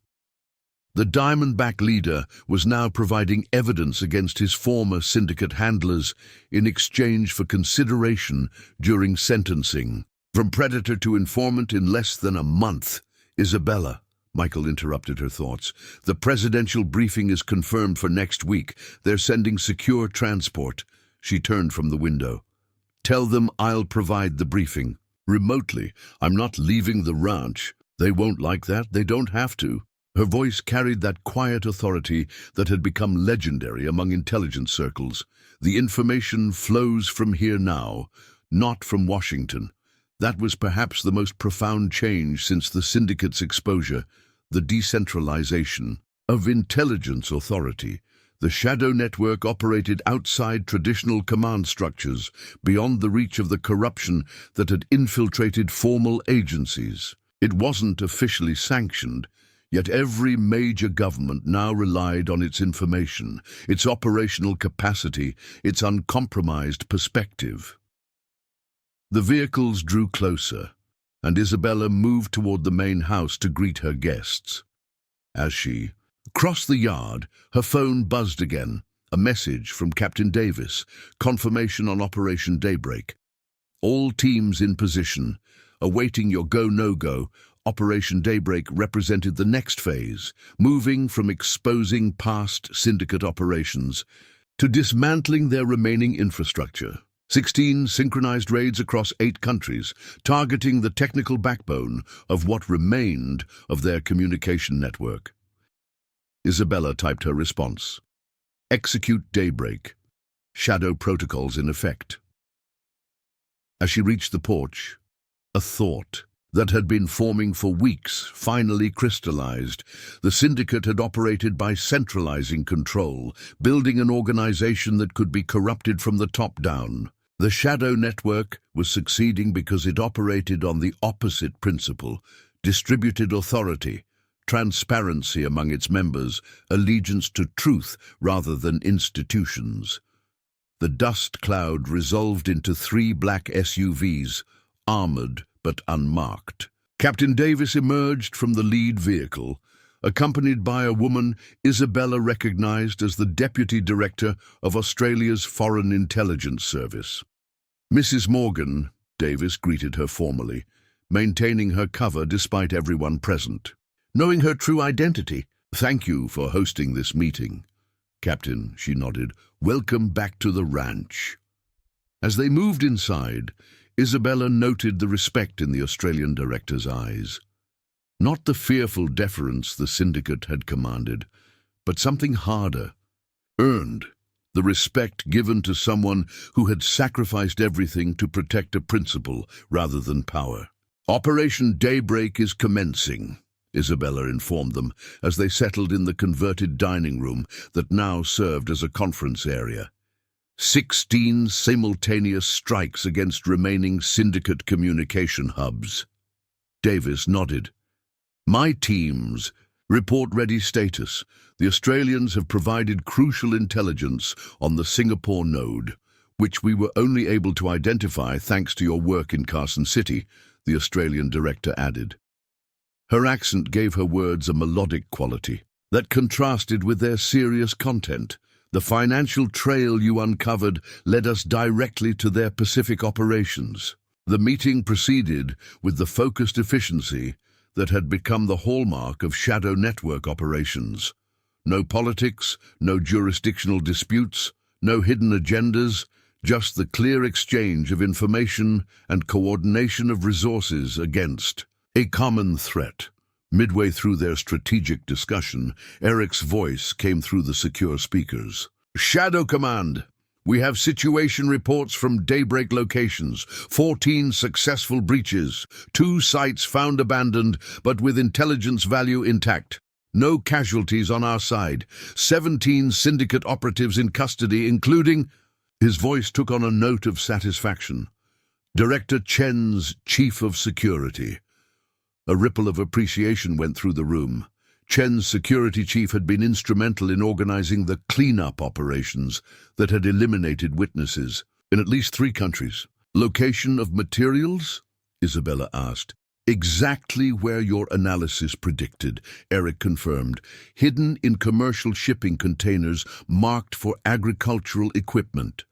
The Diamondback leader was now providing evidence against his former syndicate handlers in exchange for consideration during sentencing. From predator to informant in less than a month. "Isabella," Michael interrupted her thoughts, "the presidential briefing is confirmed for next week. They're sending secure transport." She turned from the window. "Tell them I'll provide the briefing. Remotely. I'm not leaving the ranch. They won't like that. They don't have to." Her voice carried that quiet authority that had become legendary among intelligence circles. "The information flows from here now, not from Washington." That was perhaps the most profound change since the syndicate's exposure, the decentralization of intelligence authority. The shadow network operated outside traditional command structures, beyond the reach of the corruption that had infiltrated formal agencies. It wasn't officially sanctioned, yet every major government now relied on its information, its operational capacity, its uncompromised perspective. The vehicles drew closer, and Isabella moved toward the main house to greet her guests. As she crossed the yard, her phone buzzed again, a message from Captain Davis, confirmation on Operation Daybreak. "All teams in position, awaiting your go-no-go." Operation Daybreak represented the next phase, moving from exposing past syndicate operations to dismantling their remaining infrastructure. 16 synchronized raids across 8 countries, targeting the technical backbone of what remained of their communication network. Isabella typed her response. "Execute Daybreak. Shadow protocols in effect." As she reached the porch, a thought that had been forming for weeks finally crystallized. The syndicate had operated by centralizing control, building an organization that could be corrupted from the top down. The shadow network was succeeding because it operated on the opposite principle: distributed authority, transparency among its members, allegiance to truth rather than institutions. The dust cloud resolved into 3 black SUVs, armored but unmarked. Captain Davis emerged from the lead vehicle, accompanied by a woman Isabella recognized as the Deputy Director of Australia's Foreign Intelligence Service. "Mrs. Morgan," Davis greeted her formally, maintaining her cover despite everyone present. "Knowing her true identity, thank you for hosting this meeting." "Captain," she nodded, "welcome back to the ranch." As they moved inside, Isabella noted the respect in the Australian director's eyes. Not the fearful deference the syndicate had commanded, but something harder. Earned, the respect given to someone who had sacrificed everything to protect a principle rather than power. "Operation Daybreak is commencing," Isabella informed them as they settled in the converted dining room that now served as a conference area. 16 simultaneous strikes against remaining syndicate communication hubs. Davis nodded. "My teams report ready status. The Australians have provided crucial intelligence on the Singapore node, which we were only able to identify thanks to your work in Carson City," the Australian director added. Her accent gave her words a melodic quality that contrasted with their serious content. "The financial trail you uncovered led us directly to their Pacific operations." The meeting proceeded with the focused efficiency that had become the hallmark of shadow network operations. No politics, no jurisdictional disputes, no hidden agendas, just the clear exchange of information and coordination of resources against a common threat. Midway through their strategic discussion, Eric's voice came through the secure speakers. "Shadow Command, we have situation reports from Daybreak locations. 14 successful breaches, 2 sites found abandoned but with intelligence value intact. No casualties on our side. 17 syndicate operatives in custody, including—" His voice took on a note of satisfaction. "Director Chen's Chief of Security." A ripple of appreciation went through the room. Chen's security chief had been instrumental in organizing the cleanup operations that had eliminated witnesses in at least 3 countries. "Location of materials?" Isabella asked. "Exactly where your analysis predicted," Eric confirmed. "Hidden in commercial shipping containers marked for agricultural equipment.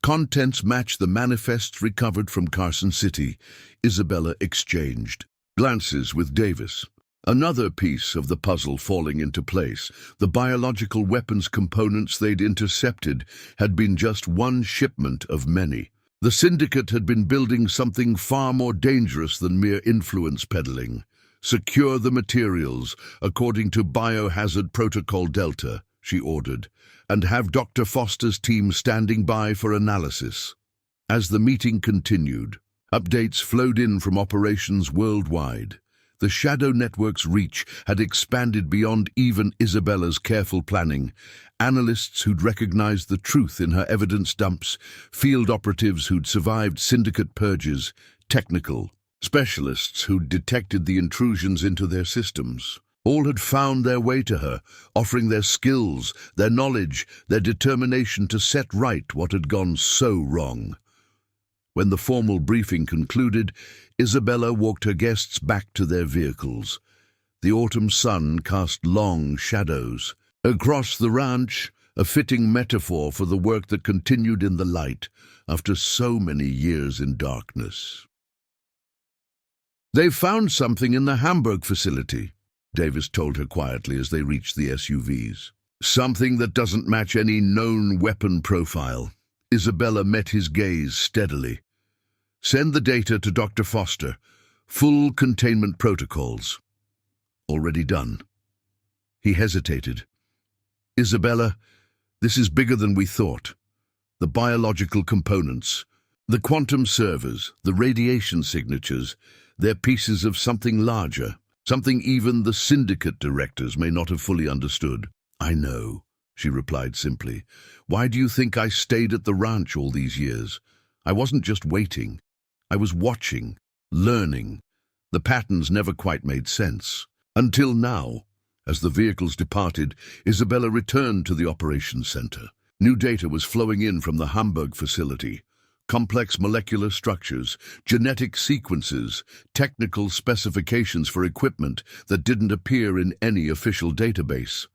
Contents match the manifests recovered from Carson City." Isabella exchanged glances with Davis. Another piece of the puzzle falling into place. The biological weapons components they'd intercepted had been just one shipment of many. The syndicate had been building something far more dangerous than mere influence peddling. "Secure the materials, according to Biohazard Protocol Delta," she ordered, "and have Dr. Foster's team standing by for analysis." As the meeting continued, updates flowed in from operations worldwide. The Shadow Network's reach had expanded beyond even Isabella's careful planning. Analysts who'd recognized the truth in her evidence dumps, field operatives who'd survived syndicate purges, technical specialists who'd detected the intrusions into their systems. All had found their way to her, offering their skills, their knowledge, their determination to set right what had gone so wrong. When the formal briefing concluded, Isabella walked her guests back to their vehicles. The autumn sun cast long shadows. Across the ranch, a fitting metaphor for the work that continued in the light after so many years in darkness. "They've found something in the Hamburg facility," Davis told her quietly as they reached the SUVs. "Something that doesn't match any known weapon profile." Isabella met his gaze steadily. "Send the data to Dr. Foster. Full containment protocols." "Already done." He hesitated. "Isabella, this is bigger than we thought. The biological components, the quantum servers, the radiation signatures, they're pieces of something larger, something even the syndicate directors may not have fully understood." "I know," she replied simply. "Why do you think I stayed at the ranch all these years? I wasn't just waiting. I was watching, learning. The patterns never quite made sense. Until now." As the vehicles departed, Isabella returned to the operations center. New data was flowing in from the Hamburg facility. Complex molecular structures, genetic sequences, technical specifications for equipment that didn't appear in any official database.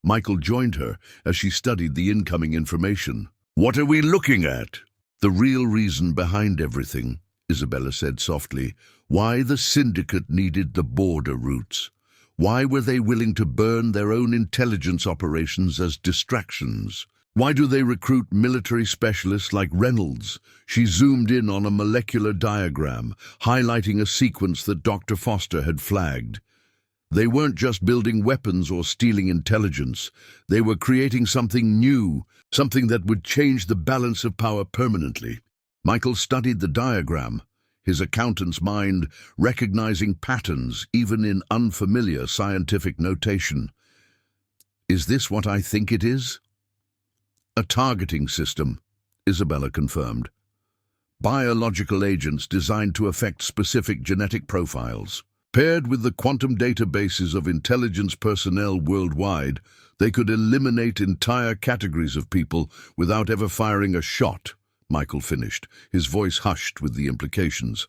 Michael joined her as she studied the incoming information. "What are we looking at?" "The real reason behind everything," Isabella said softly. "Why the syndicate needed the border routes. Why were they willing to burn their own intelligence operations as distractions? Why do they recruit military specialists like Reynolds? She zoomed in on a molecular diagram, highlighting a sequence that Dr. Foster had flagged. They weren't just building weapons or stealing intelligence. They were creating something new, something that would change the balance of power permanently. Michael studied the diagram, his accountant's mind recognizing patterns even in unfamiliar scientific notation. Is this what I think it is? A targeting system, Isabella confirmed. Biological agents designed to affect specific genetic profiles. Paired with the quantum databases of intelligence personnel worldwide, they could eliminate entire categories of people without ever firing a shot, Michael finished, his voice hushed with the implications.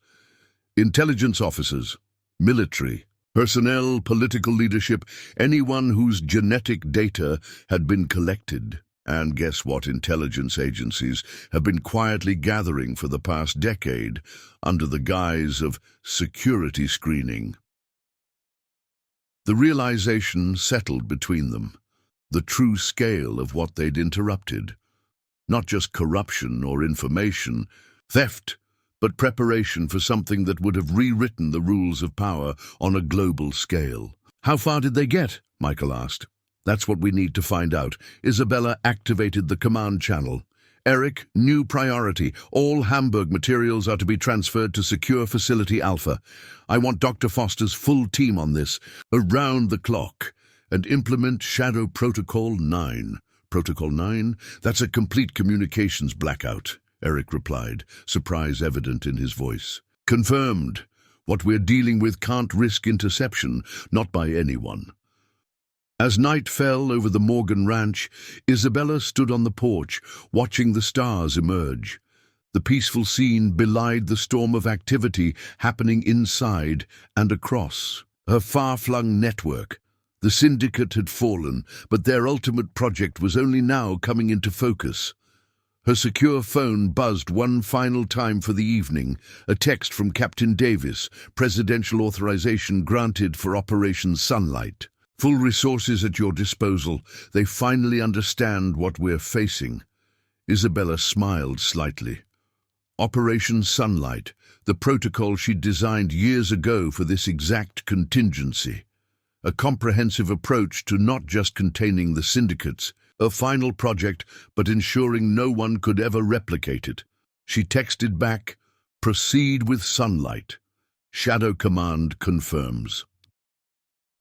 Intelligence officers, military, personnel, political leadership, anyone whose genetic data had been collected. And guess what intelligence agencies have been quietly gathering for the past decade under the guise of security screening? The realization settled between them, the true scale of what they'd interrupted. Not just corruption or information, theft, but preparation for something that would have rewritten the rules of power on a global scale. How far did they get? Michael asked. That's what we need to find out. Isabella activated the command channel. Eric, new priority. All Hamburg materials are to be transferred to Secure Facility Alpha. I want Dr. Foster's full team on this, around the clock, and implement Shadow Protocol 9. Protocol 9? That's a complete communications blackout, Eric replied, surprise evident in his voice. Confirmed. What we're dealing with can't risk interception, not by anyone. As night fell over the Morgan Ranch, Isabella stood on the porch, watching the stars emerge. The peaceful scene belied the storm of activity happening inside and across her far-flung network. The syndicate had fallen, but their ultimate project was only now coming into focus. Her secure phone buzzed one final time for the evening, a text from Captain Davis, presidential authorization granted for Operation Sunlight. Full resources at your disposal. They finally understand what we're facing. Isabella smiled slightly. Operation Sunlight, the protocol she'd designed years ago for this exact contingency. A comprehensive approach to not just containing the syndicates, a final project, but ensuring no one could ever replicate it. She texted back, "Proceed with Sunlight. Shadow Command confirms."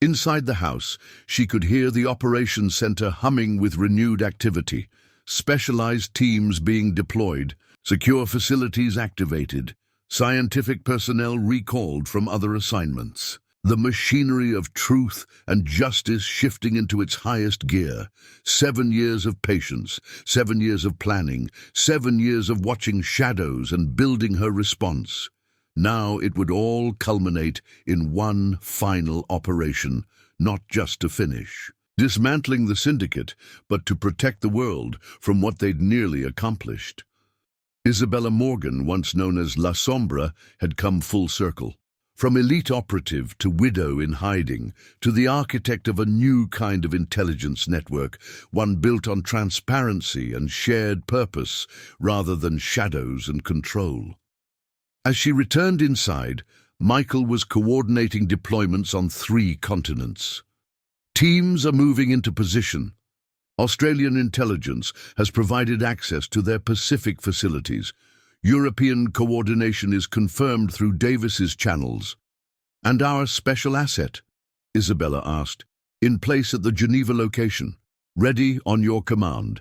Inside the house, she could hear the operations center humming with renewed activity, specialized teams being deployed, secure facilities activated, scientific personnel recalled from other assignments. The machinery of truth and justice shifting into its highest gear. 7 years of patience, 7 years of planning, 7 years of watching shadows and building her response. Now it would all culminate in one final operation, not just to finish. Dismantling the syndicate, but to protect the world from what they'd nearly accomplished. Isabella Morgan, once known as La Sombra, had come full circle. From elite operative to widow in hiding, to the architect of a new kind of intelligence network, one built on transparency and shared purpose rather than shadows and control. As she returned inside, Michael was coordinating deployments on 3 continents. Teams are moving into position. Australian intelligence has provided access to their Pacific facilities. European coordination is confirmed through Davis's channels. And our special asset, Isabella asked, in place at the Geneva location, ready on your command.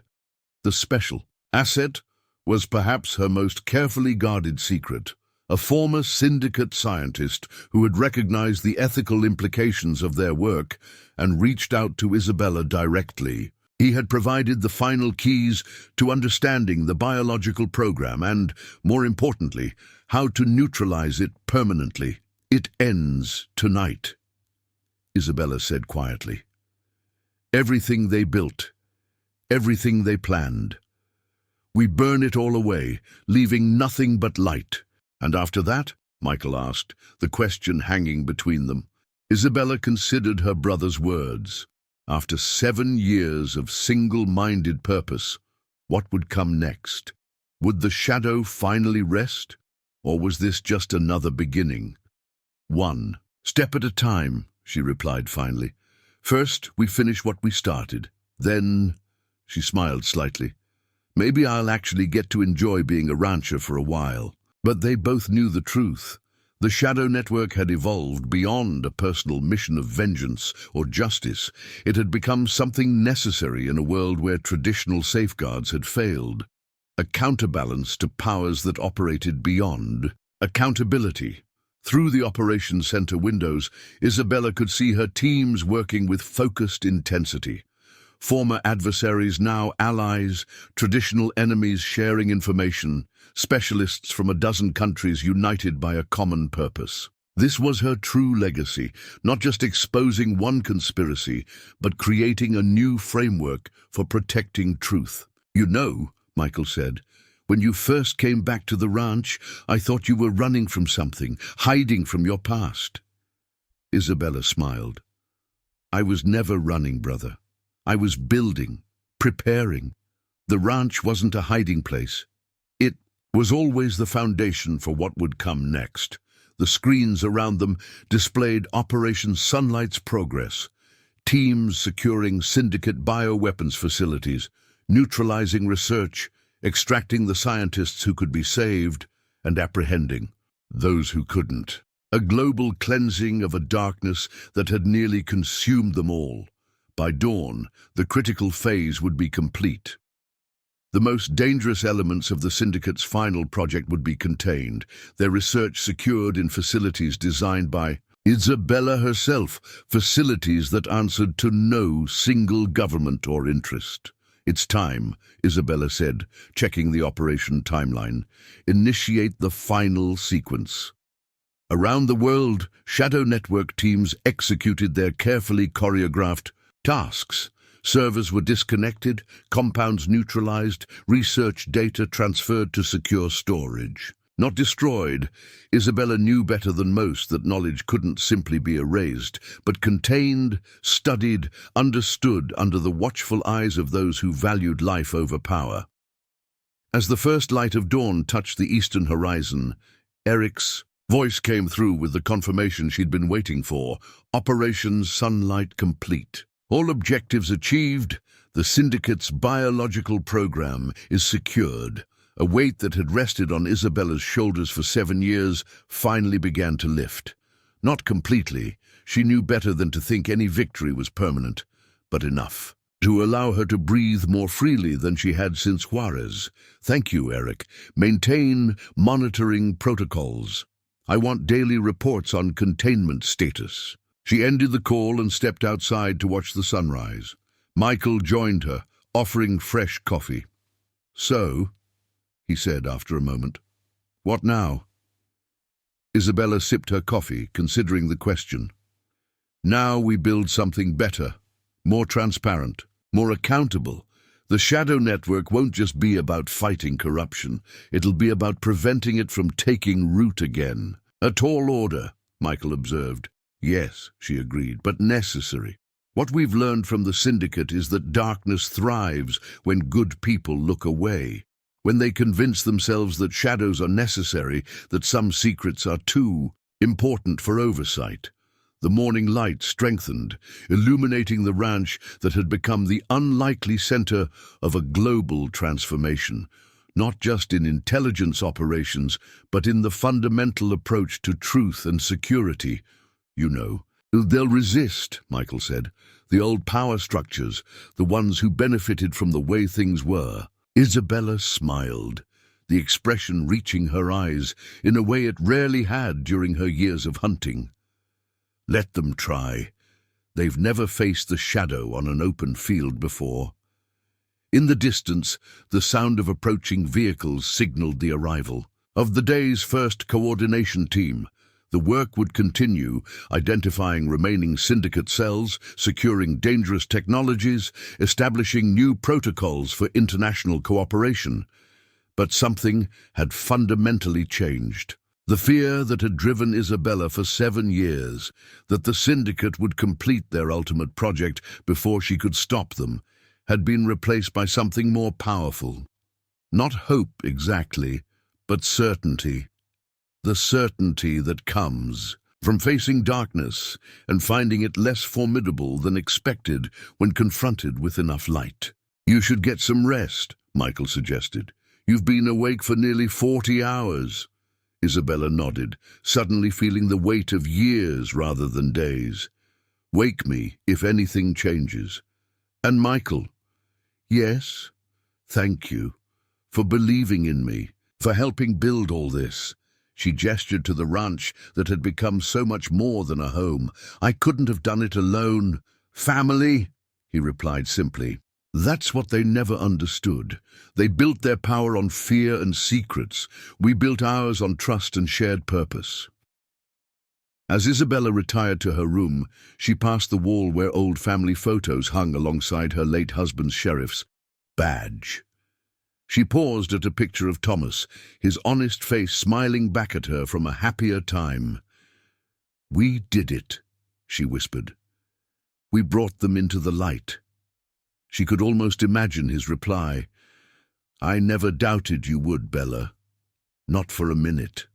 The special asset was perhaps her most carefully guarded secret. A former syndicate scientist who had recognized the ethical implications of their work and reached out to Isabella directly. He had provided the final keys to understanding the biological program and, more importantly, how to neutralize it permanently. It ends tonight, Isabella said quietly. Everything they built, everything they planned. We burn it all away, leaving nothing but light. And after that? Michael asked, the question hanging between them. Isabella considered her brother's words. After 7 years of single-minded purpose, What would come next? Would the shadow finally rest? Or was this just another beginning? One step at a time, she replied finally. First, we finish what we started. Then, she smiled slightly, maybe I'll actually get to enjoy being a rancher for a while. But they both knew the truth. The Shadow Network had evolved beyond a personal mission of vengeance or justice. It had become something necessary in a world where traditional safeguards had failed. A counterbalance to powers that operated beyond. Accountability. Through the Operations Center windows, Isabella could see her teams working with focused intensity. Former adversaries, now allies, traditional enemies sharing information, specialists from a dozen countries united by a common purpose. This was her true legacy, not just exposing one conspiracy, but creating a new framework for protecting truth. You know, Michael said, when you first came back to the ranch, I thought you were running from something, hiding from your past. Isabella smiled. I was never running, brother. I was building, preparing. The ranch wasn't a hiding place. It was always the foundation for what would come next. The screens around them displayed Operation Sunlight's progress. Teams securing syndicate bioweapons facilities, neutralizing research, extracting the scientists who could be saved, and apprehending those who couldn't. A global cleansing of a darkness that had nearly consumed them all. By dawn, the critical phase would be complete. The most dangerous elements of the Syndicate's final project would be contained, their research secured in facilities designed by Isabella herself, facilities that answered to no single government or interest. It's time, Isabella said, checking the operation timeline. Initiate the final sequence. Around the world, Shadow Network teams executed their carefully choreographed tasks. Servers were disconnected, compounds neutralized, research data transferred to secure storage. Not destroyed, Isabella knew better than most that knowledge couldn't simply be erased, but contained, studied, understood under the watchful eyes of those who valued life over power. As the first light of dawn touched the eastern horizon, Eric's voice came through with the confirmation she'd been waiting for. Operation Sunlight complete. All objectives achieved, the Syndicate's biological program is secured. A weight that had rested on Isabella's shoulders for 7 years finally began to lift. Not completely, she knew better than to think any victory was permanent, but enough to allow her to breathe more freely than she had since Juarez. Thank you, Eric. Maintain monitoring protocols. I want daily reports on containment status. She ended the call and stepped outside to watch the sunrise. Michael joined her, offering fresh coffee. So, he said after a moment, what now? Isabella sipped her coffee, considering the question. Now we build something better, more transparent, more accountable. The Shadow Network won't just be about fighting corruption. It'll be about preventing it from taking root again. A tall order, Michael observed. Yes, she agreed, but necessary. What we've learned from the Syndicate is that darkness thrives when good people look away. When they convince themselves that shadows are necessary, that some secrets are too important for oversight. The morning light strengthened, illuminating the ranch that had become the unlikely center of a global transformation, not just in intelligence operations, but in the fundamental approach to truth and security. You know, they'll resist, Michael said, the old power structures, the ones who benefited from the way things were. Isabella smiled, the expression reaching her eyes in a way it rarely had during her years of hunting. Let them try. They've never faced the shadow on an open field before. In the distance, the sound of approaching vehicles signaled the arrival of the day's first coordination team. The work would continue, identifying remaining Syndicate cells, securing dangerous technologies, establishing new protocols for international cooperation. But something had fundamentally changed. The fear that had driven Isabella for 7 years, that the Syndicate would complete their ultimate project before she could stop them, had been replaced by something more powerful. Not hope exactly, but certainty. The certainty that comes from facing darkness and finding it less formidable than expected when confronted with enough light. "You should get some rest," Michael suggested. "You've been awake for nearly 40 hours. Isabella nodded, suddenly feeling the weight of years rather than days. "Wake me if anything changes." And Michael, "Yes, thank you for believing in me, for helping build all this." She gestured to the ranch that had become so much more than a home. "I couldn't have done it alone." "Family," he replied simply. That's what they never understood. They built their power on fear and secrets. We built ours on trust and shared purpose. As Isabella retired to her room, she passed the wall where old family photos hung alongside her late husband's sheriff's badge. She paused at a picture of Thomas, his honest face smiling back at her from a happier time. "We did it," she whispered. "We brought them into the light." She could almost imagine his reply. "I never doubted you would, Bella. Not for a minute."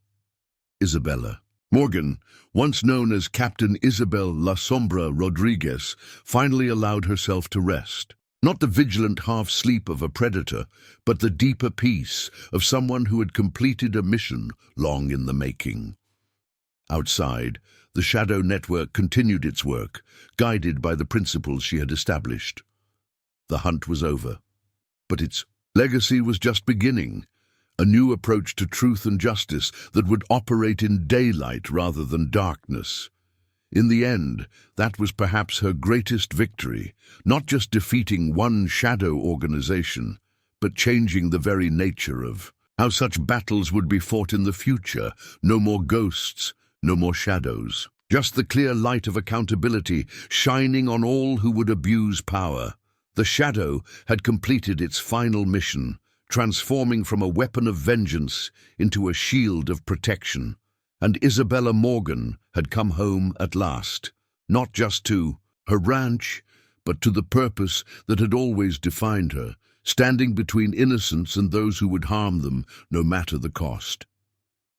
Isabella. Morgan, once known as Captain Isabel La Sombra Rodriguez, finally allowed herself to rest. Not the vigilant half-sleep of a predator, but the deeper peace of someone who had completed a mission long in the making. Outside, the Shadow Network continued its work, guided by the principles she had established. The hunt was over, but its legacy was just beginning, a new approach to truth and justice that would operate in daylight rather than darkness. In the end, that was perhaps her greatest victory, not just defeating one shadow organization, but changing the very nature of how such battles would be fought in the future. No more ghosts, no more shadows, just the clear light of accountability shining on all who would abuse power. The shadow had completed its final mission, transforming from a weapon of vengeance into a shield of protection. And Isabella Morgan had come home at last, not just to her ranch, but to the purpose that had always defined her, standing between innocents and those who would harm them, no matter the cost.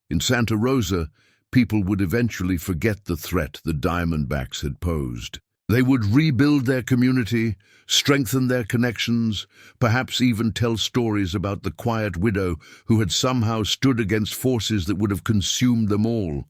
In Santa Rosa, people would eventually forget the threat the Diamondbacks had posed. They would rebuild their community, strengthen their connections, perhaps even tell stories about the quiet widow who had somehow stood against forces that would have consumed them all.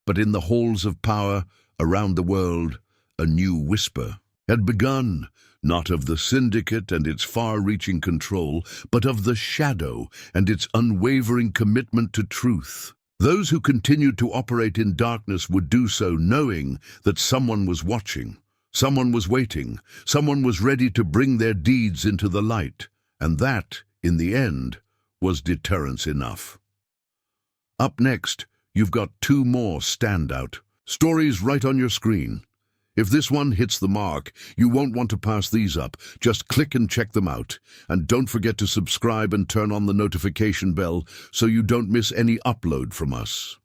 But in the halls of power around the world, a new whisper had begun, not of the syndicate and its far-reaching control, but of the shadow and its unwavering commitment to truth. Those who continued to operate in darkness would do so knowing that someone was watching, someone was waiting, someone was ready to bring their deeds into the light, and that, in the end, was deterrence enough. Up next, you've got two more standout stories right on your screen. If this one hits the mark, you won't want to pass these up. Just click and check them out. And don't forget to subscribe and turn on the notification bell so you don't miss any upload from us.